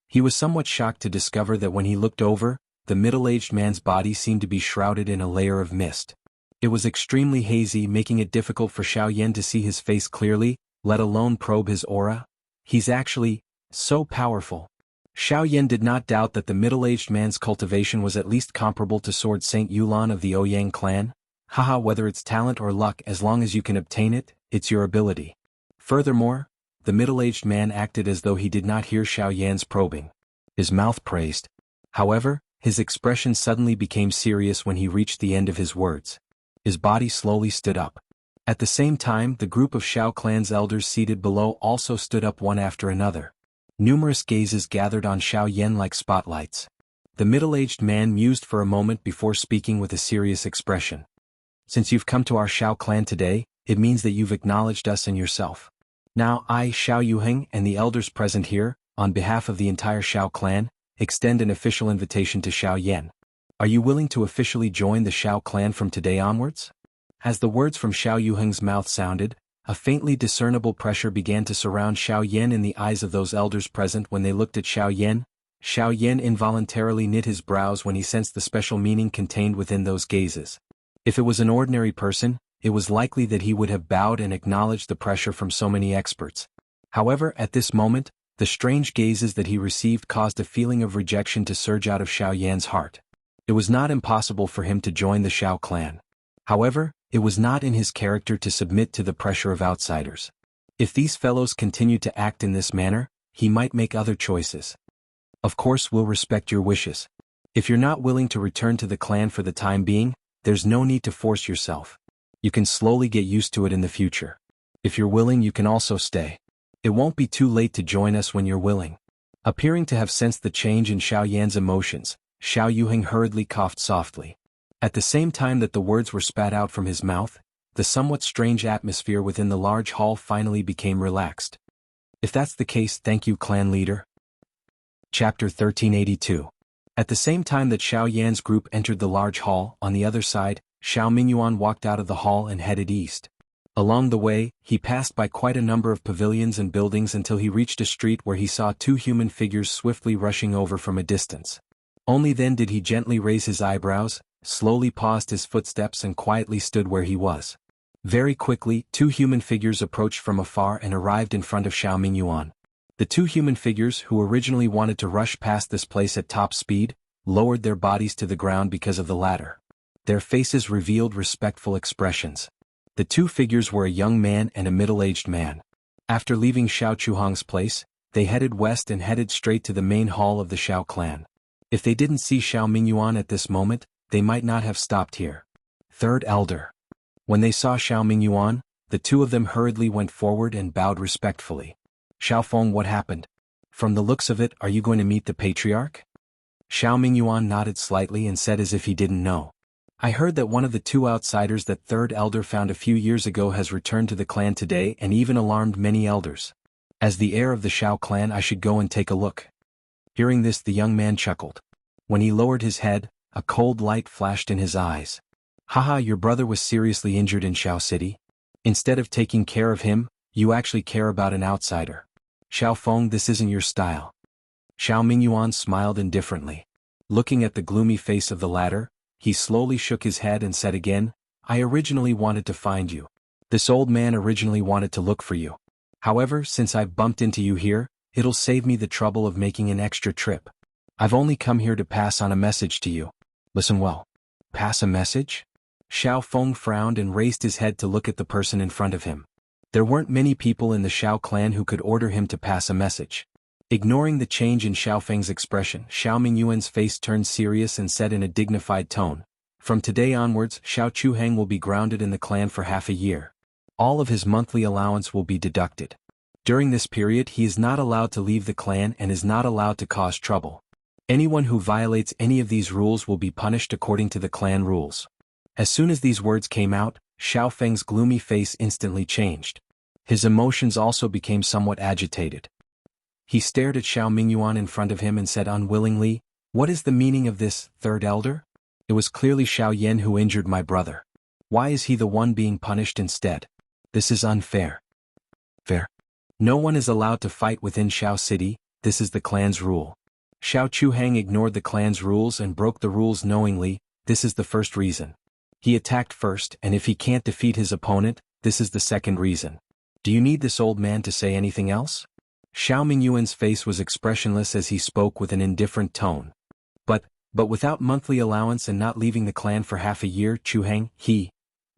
He was somewhat shocked to discover that when he looked over, the middle-aged man's body seemed to be shrouded in a layer of mist. It was extremely hazy, making it difficult for Xiaoyan to see his face clearly, let alone probe his aura. "He's actually so powerful." Xiaoyan did not doubt that the middle-aged man's cultivation was at least comparable to Sword Saint Yulan of the Ouyang clan. Haha, whether it's talent or luck, as long as you can obtain it, it's your ability. Furthermore, the middle-aged man acted as though he did not hear Xiaoyan's probing. His mouth praised. However, his expression suddenly became serious when he reached the end of his words. His body slowly stood up. At the same time, the group of Xiao clan's elders seated below also stood up one after another. Numerous gazes gathered on Xiaoyan like spotlights. The middle-aged man mused for a moment before speaking with a serious expression. "Since you've come to our Xiao clan today, it means that you've acknowledged us and yourself. Now I, Xiao Yuheng, and the elders present here, on behalf of the entire Xiao clan, extend an official invitation to Xiaoyan. Are you willing to officially join the Xiao clan from today onwards?" As the words from Xiao Yuheng's mouth sounded, a faintly discernible pressure began to surround Xiaoyan in the eyes of those elders present. When they looked at Xiaoyan, Xiaoyan involuntarily knit his brows when he sensed the special meaning contained within those gazes. If it was an ordinary person, it was likely that he would have bowed and acknowledged the pressure from so many experts. However, at this moment, the strange gazes that he received caused a feeling of rejection to surge out of Xiaoyan's heart. It was not impossible for him to join the Xiao clan. However, it was not in his character to submit to the pressure of outsiders. If these fellows continued to act in this manner, he might make other choices. "Of course, we'll respect your wishes. If you're not willing to return to the clan for the time being, there's no need to force yourself. You can slowly get used to it in the future. If you're willing, you can also stay. It won't be too late to join us when you're willing." Appearing to have sensed the change in Xiaoyan's emotions, Xiao Yuheng hurriedly coughed softly. At the same time that the words were spat out from his mouth, the somewhat strange atmosphere within the large hall finally became relaxed. "If that's the case, thank you, clan leader." Chapter 1382. At the same time that Xiaoyan's group entered the large hall, on the other side, Xiao Mingyuan walked out of the hall and headed east. Along the way, he passed by quite a number of pavilions and buildings until he reached a street where he saw two human figures swiftly rushing over from a distance. Only then did he gently raise his eyebrows, slowly paused his footsteps and quietly stood where he was. Very quickly, two human figures approached from afar and arrived in front of Xiao Mingyuan. The two human figures, who originally wanted to rush past this place at top speed, lowered their bodies to the ground because of the ladder. Their faces revealed respectful expressions. The two figures were a young man and a middle-aged man. After leaving Xiao Chuhong's place, they headed west and headed straight to the main hall of the Xiao clan. If they didn't see Xiao Mingyuan at this moment, they might not have stopped here. Third Elder. When they saw Xiao Mingyuan, the two of them hurriedly went forward and bowed respectfully. Xiaofeng, what happened? From the looks of it, are you going to meet the patriarch? Xiao Mingyuan nodded slightly and said as if he didn't know. I heard that one of the two outsiders that third elder found a few years ago has returned to the clan today and even alarmed many elders. As the heir of the Xiao clan, I should go and take a look. Hearing this, the young man chuckled. When he lowered his head, a cold light flashed in his eyes. Haha, your brother was seriously injured in Xiao City. Instead of taking care of him, you actually care about an outsider. Xiaofeng, this isn't your style. Xiao Mingyuan smiled indifferently. Looking at the gloomy face of the latter, he slowly shook his head and said again, I originally wanted to find you. This old man originally wanted to look for you. However, since I've bumped into you here, it'll save me the trouble of making an extra trip. I've only come here to pass on a message to you. Listen well. Pass a message? Xiaofeng frowned and raised his head to look at the person in front of him. There weren't many people in the Xiao clan who could order him to pass a message. Ignoring the change in Xiaofeng's expression, Xiao Mingyuan's face turned serious and said in a dignified tone, From today onwards, Xiao Chuheng will be grounded in the clan for half a year. All of his monthly allowance will be deducted. During this period he is not allowed to leave the clan and is not allowed to cause trouble. Anyone who violates any of these rules will be punished according to the clan rules. As soon as these words came out, Xiaofeng's gloomy face instantly changed. His emotions also became somewhat agitated. He stared at Xiao Mingyuan in front of him and said unwillingly, What is the meaning of this, third elder? It was clearly Xiao Yan who injured my brother. Why is he the one being punished instead? This is unfair. Fair. No one is allowed to fight within Xiao City, this is the clan's rule. Xiao Chuheng ignored the clan's rules and broke the rules knowingly, this is the first reason. He attacked first, and if he can't defeat his opponent, this is the second reason. Do you need this old man to say anything else? Xiao Mingyuan's face was expressionless as he spoke with an indifferent tone. But without monthly allowance and not leaving the clan for half a year, Chuheng,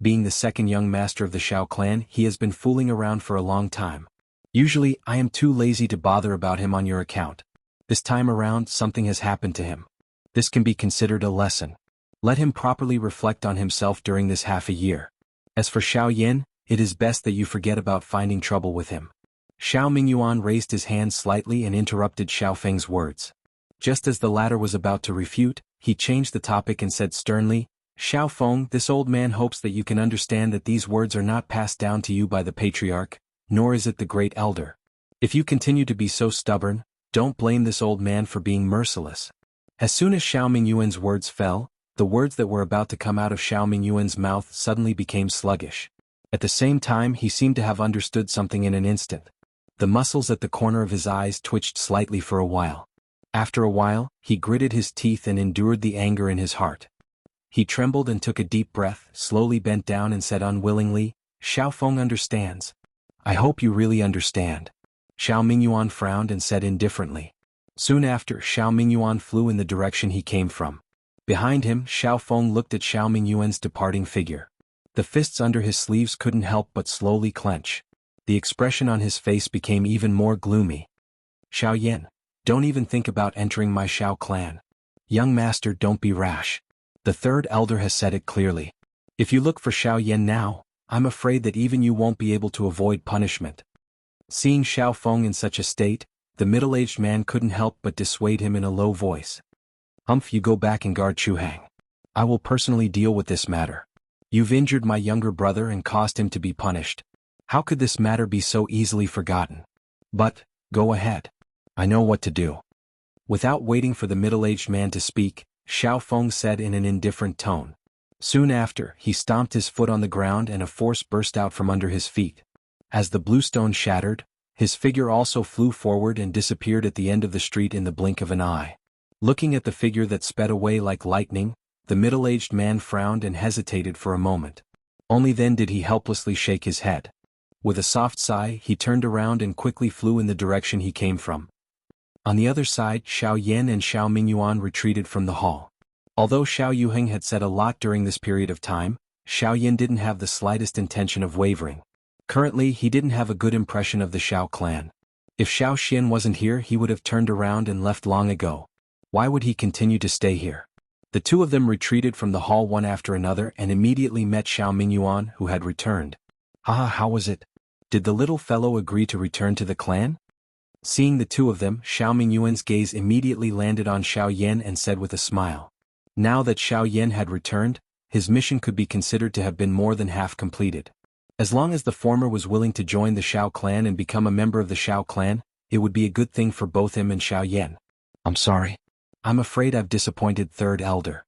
being the second young master of the Xiao clan, he has been fooling around for a long time. Usually, I am too lazy to bother about him on your account. This time around, something has happened to him. This can be considered a lesson. Let him properly reflect on himself during this half a year. As for Xiao Yan, it is best that you forget about finding trouble with him. Xiao Mingyuan raised his hand slightly and interrupted Xiaofeng's words. Just as the latter was about to refute, he changed the topic and said sternly, Xiaofeng, this old man hopes that you can understand that these words are not passed down to you by the patriarch, nor is it the great elder. If you continue to be so stubborn, don't blame this old man for being merciless. As soon as Xiao Mingyuan's words fell, the words that were about to come out of Xiao Mingyuan's mouth suddenly became sluggish. At the same time, he seemed to have understood something in an instant. The muscles at the corner of his eyes twitched slightly for a while. After a while, he gritted his teeth and endured the anger in his heart. He trembled and took a deep breath, slowly bent down and said unwillingly, Xiaofeng understands. I hope you really understand. Xiao Mingyuan frowned and said indifferently. Soon after, Xiao Mingyuan flew in the direction he came from. Behind him, Xiaofeng looked at Xiao Mingyuan's departing figure. The fists under his sleeves couldn't help but slowly clench. The expression on his face became even more gloomy. Xiao Yan, don't even think about entering my Xiao clan. Young master, don't be rash. The third elder has said it clearly. If you look for Xiao Yan now, I'm afraid that even you won't be able to avoid punishment. Seeing Xiaofeng in such a state, the middle-aged man couldn't help but dissuade him in a low voice. You go back and guard Chuheng. I will personally deal with this matter. You've injured my younger brother and caused him to be punished. How could this matter be so easily forgotten? But, go ahead. I know what to do. Without waiting for the middle-aged man to speak, Xiaofeng said in an indifferent tone. Soon after, he stomped his foot on the ground and a force burst out from under his feet. As the bluestone shattered, his figure also flew forward and disappeared at the end of the street in the blink of an eye. Looking at the figure that sped away like lightning, the middle-aged man frowned and hesitated for a moment. Only then did he helplessly shake his head. With a soft sigh, he turned around and quickly flew in the direction he came from. On the other side, Xiao Yan and Xiao Mingyuan retreated from the hall. Although Xiao Yuheng had said a lot during this period of time, Xiao Yan didn't have the slightest intention of wavering. Currently, he didn't have a good impression of the Xiao clan. If Xiao Xian wasn't here, he would have turned around and left long ago. Why would he continue to stay here? The two of them retreated from the hall one after another and immediately met Xiao Mingyuan, who had returned. Haha, how was it? Did the little fellow agree to return to the clan? Seeing the two of them, Xiao Mingyuan's gaze immediately landed on Xiao Yan and said with a smile. Now that Xiao Yan had returned, his mission could be considered to have been more than half completed. As long as the former was willing to join the Xiao clan and become a member of the Xiao clan, it would be a good thing for both him and Xiao Yan. I'm sorry. I'm afraid I've disappointed third elder.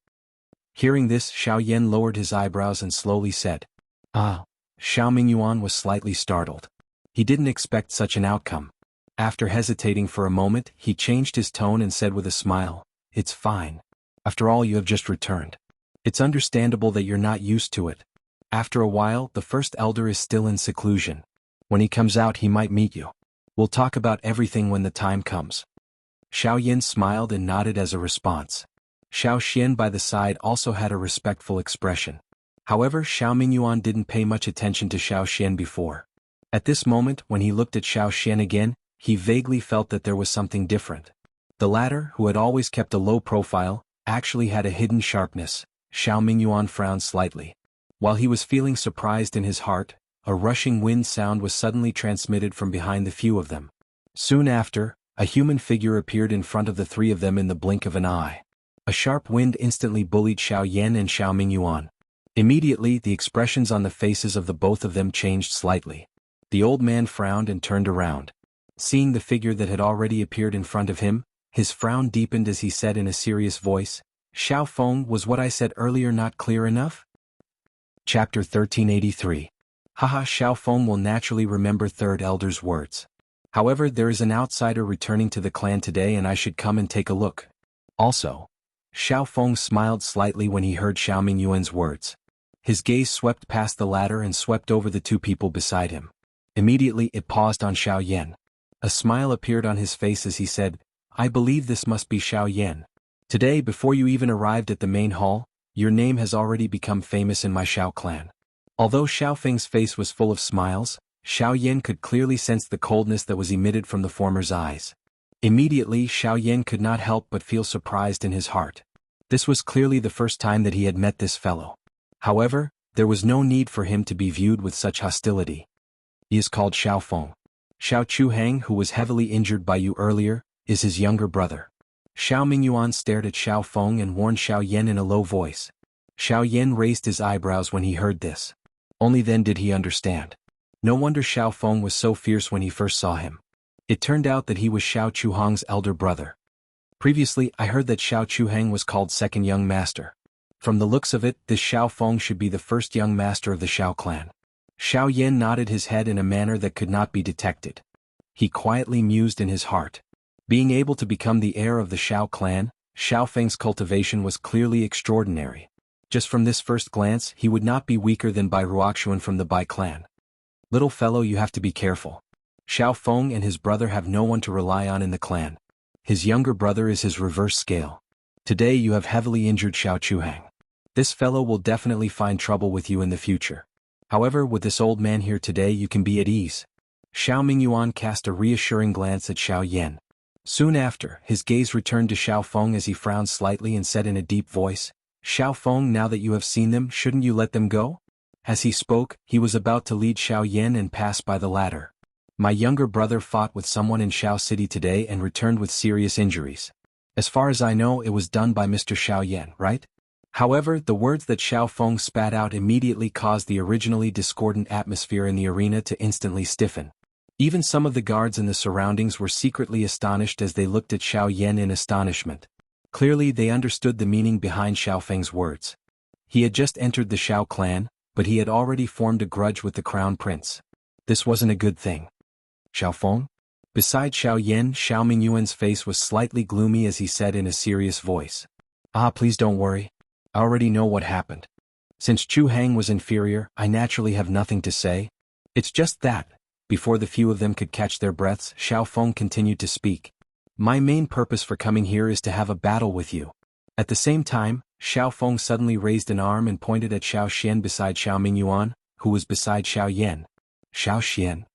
Hearing this, Xiao Yan lowered his eyebrows and slowly said, Ah. Xiao Mingyuan was slightly startled. He didn't expect such an outcome. After hesitating for a moment, he changed his tone and said with a smile, It's fine. After all, you have just returned. It's understandable that you're not used to it. After a while, the first elder is still in seclusion. When he comes out, he might meet you. We'll talk about everything when the time comes. Xiao Yan smiled and nodded as a response. Xiao Xian by the side also had a respectful expression. However, Xiao Mingyuan didn't pay much attention to Xiao Xian before. At this moment, when he looked at Xiao Xian again, he vaguely felt that there was something different. The latter, who had always kept a low profile, actually had a hidden sharpness. Xiao Mingyuan frowned slightly. While he was feeling surprised in his heart, a rushing wind sound was suddenly transmitted from behind the few of them. Soon after, a human figure appeared in front of the three of them in the blink of an eye. A sharp wind instantly bullied Xiao Yan and Xiao Mingyuan. Immediately, the expressions on the faces of the both of them changed slightly. The old man frowned and turned around. Seeing the figure that had already appeared in front of him, his frown deepened as he said in a serious voice, Xiao Feng, was what I said earlier not clear enough? Chapter 1383. Haha, Xiao Feng will naturally remember third elder's words. However, there is an outsider returning to the clan today and I should come and take a look. Also, Xiao Feng smiled slightly when he heard Xiao Mingyuan's words. His gaze swept past the latter and swept over the two people beside him. Immediately it paused on Xiao Yan. A smile appeared on his face as he said, I believe this must be Xiao Yan. Today, before you even arrived at the main hall, your name has already become famous in my Xiao clan. Although Xiao Feng's face was full of smiles, Xiao Yan could clearly sense the coldness that was emitted from the former's eyes. Immediately, Xiao Yan could not help but feel surprised in his heart. This was clearly the first time that he had met this fellow. However, there was no need for him to be viewed with such hostility. He is called Xiao Feng. Xiao Chuhang, who was heavily injured by you earlier, is his younger brother. Xiao Mingyuan stared at Xiao Feng and warned Xiao Yan in a low voice. Xiao Yan raised his eyebrows when he heard this. Only then did he understand. No wonder Xiao Feng was so fierce when he first saw him. It turned out that he was Xiao Chuhang's elder brother. Previously, I heard that Xiao Chuhang was called second young master. From the looks of it, this Xiao Feng should be the first young master of the Xiao clan. Xiao Yan nodded his head in a manner that could not be detected. He quietly mused in his heart. Being able to become the heir of the Xiao clan, Xiao Feng's cultivation was clearly extraordinary. Just from this first glance, he would not be weaker than Bai Ruoxuan from the Bai clan. Little fellow, you have to be careful. Xiao Feng and his brother have no one to rely on in the clan. His younger brother is his reverse scale. Today you have heavily injured Xiao Chuhang. This fellow will definitely find trouble with you in the future. However, with this old man here today you can be at ease. Xiao Mingyuan cast a reassuring glance at Xiao Yan. Soon after, his gaze returned to Xiao Feng as he frowned slightly and said in a deep voice, Xiao Feng, now that you have seen them, shouldn't you let them go? As he spoke, he was about to lead Xiao Yan and pass by the latter. My younger brother fought with someone in Xiao City today and returned with serious injuries. As far as I know, it was done by Mr. Xiao Yan, right? However, the words that Xiao Feng spat out immediately caused the originally discordant atmosphere in the arena to instantly stiffen. Even some of the guards in the surroundings were secretly astonished as they looked at Xiao Yan in astonishment. Clearly they understood the meaning behind Xiao Feng's words. He had just entered the Xiao clan, but he had already formed a grudge with the crown prince. This wasn't a good thing. Xiao Feng? Beside Xiao Yan, Xiao Mingyuan's face was slightly gloomy as he said in a serious voice. Ah, please don't worry. I already know what happened. Since Chu Hang was inferior, I naturally have nothing to say. It's just that. Before the few of them could catch their breaths, Xiao Feng continued to speak. My main purpose for coming here is to have a battle with you. At the same time, Xiao Feng suddenly raised an arm and pointed at Xiao Xian beside Xiao Mingyuan, who was beside Xiao Yan. Xiao Xian.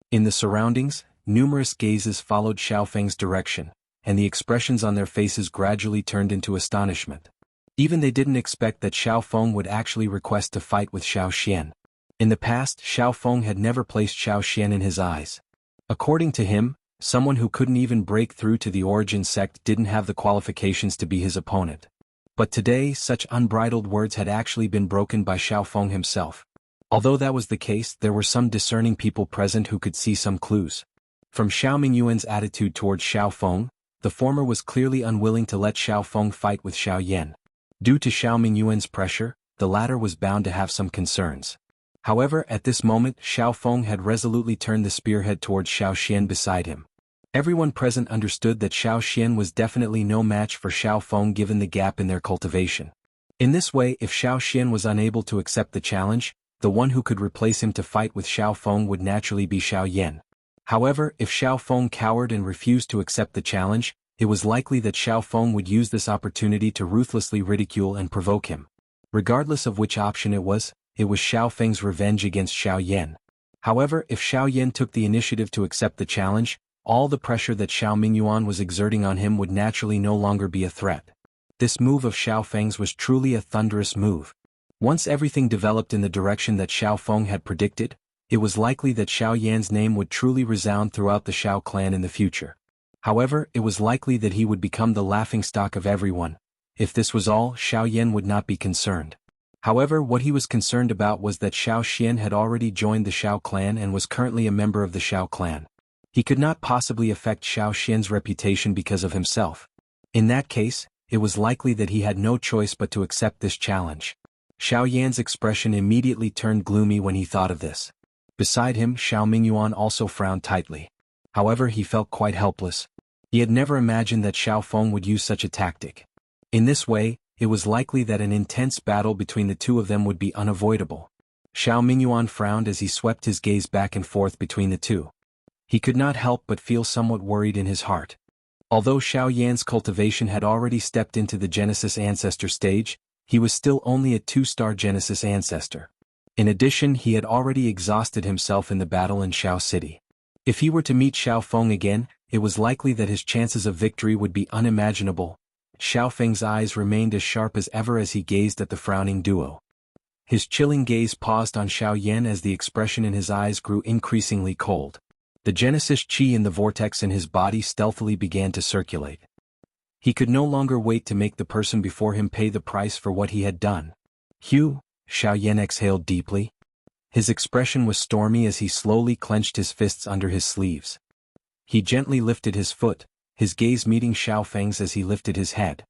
In the surroundings, numerous gazes followed Xiao Feng's direction, and the expressions on their faces gradually turned into astonishment. Even they didn't expect that Xiao Feng would actually request to fight with Xiao Xian. In the past, Xiao Feng had never placed Xiao Xian in his eyes. According to him, someone who couldn't even break through to the origin sect didn't have the qualifications to be his opponent. But today, such unbridled words had actually been broken by Xiao Feng himself. Although that was the case, there were some discerning people present who could see some clues. From Xiao Mingyuan's attitude towards Xiao Feng, the former was clearly unwilling to let Xiao Feng fight with Xiao Yan. Due to Xiao Mingyuan's pressure, the latter was bound to have some concerns. However, at this moment, Xiao Feng had resolutely turned the spearhead towards Xiao Xian beside him. Everyone present understood that Xiao Xian was definitely no match for Xiao Feng given the gap in their cultivation. In this way, if Xiao Xian was unable to accept the challenge, the one who could replace him to fight with Xiao Feng would naturally be Xiao Yan. However, if Xiao Feng cowered and refused to accept the challenge, it was likely that Xiao Feng would use this opportunity to ruthlessly ridicule and provoke him. Regardless of which option it was Xiao Feng's revenge against Xiao Yan. However, if Xiao Yan took the initiative to accept the challenge, all the pressure that Xiao Mingyuan was exerting on him would naturally no longer be a threat. This move of Xiao Feng's was truly a thunderous move. Once everything developed in the direction that Xiao Feng had predicted, it was likely that Xiao Yan's name would truly resound throughout the Xiao clan in the future. However, it was likely that he would become the laughingstock of everyone. If this was all, Xiao Yan would not be concerned. However, what he was concerned about was that Xiao Xian had already joined the Xiao clan and was currently a member of the Xiao clan. He could not possibly affect Xiao Xian's reputation because of himself. In that case, it was likely that he had no choice but to accept this challenge. Xiao Yan's expression immediately turned gloomy when he thought of this. Beside him, Xiao Mingyuan also frowned tightly. However, he felt quite helpless. He had never imagined that Xiao Feng would use such a tactic. In this way, it was likely that an intense battle between the two of them would be unavoidable. Xiao Mingyuan frowned as he swept his gaze back and forth between the two. He could not help but feel somewhat worried in his heart. Although Xiao Yan's cultivation had already stepped into the Genesis Ancestor stage, he was still only a 2-star Genesis Ancestor. In addition, he had already exhausted himself in the battle in Xiao City. If he were to meet Xiao Feng again, it was likely that his chances of victory would be unimaginable. Xiao Feng's eyes remained as sharp as ever as he gazed at the frowning duo. His chilling gaze paused on Xiao Yan as the expression in his eyes grew increasingly cold. The Genesis chi in the vortex in his body stealthily began to circulate. He could no longer wait to make the person before him pay the price for what he had done. Hugh, Xiao Yan exhaled deeply. His expression was stormy as he slowly clenched his fists under his sleeves. He gently lifted his foot, his gaze meeting Xiao Feng's as he lifted his head.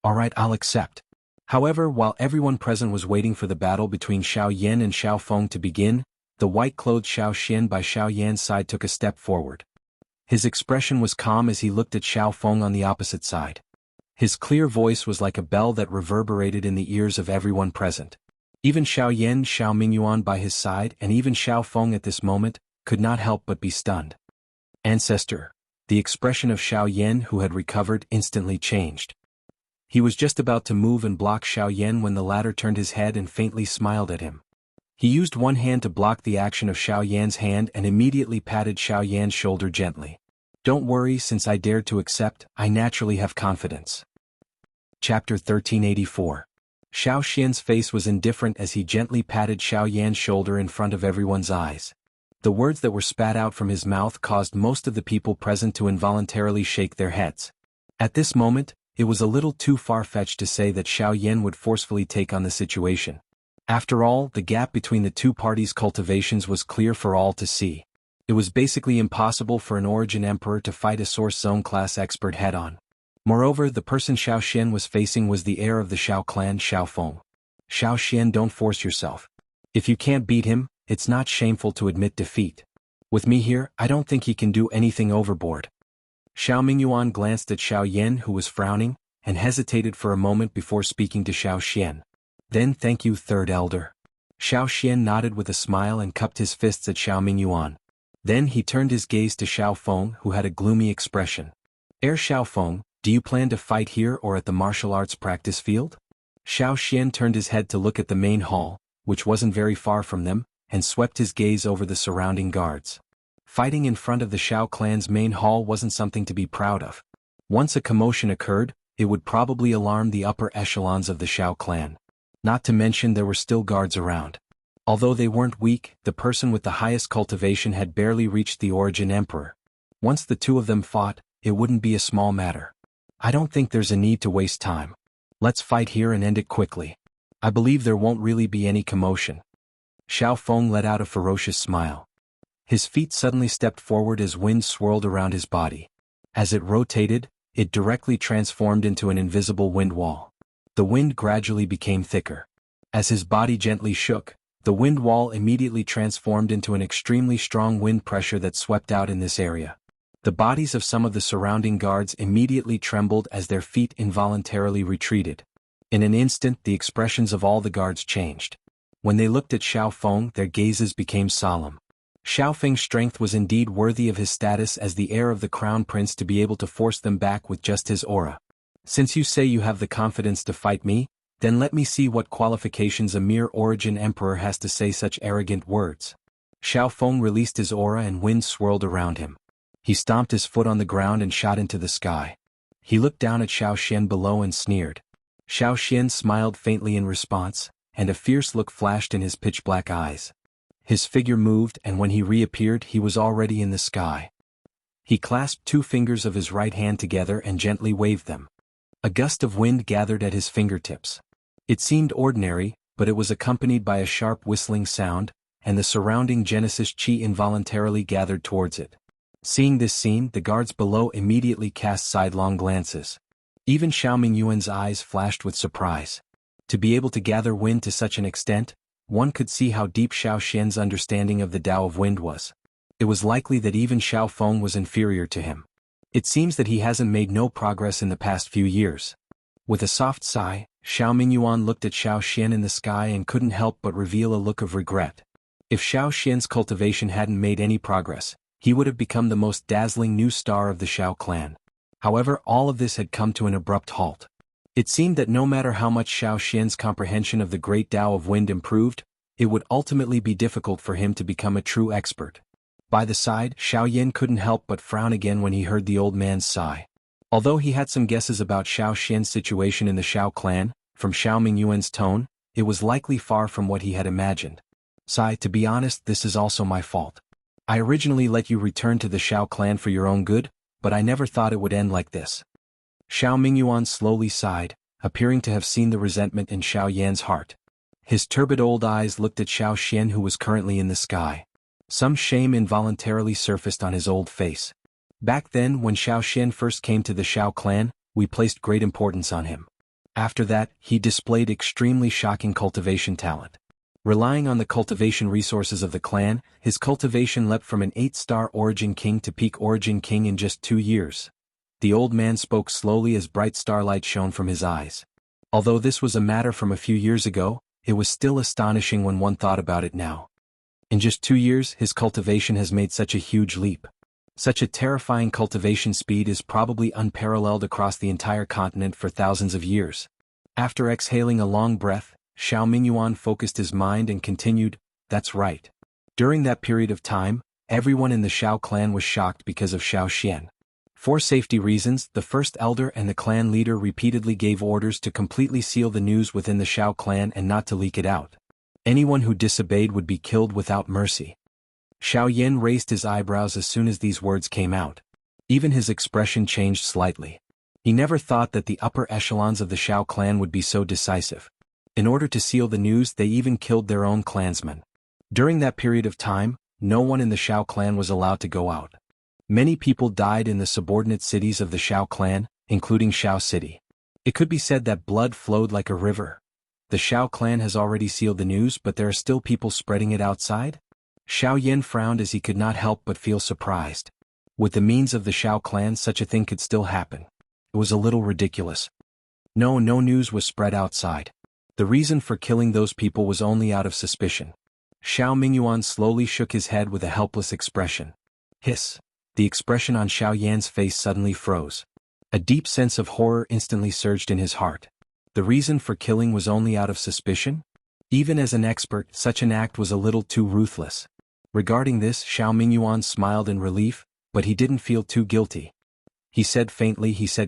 All right, I'll accept. However, while everyone present was waiting for the battle between Xiao Yan and Xiao Feng to begin, the white-clothed Xiao Xian by Xiao Yan's side took a step forward. His expression was calm as he looked at Xiao Feng on the opposite side. His clear voice was like a bell that reverberated in the ears of everyone present. Even Xiao Yan, Xiao Mingyuan by his side, and even Xiao Feng at this moment, could not help but be stunned. Ancestor. The expression of Xiao Yan, who had recovered, instantly changed. He was just about to move and block Xiao Yan when the latter turned his head and faintly smiled at him. He used one hand to block the action of Xiao Yan's hand and immediately patted Xiao Yan's shoulder gently. Don't worry, since I dared to accept, I naturally have confidence. Chapter 1384. Xiao Xian's face was indifferent as he gently patted Xiao Yan's shoulder in front of everyone's eyes. The words that were spat out from his mouth caused most of the people present to involuntarily shake their heads. At this moment, it was a little too far-fetched to say that Xiao Yan would forcefully take on the situation. After all, the gap between the two parties' cultivations was clear for all to see. It was basically impossible for an Origin Emperor to fight a Source Zone class expert head-on. Moreover, the person Xiao Xian was facing was the heir of the Xiao clan, Xiao Feng. Xiao Xian, don't force yourself. If you can't beat him, it's not shameful to admit defeat. With me here, I don't think he can do anything overboard. Xiao Mingyuan glanced at Xiao Yan, who was frowning, and hesitated for a moment before speaking to Xiao Xian. Then thank you, Third Elder. Xiao Xian nodded with a smile and cupped his fists at Xiao Mingyuan. Then he turned his gaze to Xiao Feng, who had a gloomy expression. Heir Xiao Feng, do you plan to fight here or at the martial arts practice field? Xiao Xian turned his head to look at the main hall, which wasn't very far from them, and swept his gaze over the surrounding guards. Fighting in front of the Xiao clan's main hall wasn't something to be proud of. Once a commotion occurred, it would probably alarm the upper echelons of the Xiao clan. Not to mention there were still guards around. Although they weren't weak, the person with the highest cultivation had barely reached the Origin Emperor. Once the two of them fought, it wouldn't be a small matter. I don't think there's a need to waste time. Let's fight here and end it quickly. I believe there won't really be any commotion. Xiao Feng let out a ferocious smile. His feet suddenly stepped forward as wind swirled around his body. As it rotated, it directly transformed into an invisible wind wall. The wind gradually became thicker. As his body gently shook, the wind wall immediately transformed into an extremely strong wind pressure that swept out in this area. The bodies of some of the surrounding guards immediately trembled as their feet involuntarily retreated. In an instant, the expressions of all the guards changed. When they looked at Xiao Feng, their gazes became solemn. Xiao Feng's strength was indeed worthy of his status as the heir of the crown prince to be able to force them back with just his aura. Since you say you have the confidence to fight me, then let me see what qualifications a mere Origin Emperor has to say such arrogant words. Xiao Feng released his aura and wind swirled around him. He stomped his foot on the ground and shot into the sky. He looked down at Xiao Xian below and sneered. Xiao Xian smiled faintly in response, and a fierce look flashed in his pitch-black eyes. His figure moved, and when he reappeared, he was already in the sky. He clasped two fingers of his right hand together and gently waved them. A gust of wind gathered at his fingertips. It seemed ordinary, but it was accompanied by a sharp whistling sound, and the surrounding Genesis Chi involuntarily gathered towards it. Seeing this scene, the guards below immediately cast sidelong glances. Even Xiao Mingyuan's eyes flashed with surprise. To be able to gather wind to such an extent, one could see how deep Xiao Xian's understanding of the Tao of Wind was. It was likely that even Xiao Feng was inferior to him. It seems that he hasn't made no progress in the past few years. With a soft sigh, Xiao Mingyuan looked at Xiao Xian in the sky and couldn't help but reveal a look of regret. If Xiao Xian's cultivation hadn't made any progress, he would have become the most dazzling new star of the Xiao clan. However, all of this had come to an abrupt halt. It seemed that no matter how much Xiao Xian's comprehension of the great Tao of Wind improved, it would ultimately be difficult for him to become a true expert. By the side, Xiao Yan couldn't help but frown again when he heard the old man's sigh. Although he had some guesses about Xiao Xian's situation in the Xiao clan, from Xiao Mingyuan's tone, it was likely far from what he had imagined. "Sai, to be honest, this is also my fault. I originally let you return to the Xiao clan for your own good, but I never thought it would end like this." Xiao Mingyuan slowly sighed, appearing to have seen the resentment in Xiao Yan's heart. His turbid old eyes looked at Xiao Xian, who was currently in the sky. Some shame involuntarily surfaced on his old face. Back then, when Xiao Xian first came to the Xiao clan, we placed great importance on him. After that, he displayed extremely shocking cultivation talent. Relying on the cultivation resources of the clan, his cultivation leapt from an 8-star Origin King to peak Origin King in just 2 years. The old man spoke slowly as bright starlight shone from his eyes. Although this was a matter from a few years ago, it was still astonishing when one thought about it now. In just 2 years, his cultivation has made such a huge leap. Such a terrifying cultivation speed is probably unparalleled across the entire continent for thousands of years. After exhaling a long breath, Xiao Mingyuan focused his mind and continued, "That's right. During that period of time, everyone in the Xiao clan was shocked because of Xiao Xian. For safety reasons, the first elder and the clan leader repeatedly gave orders to completely seal the news within the Xiao clan and not to leak it out. Anyone who disobeyed would be killed without mercy." Xiao Yan raised his eyebrows as soon as these words came out. Even his expression changed slightly. He never thought that the upper echelons of the Xiao clan would be so decisive. In order to seal the news, they even killed their own clansmen. During that period of time, no one in the Xiao clan was allowed to go out. Many people died in the subordinate cities of the Xiao clan, including Xiao City. It could be said that blood flowed like a river. The Xiao clan has already sealed the news, but there are still people spreading it outside? Xiao Yan frowned as he could not help but feel surprised. With the means of the Xiao clan, such a thing could still happen. It was a little ridiculous. No news was spread outside. The reason for killing those people was only out of suspicion. Xiao Mingyuan slowly shook his head with a helpless expression. Hiss. The expression on Xiao Yan's face suddenly froze. A deep sense of horror instantly surged in his heart. The reason for killing was only out of suspicion? Even as an expert, such an act was a little too ruthless. Regarding this, Xiao Mingyuan smiled in relief, but he didn't feel too guilty. He said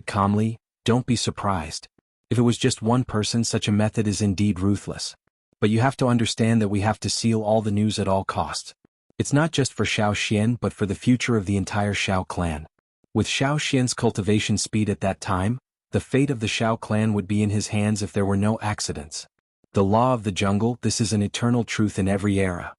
calmly, Don't be surprised. If it was just one person, such a method is indeed ruthless. But you have to understand that we have to seal all the news at all costs. It's not just for Xiao Xian but for the future of the entire Xiao clan. With Xiao Xian's cultivation speed at that time, the fate of the Xiao clan would be in his hands if there were no accidents. The law of the jungle, this is an eternal truth in every era.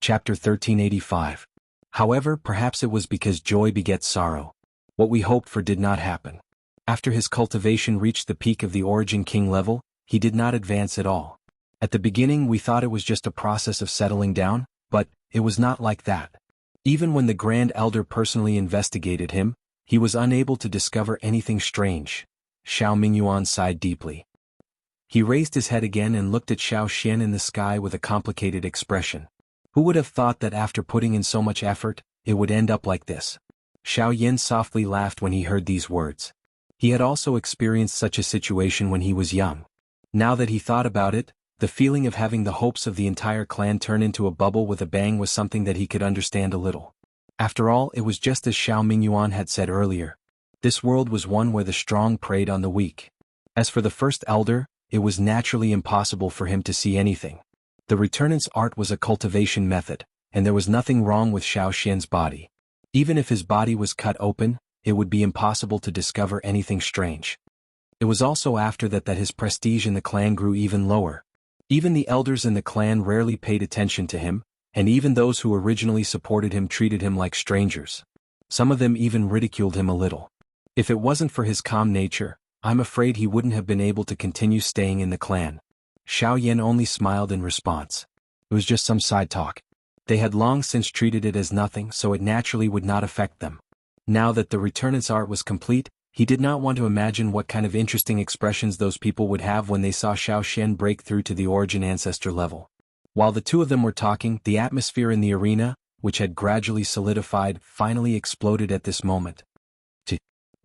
Chapter 1385. However, perhaps it was because joy begets sorrow. What we hoped for did not happen. After his cultivation reached the peak of the Origin King level, he did not advance at all. At the beginning we thought it was just a process of settling down, but it was not like that. Even when the Grand Elder personally investigated him, he was unable to discover anything strange. Xiao Mingyuan sighed deeply. He raised his head again and looked at Xiao Xian in the sky with a complicated expression. Who would have thought that after putting in so much effort, it would end up like this? Xiao Yin softly laughed when he heard these words. He had also experienced such a situation when he was young. Now that he thought about it, the feeling of having the hopes of the entire clan turn into a bubble with a bang was something that he could understand a little. After all, it was just as Xiao Mingyuan had said earlier. This world was one where the strong preyed on the weak. As for the first elder, it was naturally impossible for him to see anything. The returnant's art was a cultivation method, and there was nothing wrong with Xiao Xian's body. Even if his body was cut open, it would be impossible to discover anything strange. It was also after that his prestige in the clan grew even lower. Even the elders in the clan rarely paid attention to him, and even those who originally supported him treated him like strangers. Some of them even ridiculed him a little. If it wasn't for his calm nature, I'm afraid he wouldn't have been able to continue staying in the clan. Xiao Yan only smiled in response. It was just some side talk. They had long since treated it as nothing, so it naturally would not affect them. Now that the returnant's art was complete, he did not want to imagine what kind of interesting expressions those people would have when they saw Xiao Xian break through to the Origin Ancestor level. While the two of them were talking, the atmosphere in the arena, which had gradually solidified, finally exploded at this moment.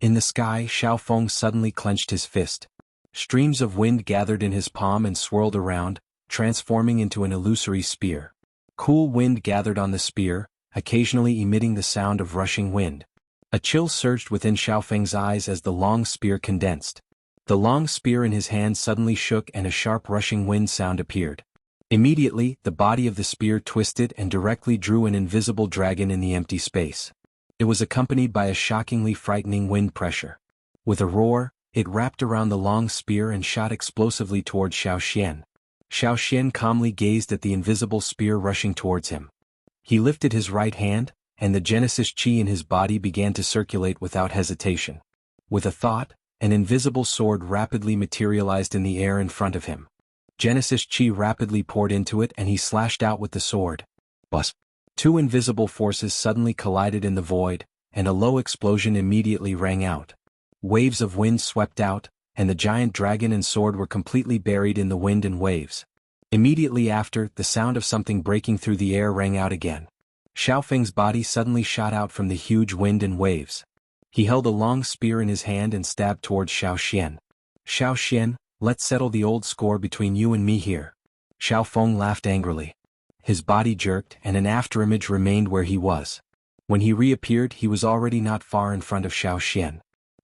In the sky, Xiao Feng suddenly clenched his fist. Streams of wind gathered in his palm and swirled around, transforming into an illusory spear. Cool wind gathered on the spear, occasionally emitting the sound of rushing wind. A chill surged within Xiao Feng's eyes as the long spear condensed. The long spear in his hand suddenly shook and a sharp rushing wind sound appeared. Immediately, the body of the spear twisted and directly drew an invisible dragon in the empty space. It was accompanied by a shockingly frightening wind pressure. With a roar, it wrapped around the long spear and shot explosively toward Xiao Xian. Xiao Xian calmly gazed at the invisible spear rushing towards him. He lifted his right hand, and the Genesis Qi in his body began to circulate without hesitation. With a thought, an invisible sword rapidly materialized in the air in front of him. Genesis Qi rapidly poured into it and he slashed out with the sword. Buzz! Two invisible forces suddenly collided in the void, and a low explosion immediately rang out. Waves of wind swept out, and the giant dragon and sword were completely buried in the wind and waves. Immediately after, the sound of something breaking through the air rang out again. Xiao Feng's body suddenly shot out from the huge wind and waves. He held a long spear in his hand and stabbed towards Xiao Xian. Xiao Xian, let's settle the old score between you and me here. Xiao Feng laughed angrily. His body jerked and an afterimage remained where he was. When he reappeared, he was already not far in front of Xiao Xian.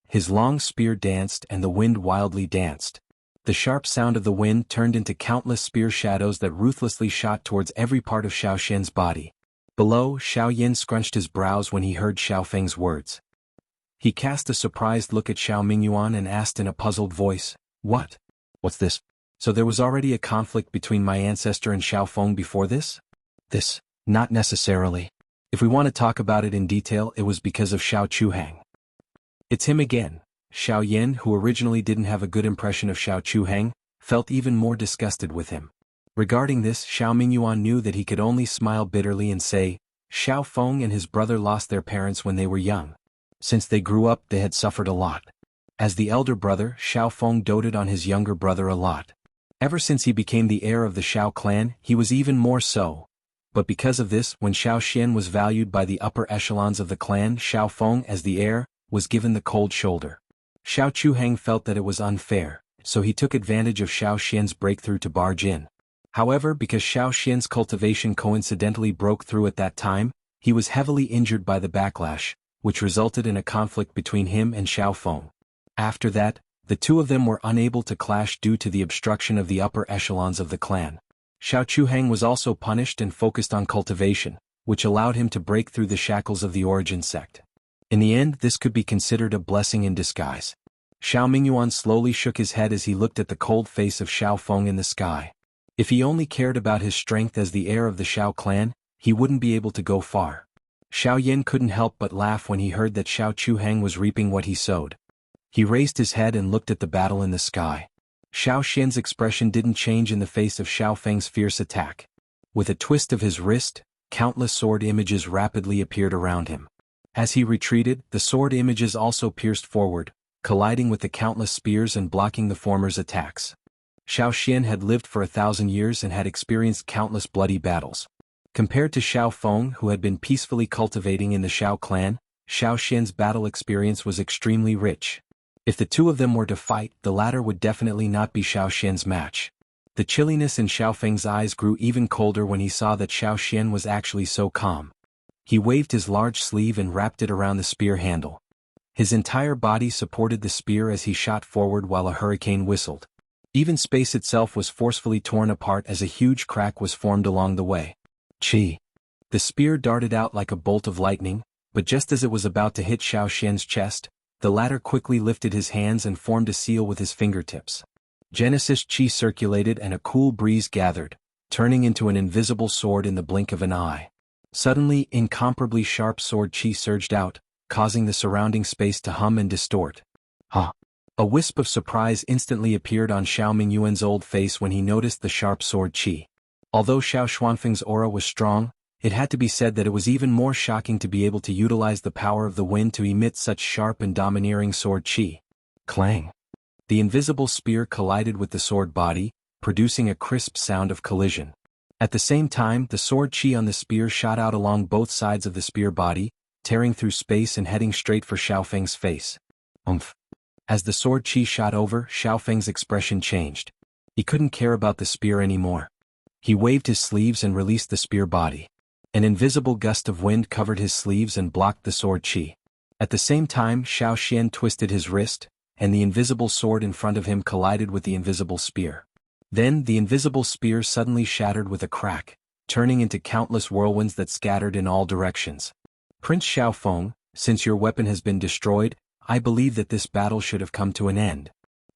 His long spear danced and the wind wildly danced. The sharp sound of the wind turned into countless spear shadows that ruthlessly shot towards every part of Xiao Xian's body. Below, Xiao Yin scrunched his brows when he heard Xiao Feng's words. He cast a surprised look at Xiao Mingyuan and asked in a puzzled voice, "What? What's this? So there was already a conflict between my ancestor and Xiao Feng before this?" "This, not necessarily. If we want to talk about it in detail, it was because of Xiao Chuhang." "It's him again." Xiao Yin, who originally didn't have a good impression of Xiao Chuhang, felt even more disgusted with him. Regarding this, Xiao Mingyuan knew that he could only smile bitterly and say, Xiao Feng and his brother lost their parents when they were young. Since they grew up, they had suffered a lot. As the elder brother, Xiao Feng doted on his younger brother a lot. Ever since he became the heir of the Xiao clan, he was even more so. But because of this, when Xiao Xian was valued by the upper echelons of the clan, Xiao Feng, as the heir, was given the cold shoulder. Xiao Chuhang felt that it was unfair, so he took advantage of Xiao Xian's breakthrough to barge in. However, because Xiao Xian's cultivation coincidentally broke through at that time, he was heavily injured by the backlash, which resulted in a conflict between him and Xiao Feng. After that, the two of them were unable to clash due to the obstruction of the upper echelons of the clan. Xiao Chuheng was also punished and focused on cultivation, which allowed him to break through the shackles of the origin sect. In the end, this could be considered a blessing in disguise. Xiao Mingyuan slowly shook his head as he looked at the cold face of Xiao Feng in the sky. If he only cared about his strength as the heir of the Xiao clan, he wouldn't be able to go far. Xiao Yan couldn't help but laugh when he heard that Xiao Chuheng was reaping what he sowed. He raised his head and looked at the battle in the sky. Xiao Xian's expression didn't change in the face of Xiao Feng's fierce attack. With a twist of his wrist, countless sword images rapidly appeared around him. As he retreated, the sword images also pierced forward, colliding with the countless spears and blocking the former's attacks. Xiao Xian had lived for 1,000 years and had experienced countless bloody battles. Compared to Xiao Feng, who had been peacefully cultivating in the Xiao clan, Xiao Xian's battle experience was extremely rich. If the two of them were to fight, the latter would definitely not be Xiao Xian's match. The chilliness in Xiao Feng's eyes grew even colder when he saw that Xiao Xian was actually so calm. He waved his large sleeve and wrapped it around the spear handle. His entire body supported the spear as he shot forward while a hurricane whistled. Even space itself was forcefully torn apart as a huge crack was formed along the way. Chi! The spear darted out like a bolt of lightning, but just as it was about to hit Xiao Xian's chest, the latter quickly lifted his hands and formed a seal with his fingertips. Genesis Chi circulated and a cool breeze gathered, turning into an invisible sword in the blink of an eye. Suddenly, incomparably sharp sword Chi surged out, causing the surrounding space to hum and distort. Ha! A wisp of surprise instantly appeared on Xiao Mingyuan's old face when he noticed the sharp sword Chi. Although Xiao Xuanfeng's aura was strong, it had to be said that it was even more shocking to be able to utilize the power of the wind to emit such sharp and domineering sword Chi. Clang! The invisible spear collided with the sword body, producing a crisp sound of collision. At the same time, the sword Chi on the spear shot out along both sides of the spear body, tearing through space and heading straight for Xiao Feng's face. Oomph! As the sword Chi shot over, Xiao Feng's expression changed. He couldn't care about the spear anymore. He waved his sleeves and released the spear body. An invisible gust of wind covered his sleeves and blocked the sword Chi. At the same time, Xiao Xian twisted his wrist, and the invisible sword in front of him collided with the invisible spear. Then, the invisible spear suddenly shattered with a crack, turning into countless whirlwinds that scattered in all directions. Prince Xiao Feng, since your weapon has been destroyed, I believe that this battle should have come to an end.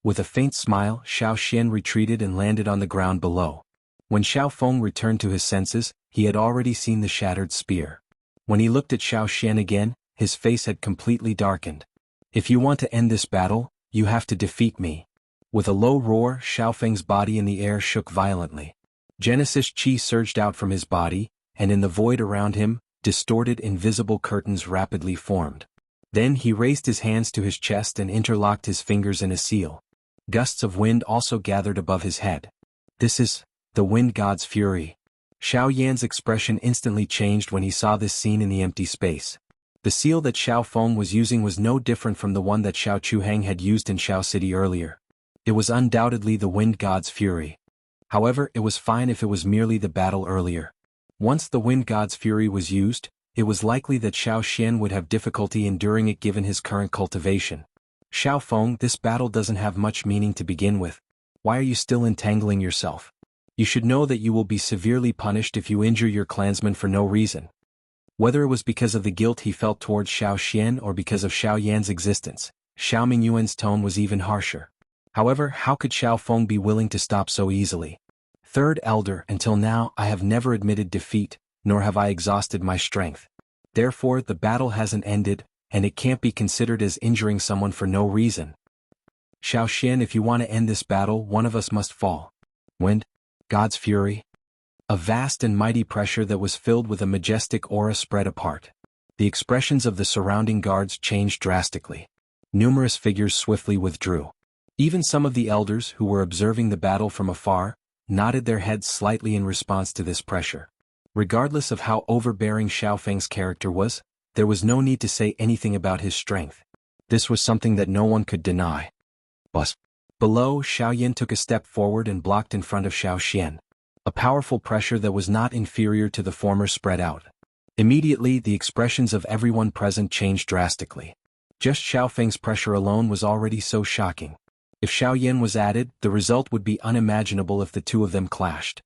With a faint smile, Xiao Xian retreated and landed on the ground below. When Xiao Feng returned to his senses, he had already seen the shattered spear. When he looked at Xiao Xian again, his face had completely darkened. If you want to end this battle, you have to defeat me. With a low roar, Xiao Feng's body in the air shook violently. Genesis Chi surged out from his body, and in the void around him, distorted invisible curtains rapidly formed. Then he raised his hands to his chest and interlocked his fingers in a seal. Gusts of wind also gathered above his head. This is the wind god's fury. Xiao Yan's expression instantly changed when he saw this scene in the empty space. The seal that Xiao Feng was using was no different from the one that Xiao Chuheng had used in Xiao City earlier. It was undoubtedly the wind god's fury. However, it was fine if it was merely the battle earlier. Once the wind god's fury was used, it was likely that Xiao Xian would have difficulty enduring it given his current cultivation. Xiao Feng, this battle doesn't have much meaning to begin with. Why are you still entangling yourself? You should know that you will be severely punished if you injure your clansman for no reason. Whether it was because of the guilt he felt towards Xiao Xian or because of Xiao Yan's existence, Xiao Mingyuan's tone was even harsher. However, how could Xiao Feng be willing to stop so easily? Third Elder, until now I have never admitted defeat, nor have I exhausted my strength. Therefore, the battle hasn't ended, and it can't be considered as injuring someone for no reason. Xiao Xian, if you want to end this battle, one of us must fall. Wind God's fury. A vast and mighty pressure that was filled with a majestic aura spread apart. The expressions of the surrounding guards changed drastically. Numerous figures swiftly withdrew. Even some of the elders who were observing the battle from afar, nodded their heads slightly in response to this pressure. Regardless of how overbearing Xiao Feng's character was, there was no need to say anything about his strength. This was something that no one could deny. Bus. Below, Xiao Yan took a step forward and blocked in front of Xiao Xian. A powerful pressure that was not inferior to the former spread out. Immediately, the expressions of everyone present changed drastically. Just Xiao Feng's pressure alone was already so shocking. If Xiao Yan was added, the result would be unimaginable if the two of them clashed.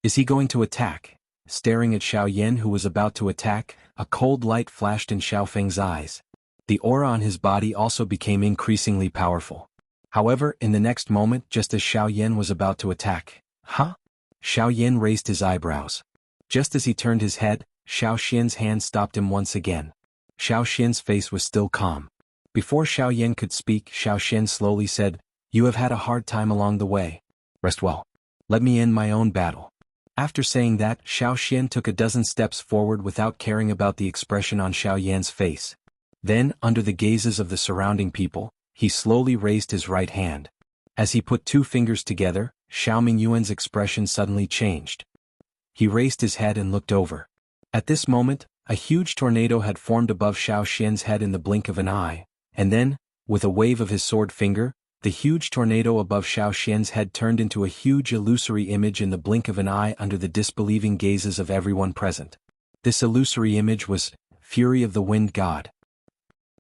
Is he going to attack? Staring at Xiao Yan, who was about to attack, a cold light flashed in Xiao Feng's eyes. The aura on his body also became increasingly powerful. However, in the next moment, just as Xiao Yan was about to attack, Xiao Yan raised his eyebrows. Just as he turned his head, Xiao Xian's hand stopped him once again. Xiao Xian's face was still calm. Before Xiao Yan could speak, Xiao Xian slowly said, "You have had a hard time along the way. Rest well. Let me end my own battle." After saying that, Xiao Xian took a dozen steps forward without caring about the expression on Xiao Yan's face. Then, under the gazes of the surrounding people, he slowly raised his right hand. As he put two fingers together, Xiao Mingyuan's expression suddenly changed. He raised his head and looked over. At this moment, a huge tornado had formed above Xiao Xian's head in the blink of an eye, and then, with a wave of his sword finger, the huge tornado above Xiao Xian's head turned into a huge illusory image in the blink of an eye under the disbelieving gazes of everyone present. This illusory image was Fury of the Wind God.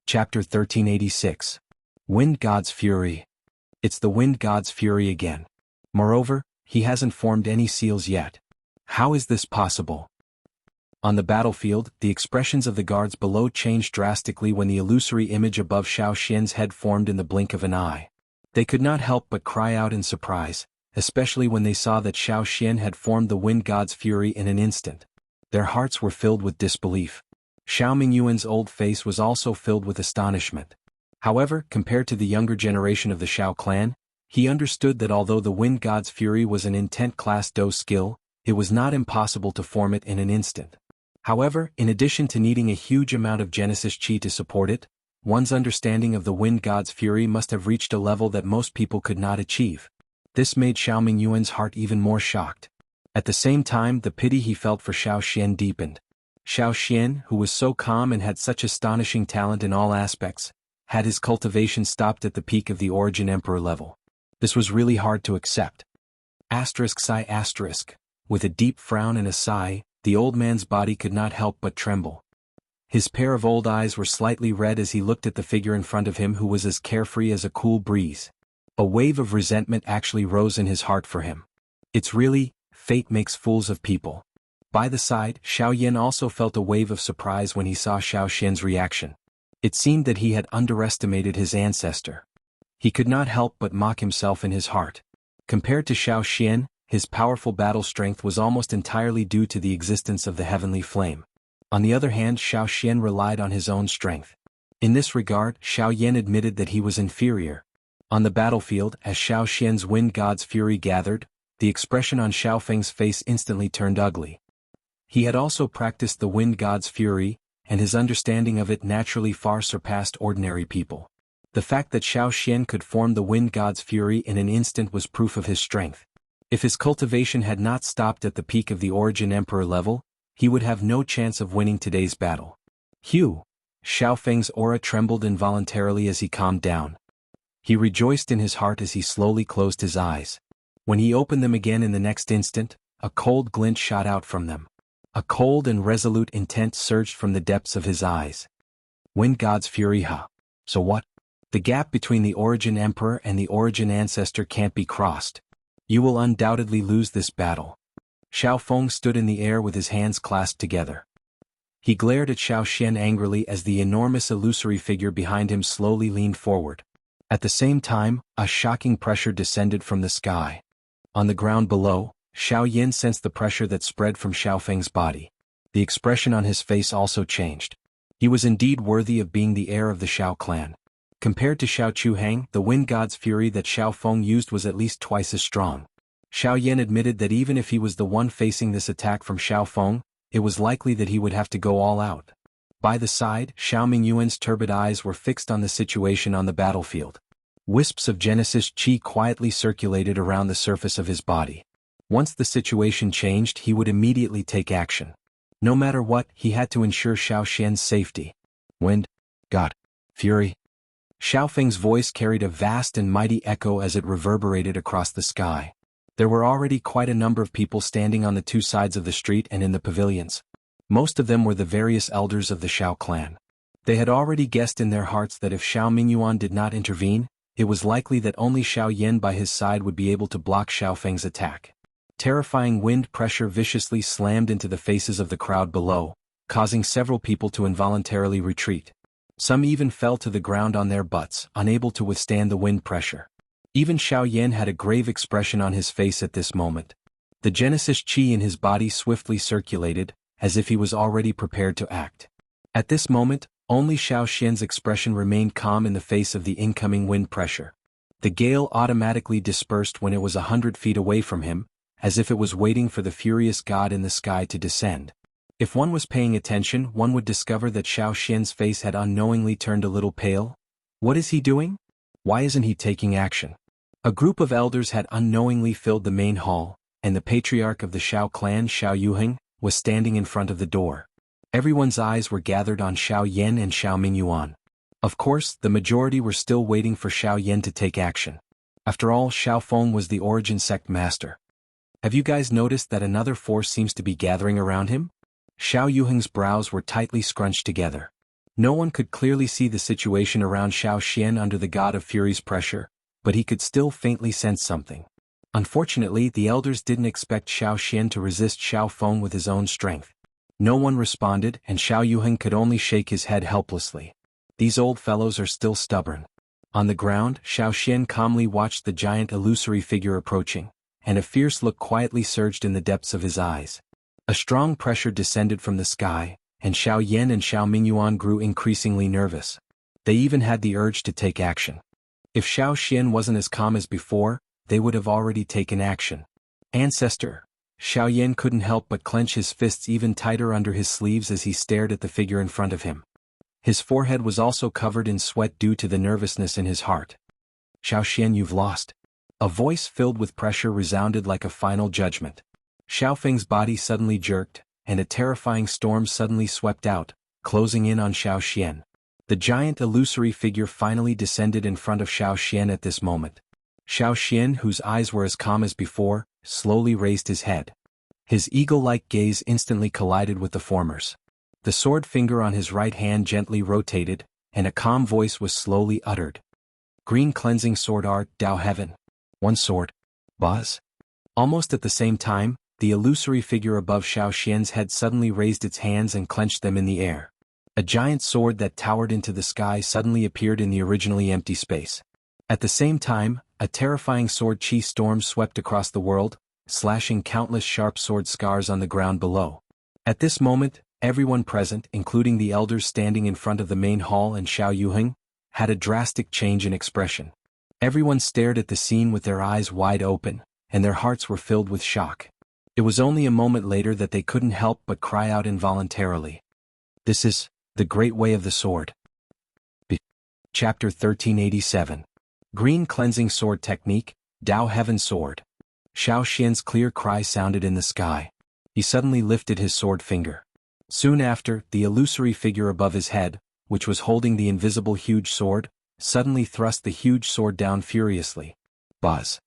Chapter 1386. Wind God's Fury. It's the Wind God's Fury again. Moreover, he hasn't formed any seals yet. How is this possible? On the battlefield, the expressions of the guards below changed drastically when the illusory image above Xiao Xian's head formed in the blink of an eye. They could not help but cry out in surprise, especially when they saw that Xiao Xian had formed the Wind God's Fury in an instant. Their hearts were filled with disbelief. Xiao Mingyuan's old face was also filled with astonishment. However, compared to the younger generation of the Xiao clan, he understood that although the Wind God's Fury was an intent class Do skill, it was not impossible to form it in an instant. However, in addition to needing a huge amount of Genesis Chi to support it, one's understanding of the Wind God's Fury must have reached a level that most people could not achieve. This made Xiao Mingyuan's heart even more shocked. At the same time, the pity he felt for Xiao Xian deepened. Xiao Xian, who was so calm and had such astonishing talent in all aspects, had his cultivation stopped at the peak of the Origin Emperor level. This was really hard to accept. Sigh. With a deep frown and a sigh, the old man's body could not help but tremble. His pair of old eyes were slightly red as he looked at the figure in front of him who was as carefree as a cool breeze. A wave of resentment actually rose in his heart for him. It's really, fate makes fools of people. By the side, Xiao Yan also felt a wave of surprise when he saw Xiao Xian's reaction. It seemed that he had underestimated his ancestor. He could not help but mock himself in his heart. Compared to Xiao Xian, his powerful battle strength was almost entirely due to the existence of the heavenly flame. On the other hand, Xiao Xian relied on his own strength. In this regard, Xiao Yan admitted that he was inferior. On the battlefield, as Xiao Xian's Wind God's Fury gathered, the expression on Xiao Feng's face instantly turned ugly. He had also practiced the Wind God's Fury, and his understanding of it naturally far surpassed ordinary people. The fact that Xiao Xian could form the Wind God's Fury in an instant was proof of his strength. If his cultivation had not stopped at the peak of the Origin Emperor level, he would have no chance of winning today's battle. Xiao Feng's aura trembled involuntarily as he calmed down. He rejoiced in his heart as he slowly closed his eyes. When he opened them again in the next instant, a cold glint shot out from them. A cold and resolute intent surged from the depths of his eyes. Wind God's Fury, So what? The gap between the Origin Emperor and the Origin Ancestor can't be crossed. You will undoubtedly lose this battle. Xiao Feng stood in the air with his hands clasped together. He glared at Xiao Xian angrily as the enormous illusory figure behind him slowly leaned forward. At the same time, a shocking pressure descended from the sky. On the ground below, Xiao Yan sensed the pressure that spread from Xiao Feng's body. The expression on his face also changed. He was indeed worthy of being the heir of the Xiao clan. Compared to Xiao Chuhang, the Wind God's Fury that Xiao Feng used was at least twice as strong. Xiao Yan admitted that even if he was the one facing this attack from Xiao Feng, it was likely that he would have to go all out. By the side, Xiao Mingyuan's turbid eyes were fixed on the situation on the battlefield. Wisps of Genesis Chi quietly circulated around the surface of his body. Once the situation changed, he would immediately take action. No matter what, he had to ensure Xiao Xian's safety. Wind God Fury. Xiao Feng's voice carried a vast and mighty echo as it reverberated across the sky. There were already quite a number of people standing on the two sides of the street and in the pavilions. Most of them were the various elders of the Xiao clan. They had already guessed in their hearts that if Xiao Mingyuan did not intervene, it was likely that only Xiao Yan by his side would be able to block Xiao Feng's attack. Terrifying wind pressure viciously slammed into the faces of the crowd below, causing several people to involuntarily retreat. Some even fell to the ground on their butts, unable to withstand the wind pressure. Even Xiao Yan had a grave expression on his face at this moment. The Genesis Qi in his body swiftly circulated, as if he was already prepared to act. At this moment, only Xiao Xian's expression remained calm in the face of the incoming wind pressure. The gale automatically dispersed when it was 100 feet away from him, as if it was waiting for the furious god in the sky to descend. If one was paying attention, one would discover that Xiao Xian's face had unknowingly turned a little pale. What is he doing? Why isn't he taking action? A group of elders had unknowingly filled the main hall, and the patriarch of the Xiao clan, Xiao Yuheng, was standing in front of the door. Everyone's eyes were gathered on Xiao Yan and Xiao Mingyuan. Of course, the majority were still waiting for Xiao Yan to take action. After all, Xiao Feng was the origin sect master. Have you guys noticed that another force seems to be gathering around him? Xiao Yuheng's brows were tightly scrunched together. No one could clearly see the situation around Xiao Xian under the God of Fury's pressure, but he could still faintly sense something. Unfortunately, the elders didn't expect Xiao Xian to resist Xiao Feng with his own strength. No one responded, and Xiao Yuheng could only shake his head helplessly. These old fellows are still stubborn. On the ground, Xiao Xian calmly watched the giant illusory figure approaching, and a fierce look quietly surged in the depths of his eyes. A strong pressure descended from the sky, and Xiao Yan and Xiao Mingyuan grew increasingly nervous. They even had the urge to take action. If Xiao Xian wasn't as calm as before, they would have already taken action. Ancestor! Xiao Yan couldn't help but clench his fists even tighter under his sleeves as he stared at the figure in front of him. His forehead was also covered in sweat due to the nervousness in his heart. Xiao Xian, you've lost. A voice filled with pressure resounded like a final judgment. Xiao Feng's body suddenly jerked, and a terrifying storm suddenly swept out, closing in on Xiao Xian. The giant illusory figure finally descended in front of Xiao Xian at this moment. Xiao Xian, whose eyes were as calm as before, slowly raised his head. His eagle-like gaze instantly collided with the former's. The sword finger on his right hand gently rotated, and a calm voice was slowly uttered. Green cleansing sword art, Tao Heaven. One sword. Buzz. Almost at the same time, the illusory figure above Xiao Xian's head suddenly raised its hands and clenched them in the air. A giant sword that towered into the sky suddenly appeared in the originally empty space. At the same time, a terrifying sword chi storm swept across the world, slashing countless sharp sword scars on the ground below. At this moment, everyone present, including the elders standing in front of the main hall and Xiao Yuheng, had a drastic change in expression. Everyone stared at the scene with their eyes wide open, and their hearts were filled with shock. It was only a moment later that they couldn't help but cry out involuntarily. This is the great way of the sword. Chapter 1387. Green Cleansing Sword Technique, Tao Heaven Sword. Xiao Xian's clear cry sounded in the sky. He suddenly lifted his sword finger. Soon after, the illusory figure above his head, which was holding the invisible huge sword, suddenly thrust the huge sword down furiously. Buzz.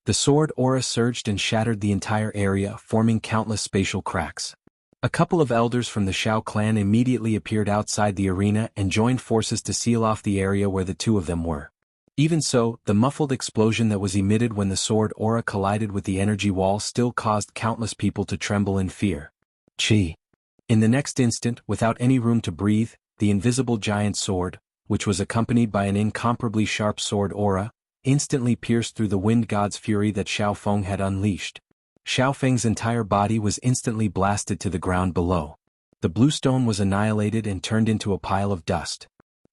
The sword aura surged and shattered the entire area, forming countless spatial cracks. A couple of elders from the Xiao clan immediately appeared outside the arena and joined forces to seal off the area where the two of them were. Even so, the muffled explosion that was emitted when the sword aura collided with the energy wall still caused countless people to tremble in fear. Chi. In the next instant, without any room to breathe, the invisible giant sword, which was accompanied by an incomparably sharp sword aura, instantly pierced through the wind god's fury that Xiao Feng had unleashed. Xiao Feng's entire body was instantly blasted to the ground below. The blue stone was annihilated and turned into a pile of dust.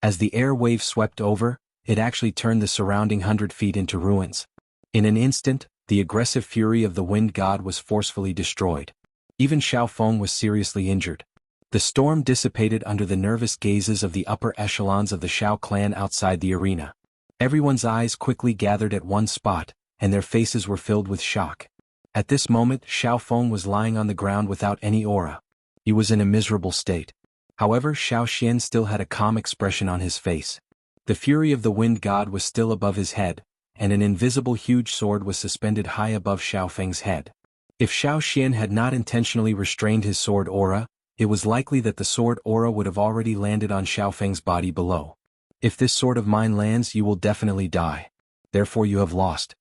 As the air wave swept over, it actually turned the surrounding 100 feet into ruins. In an instant, the aggressive fury of the wind god was forcefully destroyed. Even Xiao Feng was seriously injured. The storm dissipated under the nervous gazes of the upper echelons of the Xiao clan outside the arena. Everyone's eyes quickly gathered at one spot, and their faces were filled with shock. At this moment, Xiao Feng was lying on the ground without any aura. He was in a miserable state. However, Xiao Xian still had a calm expression on his face. The fury of the wind god was still above his head, and an invisible huge sword was suspended high above Xiao Feng's head. If Xiao Xian had not intentionally restrained his sword aura, it was likely that the sword aura would have already landed on Xiaofeng's body below. If this sword of mine lands, you will definitely die. Therefore you have lost.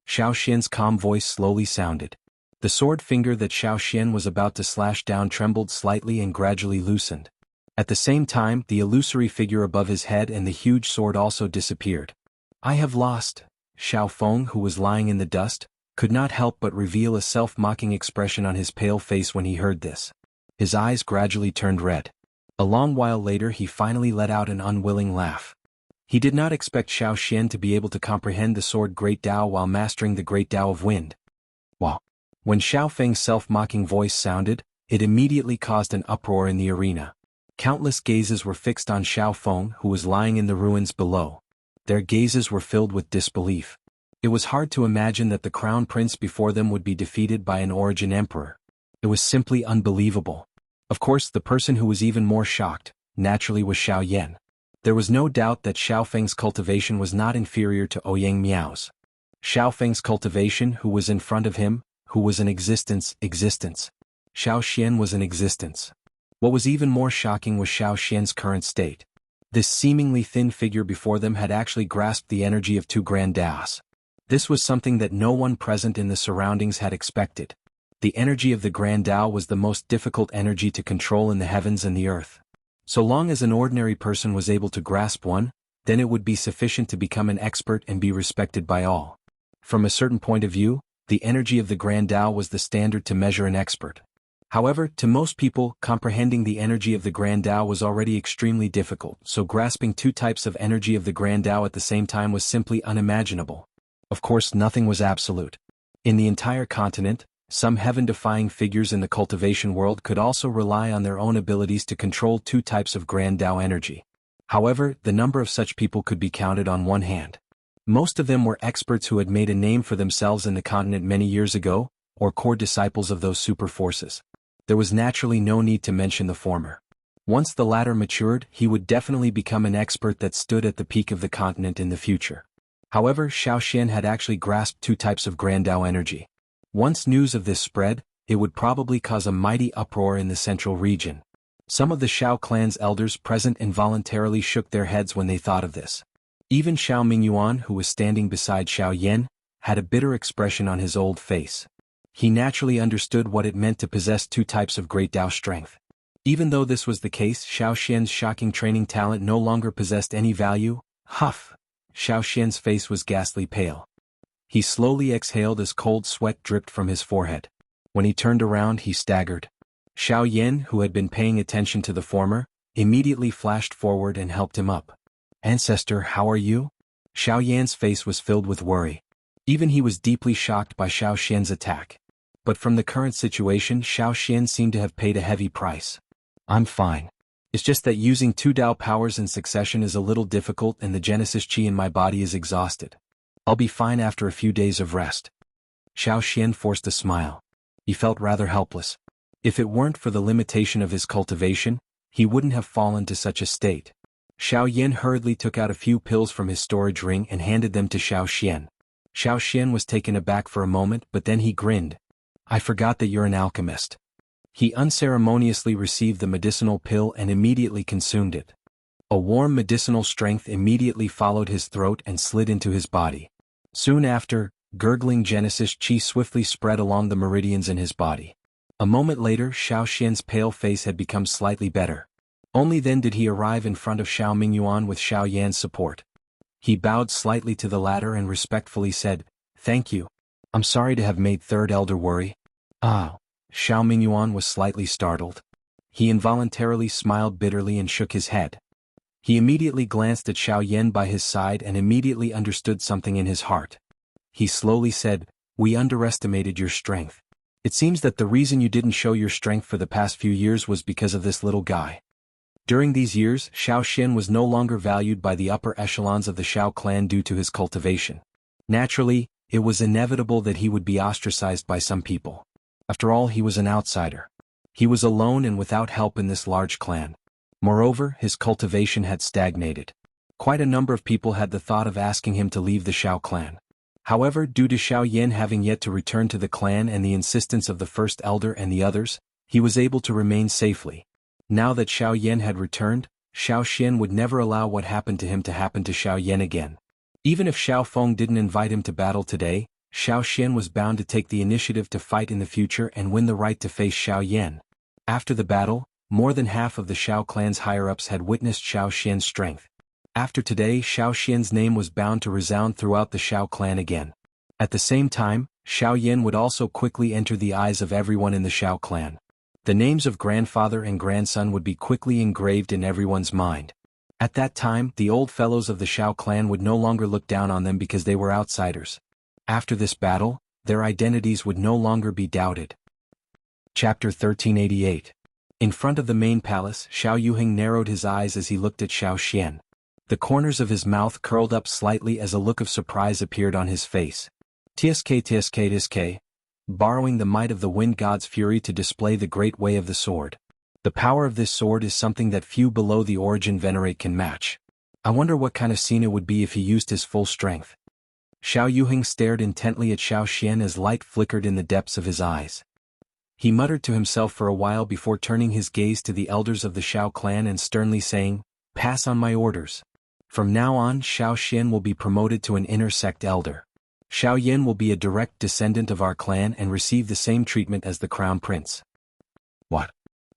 Xiao Xian's calm voice slowly sounded. The sword finger that Xiao Xian was about to slash down trembled slightly and gradually loosened. At the same time, the illusory figure above his head and the huge sword also disappeared. I have lost. Xiao Feng, who was lying in the dust, could not help but reveal a self-mocking expression on his pale face when he heard this. His eyes gradually turned red. A long while later he finally let out an unwilling laugh. He did not expect Xiao Xian to be able to comprehend the sword Great Tao while mastering the Great Tao of Wind. Wow! When Xiao Feng's self-mocking voice sounded, it immediately caused an uproar in the arena. Countless gazes were fixed on Xiao Feng, who was lying in the ruins below. Their gazes were filled with disbelief. It was hard to imagine that the crown prince before them would be defeated by an origin emperor. It was simply unbelievable. Of course, the person who was even more shocked, naturally, was Xiao Yan. There was no doubt that Xiao Feng's cultivation was not inferior to Ouyang Miao's. Xiao Feng's cultivation, who was in front of him, who was in existence. Xiao Xian was in existence. What was even more shocking was Xiao Xian's current state. This seemingly thin figure before them had actually grasped the energy of two grand Daos. This was something that no one present in the surroundings had expected. The energy of the Grand Tao was the most difficult energy to control in the heavens and the earth. So long as an ordinary person was able to grasp one, then it would be sufficient to become an expert and be respected by all. From a certain point of view, the energy of the Grand Tao was the standard to measure an expert. However, to most people, comprehending the energy of the Grand Tao was already extremely difficult, so grasping two types of energy of the Grand Tao at the same time was simply unimaginable. Of course, nothing was absolute. In the entire continent, some heaven-defying figures in the cultivation world could also rely on their own abilities to control two types of Grand Tao energy. However, the number of such people could be counted on one hand. Most of them were experts who had made a name for themselves in the continent many years ago, or core disciples of those super forces. There was naturally no need to mention the former. Once the latter matured, he would definitely become an expert that stood at the peak of the continent in the future. However, Xiao Xian had actually grasped two types of Grand Tao energy. Once news of this spread, it would probably cause a mighty uproar in the central region. Some of the Xiao clan's elders present involuntarily shook their heads when they thought of this. Even Xiao Mingyuan, who was standing beside Xiao Yan, had a bitter expression on his old face. He naturally understood what it meant to possess two types of Great Tao strength. Even though this was the case, Xiao Xian's shocking training talent no longer possessed any value. Huff! Xiao Xian's face was ghastly pale. He slowly exhaled as cold sweat dripped from his forehead. When he turned around, he staggered. Xiao Yan, who had been paying attention to the former, immediately flashed forward and helped him up. "Ancestor, how are you?" Xiao Yan's face was filled with worry. Even he was deeply shocked by Xiao Xian's attack. But from the current situation, Xiao Xian seemed to have paid a heavy price. "I'm fine. It's just that using two Tao powers in succession is a little difficult and the Genesis Chi in my body is exhausted. I'll be fine after a few days of rest." Xiao Xian forced a smile. He felt rather helpless. If it weren't for the limitation of his cultivation, he wouldn't have fallen to such a state. Xiao Yan hurriedly took out a few pills from his storage ring and handed them to Xiao Xian. Xiao Xian was taken aback for a moment, but then he grinned. "I forgot that you're an alchemist." He unceremoniously received the medicinal pill and immediately consumed it. A warm medicinal strength immediately followed his throat and slid into his body. Soon after, gurgling Genesis Chi swiftly spread along the meridians in his body. A moment later, Xiao Xian's pale face had become slightly better. Only then did he arrive in front of Xiao Mingyuan with Xiao Yan's support. He bowed slightly to the latter and respectfully said, "Thank you. I'm sorry to have made Third Elder worry." "Ah." Xiao Mingyuan was slightly startled. He involuntarily smiled bitterly and shook his head. He immediately glanced at Xiao Yan by his side and immediately understood something in his heart. He slowly said, "We underestimated your strength. It seems that the reason you didn't show your strength for the past few years was because of this little guy." During these years, Xiao Xian was no longer valued by the upper echelons of the Xiao clan due to his cultivation. Naturally, it was inevitable that he would be ostracized by some people. After all, he was an outsider. He was alone and without help in this large clan. Moreover, his cultivation had stagnated. Quite a number of people had the thought of asking him to leave the Xiao clan. However, due to Xiao Yan having yet to return to the clan and the insistence of the first elder and the others, he was able to remain safely. Now that Xiao Yan had returned, Xiao Xian would never allow what happened to him to happen to Xiao Yan again. Even if Xiao Feng didn't invite him to battle today, Xiao Xian was bound to take the initiative to fight in the future and win the right to face Xiao Yan. After the battle, more than half of the Xiao clan's higher-ups had witnessed Xiao Xian's strength. After today, Xiao Xian's name was bound to resound throughout the Xiao clan again. At the same time, Xiao Yan would also quickly enter the eyes of everyone in the Xiao clan. The names of grandfather and grandson would be quickly engraved in everyone's mind. At that time, the old fellows of the Xiao clan would no longer look down on them because they were outsiders. After this battle, their identities would no longer be doubted. Chapter 1388. In front of the main palace, Xiao Yuheng narrowed his eyes as he looked at Xiao Xian. The corners of his mouth curled up slightly as a look of surprise appeared on his face. Tsk, borrowing the might of the wind god's fury to display the great way of the sword. The power of this sword is something that few below the origin venerate can match. I wonder what kind of scene it would be if he used his full strength. Xiao Yuheng stared intently at Xiao Xian as light flickered in the depths of his eyes. He muttered to himself for a while before turning his gaze to the elders of the Xiao clan and sternly saying, "Pass on my orders. From now on, Xiao Xian will be promoted to an inner sect elder. Xiao Yan will be a direct descendant of our clan and receive the same treatment as the crown prince." What?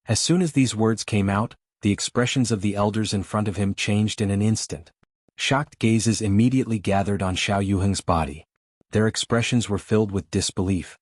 As soon as these words came out, the expressions of the elders in front of him changed in an instant. Shocked gazes immediately gathered on Xiao Yuheng's body. Their expressions were filled with disbelief.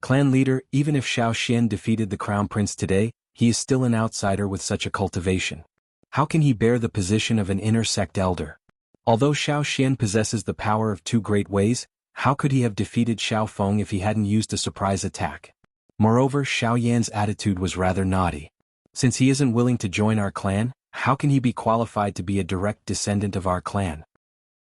Clan leader, even if Xiao Xian defeated the crown prince today, he is still an outsider with such a cultivation. How can he bear the position of an inner sect elder? Although Xiao Xian possesses the power of two great ways, how could he have defeated Xiao Feng if he hadn't used a surprise attack? Moreover, Xiao Yan's attitude was rather naughty. Since he isn't willing to join our clan, how can he be qualified to be a direct descendant of our clan?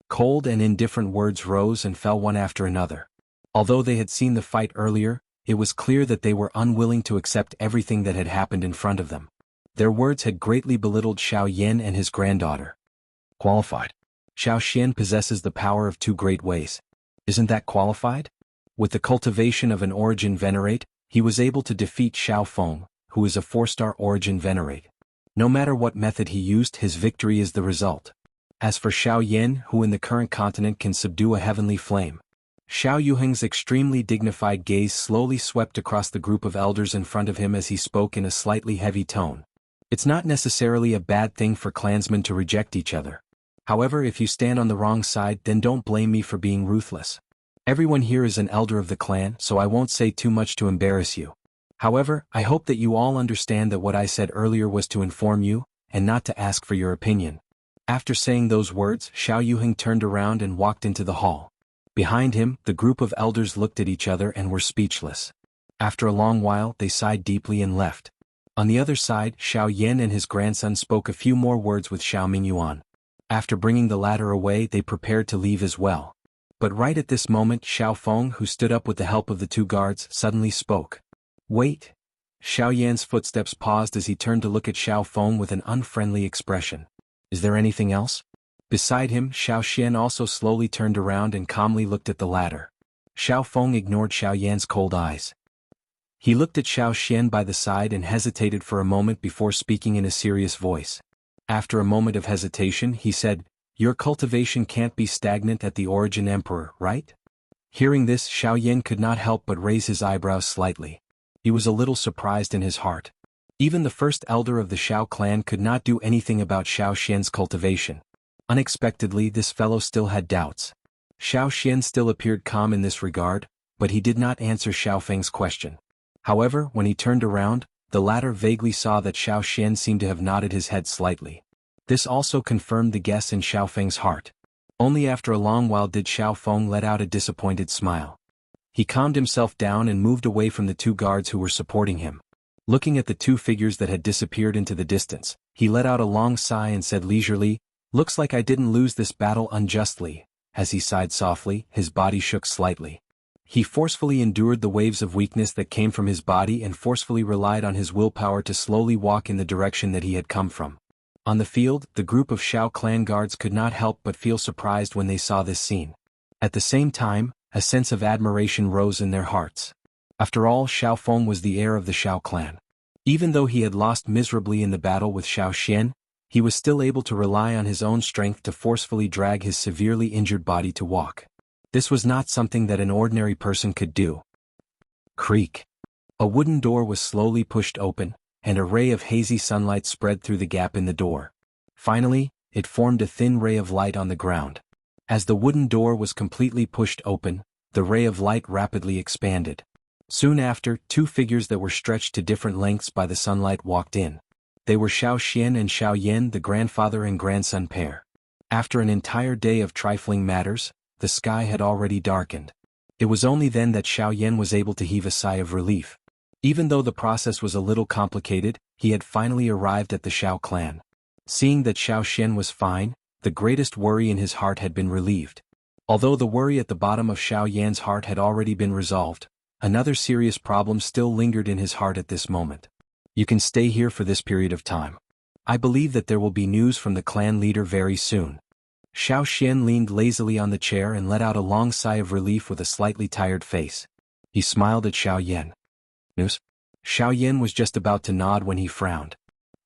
Cold and indifferent words rose and fell one after another. Although they had seen the fight earlier, it was clear that they were unwilling to accept everything that had happened in front of them. Their words had greatly belittled Xiao Yan and his granddaughter. Qualified. Xiao Xian possesses the power of two great ways. Isn't that qualified? With the cultivation of an origin venerate, he was able to defeat Xiao Feng, who is a 4-star origin venerate. No matter what method he used, his victory is the result. As for Xiao Yan, who in the current continent can subdue a heavenly flame. Xiao Yuheng's extremely dignified gaze slowly swept across the group of elders in front of him as he spoke in a slightly heavy tone. It's not necessarily a bad thing for clansmen to reject each other. However, if you stand on the wrong side, then don't blame me for being ruthless. Everyone here is an elder of the clan, so I won't say too much to embarrass you. However, I hope that you all understand that what I said earlier was to inform you, and not to ask for your opinion. After saying those words, Xiao Yuheng turned around and walked into the hall. Behind him, the group of elders looked at each other and were speechless. After a long while, they sighed deeply and left. On the other side, Xiao Yan and his grandson spoke a few more words with Xiao Mingyuan. After bringing the latter away, they prepared to leave as well. But right at this moment, Xiao Feng, who stood up with the help of the two guards, suddenly spoke. "Wait." Xiao Yan's footsteps paused as he turned to look at Xiao Feng with an unfriendly expression. "Is there anything else?" Beside him, Xiao Xian also slowly turned around and calmly looked at the latter. Xiao Feng ignored Xiao Yan's cold eyes. He looked at Xiao Xian by the side and hesitated for a moment before speaking in a serious voice. After a moment of hesitation, he said, "Your cultivation can't be stagnant at the origin emperor, right?" Hearing this, Xiao Yan could not help but raise his eyebrows slightly. He was a little surprised in his heart. Even the first elder of the Xiao clan could not do anything about Xiao Xian's cultivation. Unexpectedly, this fellow still had doubts. Xiao Xian still appeared calm in this regard, but he did not answer Xiao Feng's question. However, when he turned around, the latter vaguely saw that Xiao Xian seemed to have nodded his head slightly. This also confirmed the guess in Xiao Feng's heart. Only after a long while did Xiao Feng let out a disappointed smile. He calmed himself down and moved away from the two guards who were supporting him. Looking at the two figures that had disappeared into the distance, he let out a long sigh and said leisurely, "Looks like I didn't lose this battle unjustly." As he sighed softly, his body shook slightly. He forcefully endured the waves of weakness that came from his body and forcefully relied on his willpower to slowly walk in the direction that he had come from. On the field, the group of Xiao clan guards could not help but feel surprised when they saw this scene. At the same time, a sense of admiration rose in their hearts. After all, Xiao Feng was the heir of the Xiao clan. Even though he had lost miserably in the battle with Xianxia, he was still able to rely on his own strength to forcefully drag his severely injured body to walk. This was not something that an ordinary person could do. Creak. A wooden door was slowly pushed open, and a ray of hazy sunlight spread through the gap in the door. Finally, it formed a thin ray of light on the ground. As the wooden door was completely pushed open, the ray of light rapidly expanded. Soon after, two figures that were stretched to different lengths by the sunlight walked in. They were Xiaoxian and Xiaoyan, the grandfather and grandson pair. After an entire day of trifling matters, the sky had already darkened. It was only then that Xiaoyan was able to heave a sigh of relief. Even though the process was a little complicated, he had finally arrived at the Xiao clan. Seeing that Xiaoxian was fine, the greatest worry in his heart had been relieved. Although the worry at the bottom of Xiaoyan's heart had already been resolved, another serious problem still lingered in his heart at this moment. You can stay here for this period of time. I believe that there will be news from the clan leader very soon. Xiaoxian leaned lazily on the chair and let out a long sigh of relief with a slightly tired face. He smiled at Xiaoyan. News? Xiaoyan was just about to nod when he frowned.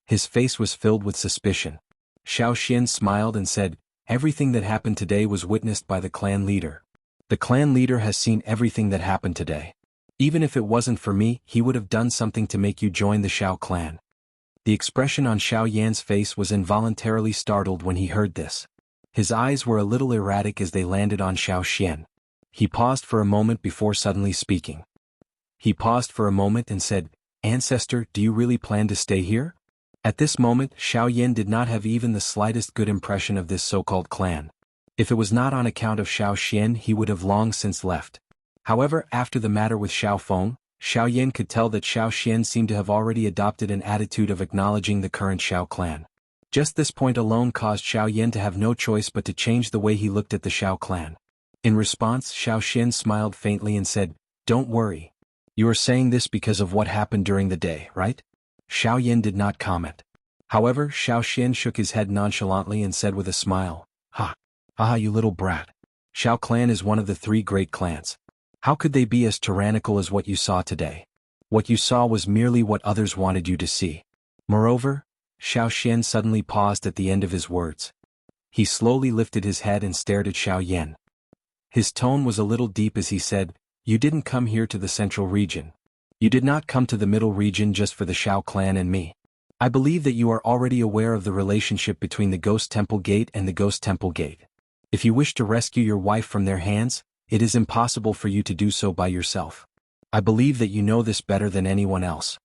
His face was filled with suspicion. Xiaoxian smiled and said, "Everything that happened today was witnessed by the clan leader. The clan leader has seen everything that happened today. Even if it wasn't for me, he would have done something to make you join the Xiao clan." The expression on Xiaoyan's face was involuntarily startled when he heard this. His eyes were a little erratic as they landed on Xiaoxian. He paused for a moment before suddenly speaking. He paused for a moment and said, "Ancestor, do you really plan to stay here?" At this moment, Xiaoyan did not have even the slightest good impression of this so-called clan. If it was not on account of Xiaoxian, he would have long since left. However, after the matter with Xiaofeng, Xiaoyan could tell that Xiaoxian seemed to have already adopted an attitude of acknowledging the current Xiao clan. Just this point alone caused Xiaoyan to have no choice but to change the way he looked at the Xiao clan. In response, Xiaoxian smiled faintly and said, "Don't worry. You are saying this because of what happened during the day, right?" Xiaoyan did not comment. However, Xiaoxian shook his head nonchalantly and said with a smile, "Ha! Ah, you little brat. Xiao clan is one of the three great clans. How could they be as tyrannical as what you saw today? What you saw was merely what others wanted you to see." Moreover, Xiaoxian suddenly paused at the end of his words. He slowly lifted his head and stared at Xiaoyan. His tone was a little deep as he said, "You didn't come here to the central region. You did not come to the middle region just for the Xiao clan and me. I believe that you are already aware of the relationship between the Ghost Temple Gate and the Ghost Temple Gate. If you wish to rescue your wife from their hands, it is impossible for you to do so by yourself. I believe that you know this better than anyone else."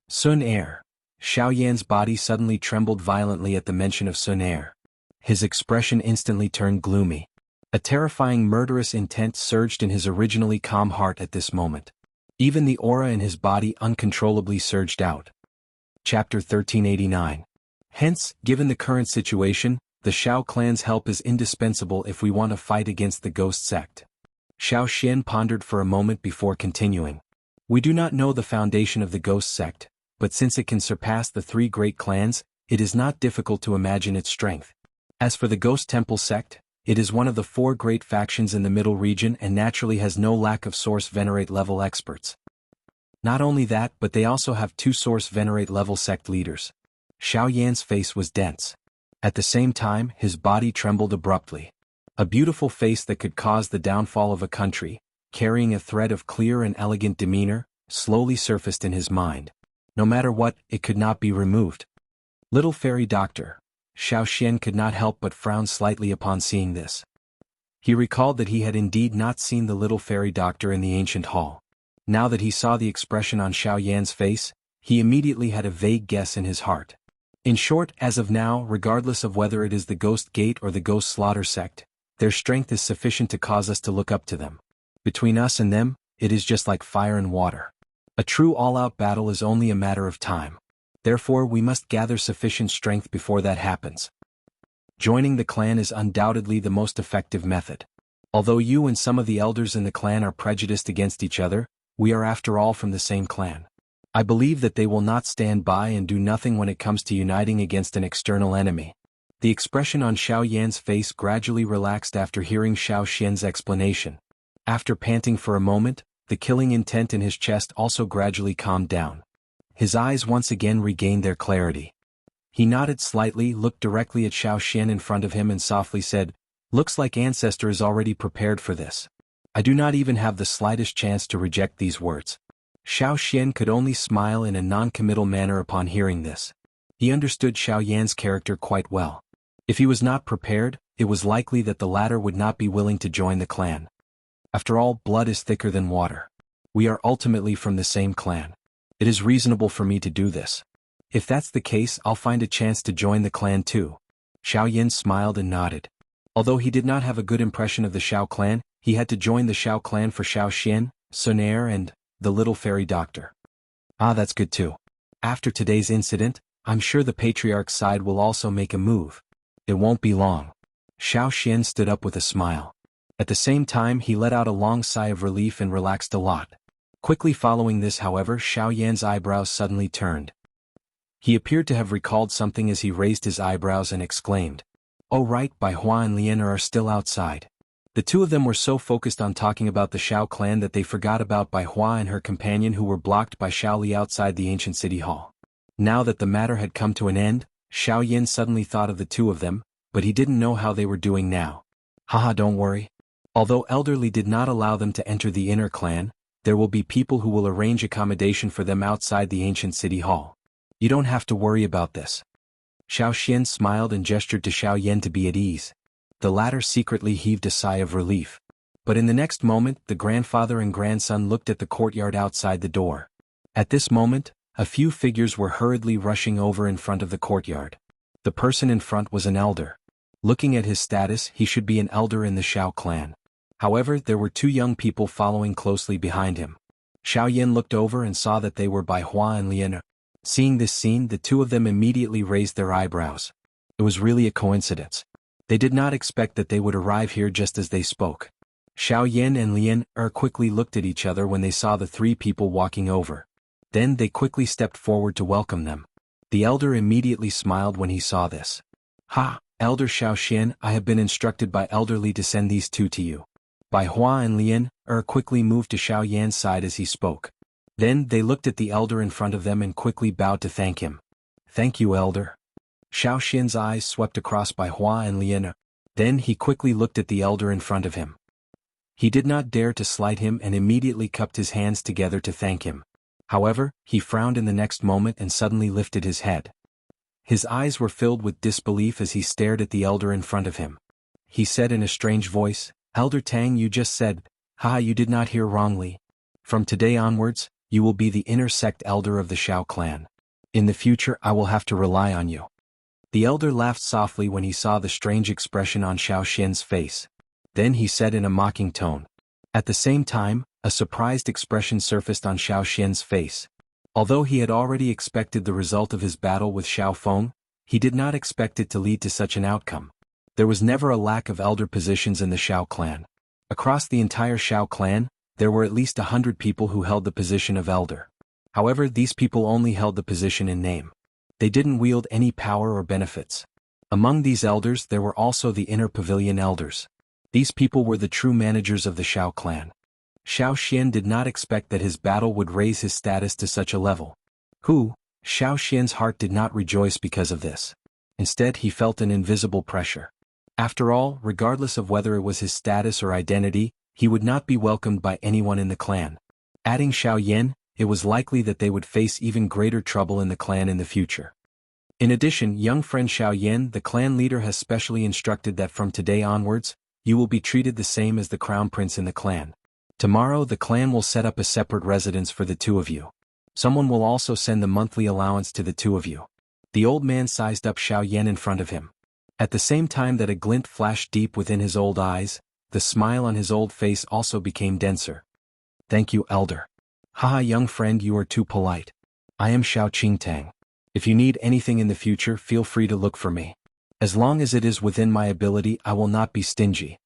Sun Air. Xiaoyan's body suddenly trembled violently at the mention of Sun Air. His expression instantly turned gloomy. A terrifying murderous intent surged in his originally calm heart at this moment. Even the aura in his body uncontrollably surged out. Chapter 1389. Hence, given the current situation, the Xiao clan's help is indispensable if we want to fight against the ghost sect. Xiaoxian pondered for a moment before continuing. "We do not know the foundation of the ghost sect, but since it can surpass the three great clans, it is not difficult to imagine its strength. As for the Ghost Temple sect, it is one of the four great factions in the middle region and naturally has no lack of Source Venerate level experts. Not only that, but they also have two Source Venerate level sect leaders." Xiaoyan's face was dense. At the same time, his body trembled abruptly. A beautiful face that could cause the downfall of a country, carrying a thread of clear and elegant demeanor, slowly surfaced in his mind. No matter what, it could not be removed. Little fairy doctor. Xiaoxian could not help but frown slightly upon seeing this. He recalled that he had indeed not seen the little fairy doctor in the ancient hall. Now that he saw the expression on Xiaoyan's face, he immediately had a vague guess in his heart. In short, as of now, regardless of whether it is the Ghost Gate or the Ghost Slaughter sect, their strength is sufficient to cause us to look up to them. Between us and them, it is just like fire and water. A true all-out battle is only a matter of time. Therefore, we must gather sufficient strength before that happens. Joining the clan is undoubtedly the most effective method. Although you and some of the elders in the clan are prejudiced against each other, we are after all from the same clan. I believe that they will not stand by and do nothing when it comes to uniting against an external enemy." The expression on Xiaoyan's face gradually relaxed after hearing Xiaoxian's explanation. After panting for a moment, the killing intent in his chest also gradually calmed down. His eyes once again regained their clarity. He nodded slightly, looked directly at Xianxia in front of him and softly said, "Looks like Ancestor is already prepared for this. I do not even have the slightest chance to reject these words." Xianxia could only smile in a non-committal manner upon hearing this. He understood Xiaoyan's character quite well. If he was not prepared, it was likely that the latter would not be willing to join the clan. After all, blood is thicker than water. We are ultimately from the same clan. It is reasonable for me to do this. If that's the case, I'll find a chance to join the clan too. Xiaoyan smiled and nodded. Although he did not have a good impression of the Xiao clan, he had to join the Xiao clan for Xiaoxian, Sonaire and the little fairy doctor. Ah, that's good too. After today's incident, I'm sure the patriarch's side will also make a move. It won't be long. Xiaoxian stood up with a smile. At the same time, he let out a long sigh of relief and relaxed a lot. Quickly following this, however, Xiaoyan's eyebrows suddenly turned. He appeared to have recalled something as he raised his eyebrows and exclaimed, "Oh right, Bai Hua and Lian are still outside." The two of them were so focused on talking about the Xiao clan that they forgot about Bai Hua and her companion who were blocked by Xiao Li outside the ancient city hall. Now that the matter had come to an end, Xiaoyan suddenly thought of the two of them, but he didn't know how they were doing now. Haha, don't worry. Although Elderly did not allow them to enter the inner clan, there will be people who will arrange accommodation for them outside the ancient city hall. You don't have to worry about this. Xiaoxian smiled and gestured to Xiaoyan to be at ease. The latter secretly heaved a sigh of relief. But in the next moment, the grandfather and grandson looked at the courtyard outside the door. At this moment, a few figures were hurriedly rushing over in front of the courtyard. The person in front was an elder. Looking at his status, he should be an elder in the Xiao clan. However, there were two young people following closely behind him. Xiaoyan looked over and saw that they were Bai Hua and Lian. Seeing this scene, the two of them immediately raised their eyebrows. It was really a coincidence. They did not expect that they would arrive here just as they spoke. Xiaoyan and Lian quickly looked at each other when they saw the three people walking over. Then they quickly stepped forward to welcome them. The elder immediately smiled when he saw this. "Ha, Elder Xiaoxian, I have been instructed by Elderly to send these two to you." Bai Hua and Lian quickly moved to Xiaoyan's side as he spoke. Then they looked at the elder in front of them and quickly bowed to thank him. "Thank you, elder." Xiaoxian's eyes swept across Bai Hua and Lian. Then he quickly looked at the elder in front of him. He did not dare to slight him and immediately cupped his hands together to thank him. However, he frowned in the next moment and suddenly lifted his head. His eyes were filled with disbelief as he stared at the elder in front of him. He said in a strange voice, "Elder Tang, you just said, haha, you did not hear wrongly. From today onwards, you will be the inner sect elder of the Xiao clan. In the future I will have to rely on you." The elder laughed softly when he saw the strange expression on Xiaoxian's face. Then he said in a mocking tone. At the same time, a surprised expression surfaced on Xiaoxian's face. Although he had already expected the result of his battle with Xiao Feng, he did not expect it to lead to such an outcome. There was never a lack of elder positions in the Xiao clan. Across the entire Xiao clan, there were at least 100 people who held the position of elder. However, these people only held the position in name. They didn't wield any power or benefits. Among these elders there were also the inner pavilion elders. These people were the true managers of the Xiao clan. Xiaoxian did not expect that his battle would raise his status to such a level. Xiaoxian's heart did not rejoice because of this. Instead, he felt an invisible pressure. After all, regardless of whether it was his status or identity, he would not be welcomed by anyone in the clan. Adding Xiaoyan, it was likely that they would face even greater trouble in the clan in the future. In addition, young friend Xiaoyan, the clan leader, has specially instructed that from today onwards, you will be treated the same as the crown prince in the clan. Tomorrow the clan will set up a separate residence for the two of you. Someone will also send the monthly allowance to the two of you. The old man sized up Xiaoyan in front of him. At the same time that a glint flashed deep within his old eyes, the smile on his old face also became denser. "Thank you, elder." "Haha, young friend, you are too polite. I am Xiao Qingtang. If you need anything in the future, feel free to look for me. As long as it is within my ability, I will not be stingy."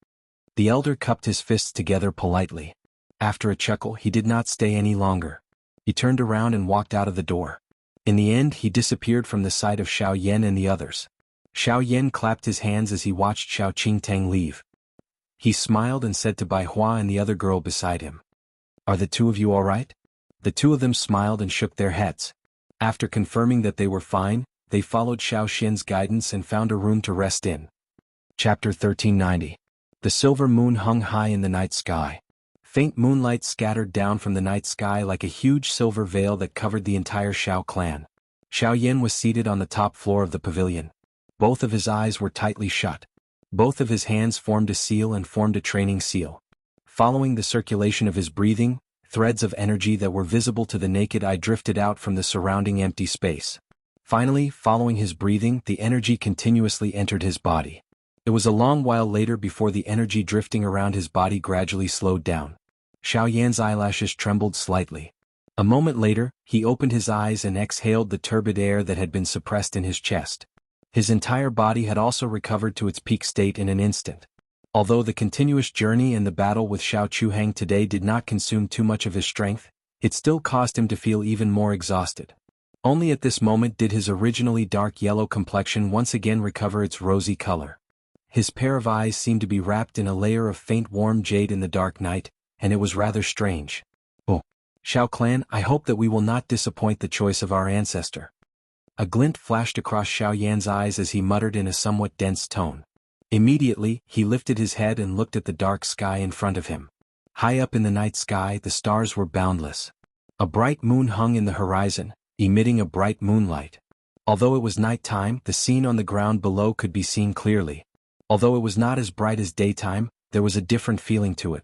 The elder cupped his fists together politely. After a chuckle, he did not stay any longer. He turned around and walked out of the door. In the end, he disappeared from the sight of Xiaoyan and the others. Xiaoyan clapped his hands as he watched Xiao Qingtang leave. He smiled and said to Bai Hua and the other girl beside him, "Are the two of you all right?" The two of them smiled and shook their heads. After confirming that they were fine, they followed Xiao Xian's guidance and found a room to rest in. Chapter 1390. The silver moon hung high in the night sky. Faint moonlight scattered down from the night sky like a huge silver veil that covered the entire Xiao clan. Xiao Yan was seated on the top floor of the pavilion. Both of his eyes were tightly shut. Both of his hands formed a seal and formed a training seal. Following the circulation of his breathing, threads of energy that were visible to the naked eye drifted out from the surrounding empty space. Finally, following his breathing, the energy continuously entered his body. It was a long while later before the energy drifting around his body gradually slowed down. Xiao Yan's eyelashes trembled slightly. A moment later, he opened his eyes and exhaled the turbid air that had been suppressed in his chest. His entire body had also recovered to its peak state in an instant. Although the continuous journey and the battle with Xiao Chuhang today did not consume too much of his strength, it still caused him to feel even more exhausted. Only at this moment did his originally dark yellow complexion once again recover its rosy color. His pair of eyes seemed to be wrapped in a layer of faint warm jade in the dark night, and it was rather strange. Oh, Xiao clan, I hope that we will not disappoint the choice of our ancestor. A glint flashed across Xiao Yan's eyes as he muttered in a somewhat dense tone. Immediately, he lifted his head and looked at the dark sky in front of him. High up in the night sky, the stars were boundless. A bright moon hung in the horizon, emitting a bright moonlight. Although it was night time, the scene on the ground below could be seen clearly. Although it was not as bright as daytime, there was a different feeling to it.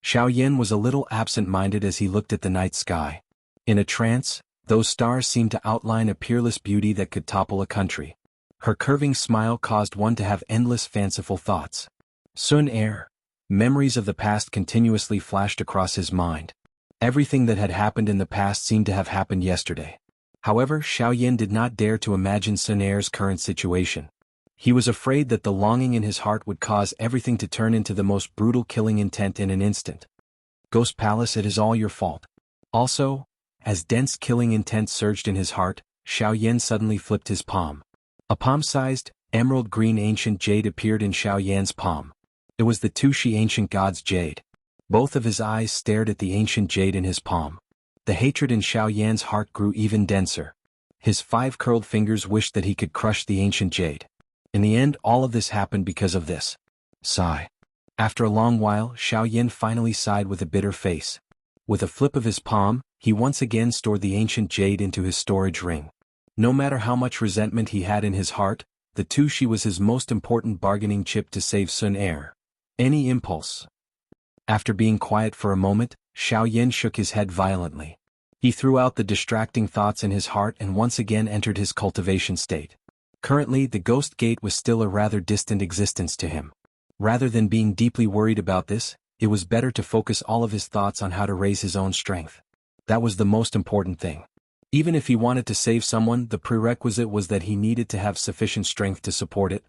Xiao Yan was a little absent-minded as he looked at the night sky. In a trance, those stars seemed to outline a peerless beauty that could topple a country. Her curving smile caused one to have endless fanciful thoughts. Sun Er. Memories of the past continuously flashed across his mind. Everything that had happened in the past seemed to have happened yesterday. However, Xiao Yan did not dare to imagine Sun Er's current situation. He was afraid that the longing in his heart would cause everything to turn into the most brutal killing intent in an instant. Ghost Palace, it is all your fault. Also, as dense killing intent surged in his heart, Xiao Yan suddenly flipped his palm. A palm-sized, emerald green ancient jade appeared in Xiao Yan's palm. It was the Tushi ancient god's jade. Both of his eyes stared at the ancient jade in his palm. The hatred in Xiao Yan's heart grew even denser. His 5 curled fingers wished that he could crush the ancient jade. In the end, all of this happened because of this. Sigh. After a long while, Xiao Yan finally sighed with a bitter face. With a flip of his palm, he once again stored the ancient jade into his storage ring. No matter how much resentment he had in his heart, the Tushi was his most important bargaining chip to save Sun Er. Any impulse. After being quiet for a moment, Xiao Yan shook his head violently. He threw out the distracting thoughts in his heart and once again entered his cultivation state. Currently, the Ghost Gate was still a rather distant existence to him. Rather than being deeply worried about this, it was better to focus all of his thoughts on how to raise his own strength. That was the most important thing. Even if he wanted to save someone, the prerequisite was that he needed to have sufficient strength to support it.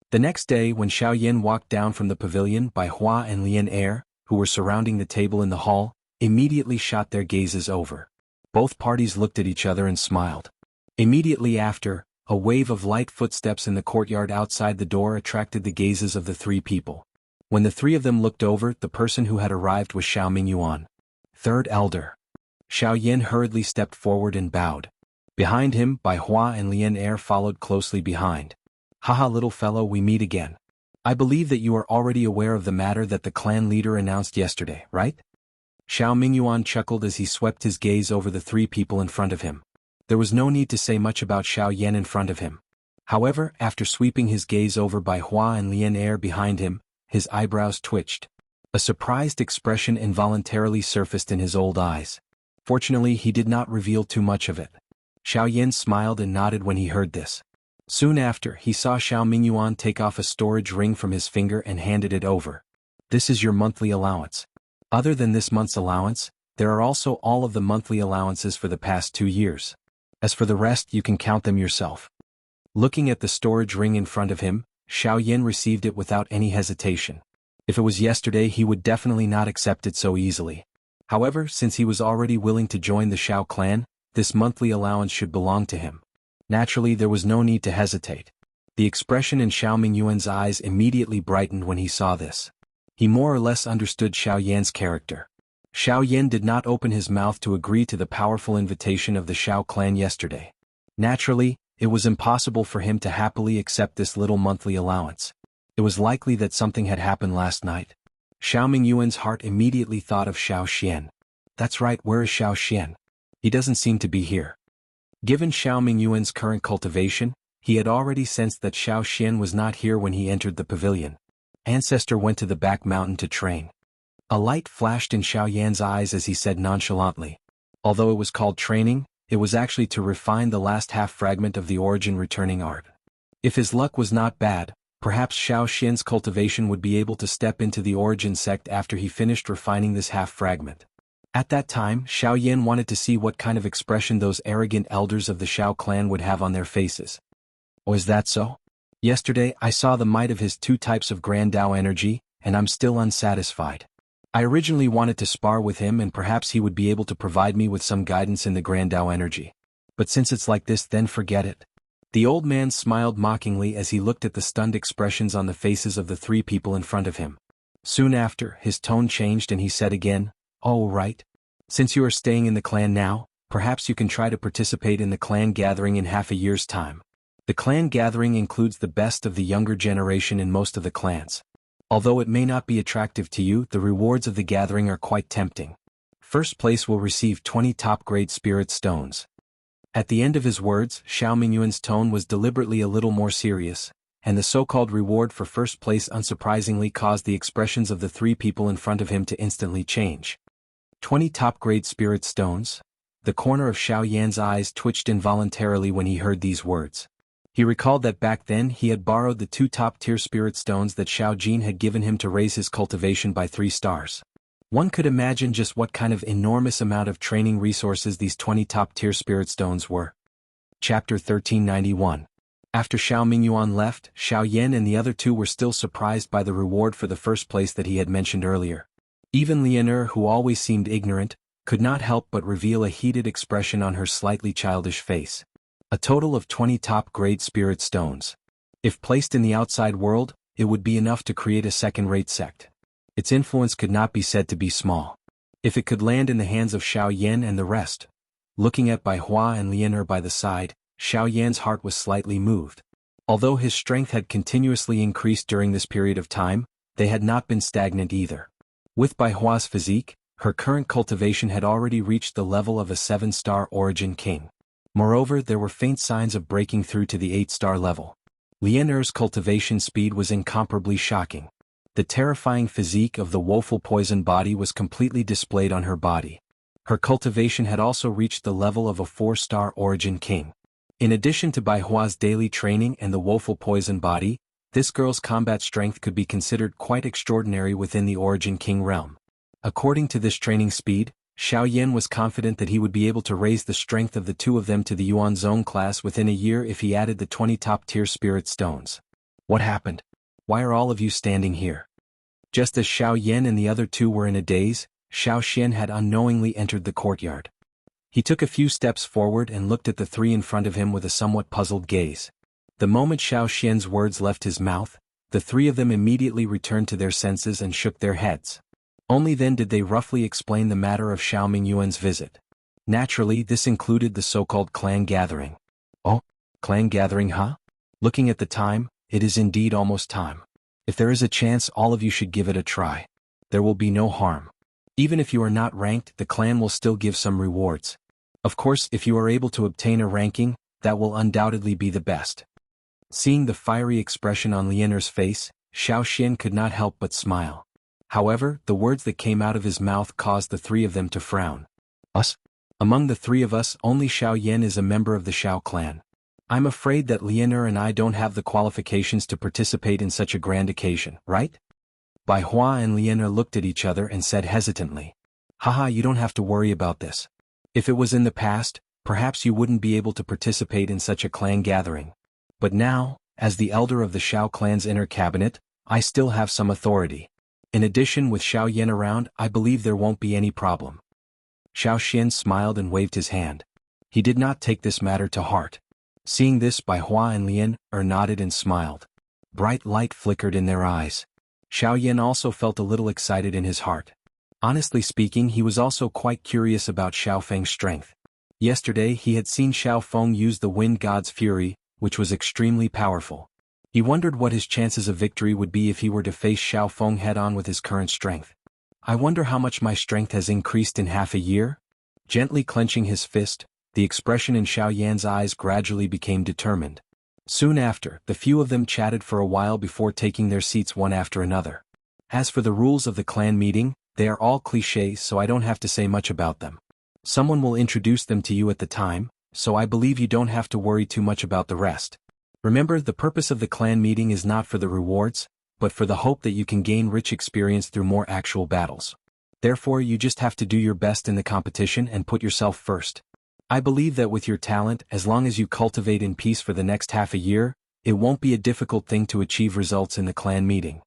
The next day, when Xiao Yan walked down from the pavilion, Bai Hua and Lian Er, who were surrounding the table in the hall, immediately shot their gazes over. Both parties looked at each other and smiled. Immediately after, a wave of light footsteps in the courtyard outside the door attracted the gazes of the 3 people. When the 3 of them looked over, the person who had arrived was Xiao Mingyuan, 3rd elder. Xiao Yan hurriedly stepped forward and bowed. Behind him, Bai Hua and Lian Er followed closely behind. Haha, little fellow, we meet again. I believe that you are already aware of the matter that the clan leader announced yesterday, right? Xiao Mingyuan chuckled as he swept his gaze over the 3 people in front of him. There was no need to say much about Xiao Yan in front of him. However, after sweeping his gaze over Bai Hua and Lian Er behind him, his eyebrows twitched. A surprised expression involuntarily surfaced in his old eyes. Fortunately, he did not reveal too much of it. Xiao Yan smiled and nodded when he heard this. Soon after, he saw Xiao Mingyuan take off a storage ring from his finger and handed it over. This is your monthly allowance. Other than this month's allowance, there are also all of the monthly allowances for the past 2 years. As for the rest, you can count them yourself. Looking at the storage ring in front of him, Xiao Yan received it without any hesitation. If it was yesterday, he would definitely not accept it so easily. However, since he was already willing to join the Xiao clan, this monthly allowance should belong to him. Naturally, there was no need to hesitate. The expression in Xiao Mingyuan's eyes immediately brightened when he saw this. He more or less understood Xiao Yan's character. Xiao Yan did not open his mouth to agree to the powerful invitation of the Xiao clan yesterday. Naturally, it was impossible for him to happily accept this little monthly allowance. It was likely that something had happened last night. Xiao Mingyuan's heart immediately thought of Xiao Xian. That's right, where is Xiao Xian? He doesn't seem to be here. Given Xiao Mingyuan's current cultivation, he had already sensed that Xiao Xian was not here when he entered the pavilion. Ancestor went to the back mountain to train. A light flashed in Xiao Yan's eyes as he said nonchalantly. Although it was called training, it was actually to refine the last half fragment of the origin returning art. If his luck was not bad, perhaps Xiao Xian's cultivation would be able to step into the origin sect after he finished refining this half fragment. At that time, Xiao Yan wanted to see what kind of expression those arrogant elders of the Xiao clan would have on their faces. Oh, is that so? Yesterday I saw the might of his two types of Grand Dao energy, and I'm still unsatisfied. I originally wanted to spar with him and perhaps he would be able to provide me with some guidance in the Grand Dao energy. But since it's like this, then forget it. The old man smiled mockingly as he looked at the stunned expressions on the faces of the three people in front of him. Soon after, his tone changed and he said again, "Oh, right. Since you are staying in the clan now, perhaps you can try to participate in the clan gathering in half a year's time. The clan gathering includes the best of the younger generation in most of the clans. Although it may not be attractive to you, the rewards of the gathering are quite tempting. First place will receive 20 top-grade spirit stones." At the end of his words, Xiao Mingyuan's tone was deliberately a little more serious, and the so-called reward for first place unsurprisingly caused the expressions of the three people in front of him to instantly change. 20 top-grade spirit stones? The corner of Xiao Yan's eyes twitched involuntarily when he heard these words. He recalled that back then he had borrowed the 2 top-tier spirit stones that Xiao Jin had given him to raise his cultivation by 3 stars. One could imagine just what kind of enormous amount of training resources these 20 top-tier spirit stones were. Chapter 1391. After Xiao Mingyuan left, Xiao Yan and the other two were still surprised by the reward for the first place that he had mentioned earlier. Even Lianer, who always seemed ignorant, could not help but reveal a heated expression on her slightly childish face. A total of 20 top-grade spirit stones. If placed in the outside world, it would be enough to create a second-rate sect. Its influence could not be said to be small. If it could land in the hands of Xiao Yan and the rest. Looking at Bai Hua and Lianer by the side, Xiao Yan's heart was slightly moved. Although his strength had continuously increased during this period of time, they had not been stagnant either. With Bai Hua's physique, her current cultivation had already reached the level of a 7-star origin king. Moreover, there were faint signs of breaking through to the 8-star level. Lianer's cultivation speed was incomparably shocking. The terrifying physique of the woeful poison body was completely displayed on her body. Her cultivation had also reached the level of a 4-star origin king. In addition to Bai Hua's daily training and the woeful poison body, this girl's combat strength could be considered quite extraordinary within the origin king realm. According to this training speed, Xiao Yan was confident that he would be able to raise the strength of the two of them to the Yuan Zone class within a year if he added the 20 top-tier spirit stones. What happened? Why are all of you standing here? Just as Xiao Yan and the other two were in a daze, Xiao Xian had unknowingly entered the courtyard. He took a few steps forward and looked at the three in front of him with a somewhat puzzled gaze. The moment Xiao Xian's words left his mouth, the three of them immediately returned to their senses and shook their heads. Only then did they roughly explain the matter of Xiao Mingyuan's visit. Naturally, this included the so-called clan gathering. Oh, clan gathering, huh? Looking at the time, it is indeed almost time. If there is a chance, all of you should give it a try. There will be no harm. Even if you are not ranked, the clan will still give some rewards. Of course, if you are able to obtain a ranking, that will undoubtedly be the best. Seeing the fiery expression on Lianer's face, Xiao Xian could not help but smile. However, the words that came out of his mouth caused the three of them to frown. Us? Among the three of us, only Xiao Yan is a member of the Xiao clan. I'm afraid that Lianer and I don't have the qualifications to participate in such a grand occasion, right? Bai Hua and Lianer looked at each other and said hesitantly, "Haha, you don't have to worry about this. If it was in the past, perhaps you wouldn't be able to participate in such a clan gathering. But now, as the elder of the Xiao clan's inner cabinet, I still have some authority. In addition, with Xiao Yan around, I believe there won't be any problem." Xiao Xian smiled and waved his hand. He did not take this matter to heart. Seeing this, Bai Hua and Lianer nodded and smiled. Bright light flickered in their eyes. Xiao Yan also felt a little excited in his heart. Honestly speaking, he was also quite curious about Xiao Feng's strength. Yesterday he had seen Xiao Feng use the Wind God's Fury, which was extremely powerful. He wondered what his chances of victory would be if he were to face Xiao Feng head-on with his current strength. I wonder how much my strength has increased in half a year? Gently clenching his fist, the expression in Xiao Yan's eyes gradually became determined. Soon after, the few of them chatted for a while before taking their seats one after another. As for the rules of the clan meeting, they are all clichés, so I don't have to say much about them. Someone will introduce them to you at the time, so I believe you don't have to worry too much about the rest. Remember, the purpose of the clan meeting is not for the rewards, but for the hope that you can gain rich experience through more actual battles. Therefore, you just have to do your best in the competition and put yourself first. I believe that with your talent, as long as you cultivate in peace for the next half a year, it won't be a difficult thing to achieve results in the clan meeting.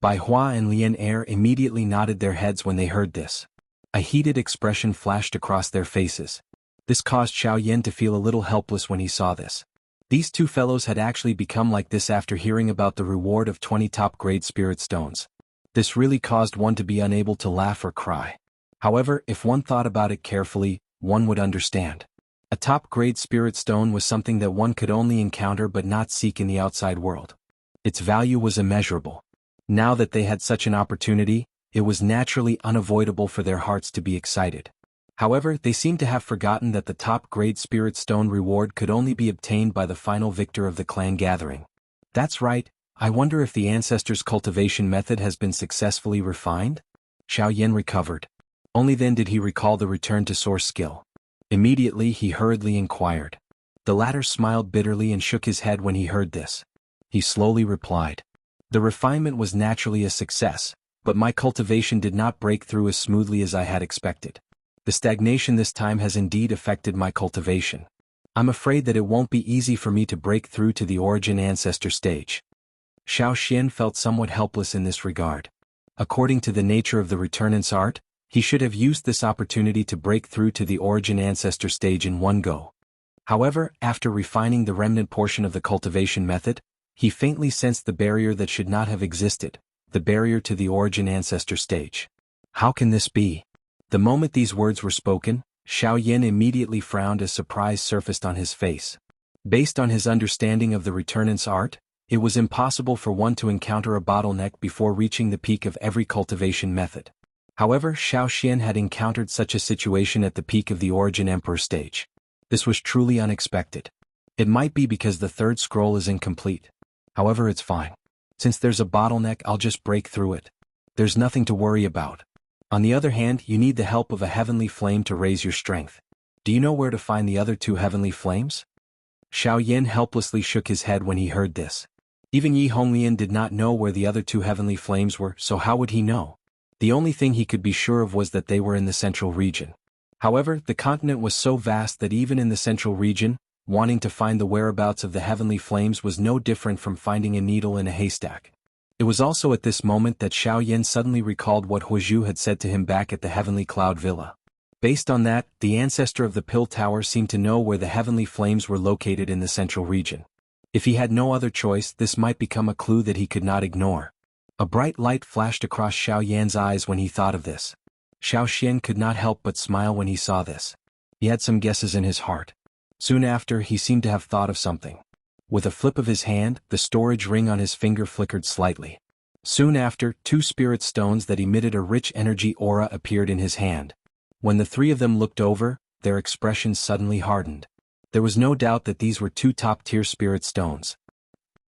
Bai Hua and Lian Er immediately nodded their heads when they heard this. A heated expression flashed across their faces. This caused Xiao Yan to feel a little helpless when he saw this. These two fellows had actually become like this after hearing about the reward of 20 top-grade spirit stones. This really caused one to be unable to laugh or cry. However, if one thought about it carefully, one would understand. A top-grade spirit stone was something that one could only encounter but not seek in the outside world. Its value was immeasurable. Now that they had such an opportunity, it was naturally unavoidable for their hearts to be excited. However, they seemed to have forgotten that the top-grade spirit stone reward could only be obtained by the final victor of the clan gathering. That's right, I wonder if the ancestors' cultivation method has been successfully refined? Xiao Yan recovered. Only then did he recall the return to source skill. Immediately he hurriedly inquired. The latter smiled bitterly and shook his head when he heard this. He slowly replied. The refinement was naturally a success, but my cultivation did not break through as smoothly as I had expected. The stagnation this time has indeed affected my cultivation. I'm afraid that it won't be easy for me to break through to the origin ancestor stage. Xiao Xian felt somewhat helpless in this regard. According to the nature of the returnance art, he should have used this opportunity to break through to the origin ancestor stage in one go. However, after refining the remnant portion of the cultivation method, he faintly sensed the barrier that should not have existed, the barrier to the origin ancestor stage. How can this be? The moment these words were spoken, Xiao Yan immediately frowned as surprise surfaced on his face. Based on his understanding of the returnance art, it was impossible for one to encounter a bottleneck before reaching the peak of every cultivation method. However, Xiao Xian had encountered such a situation at the peak of the origin emperor stage. This was truly unexpected. It might be because the third scroll is incomplete. However, it's fine. Since there's a bottleneck, I'll just break through it. There's nothing to worry about. On the other hand, you need the help of a heavenly flame to raise your strength. Do you know where to find the other two heavenly flames? Xiao Yan helplessly shook his head when he heard this. Even Yi Honglian did not know where the other two heavenly flames were, so how would he know? The only thing he could be sure of was that they were in the central region. However, the continent was so vast that even in the central region, wanting to find the whereabouts of the heavenly flames was no different from finding a needle in a haystack. It was also at this moment that Xiao Yan suddenly recalled what Huizhu had said to him back at the Heavenly Cloud Villa. Based on that, the ancestor of the Pill Tower seemed to know where the heavenly flames were located in the central region. If he had no other choice, this might become a clue that he could not ignore. A bright light flashed across Xiao Yan's eyes when he thought of this. Xiao Xian could not help but smile when he saw this. He had some guesses in his heart. Soon after, he seemed to have thought of something. With a flip of his hand, the storage ring on his finger flickered slightly. Soon after, two spirit stones that emitted a rich energy aura appeared in his hand. When the three of them looked over, their expressions suddenly hardened. There was no doubt that these were two top-tier spirit stones.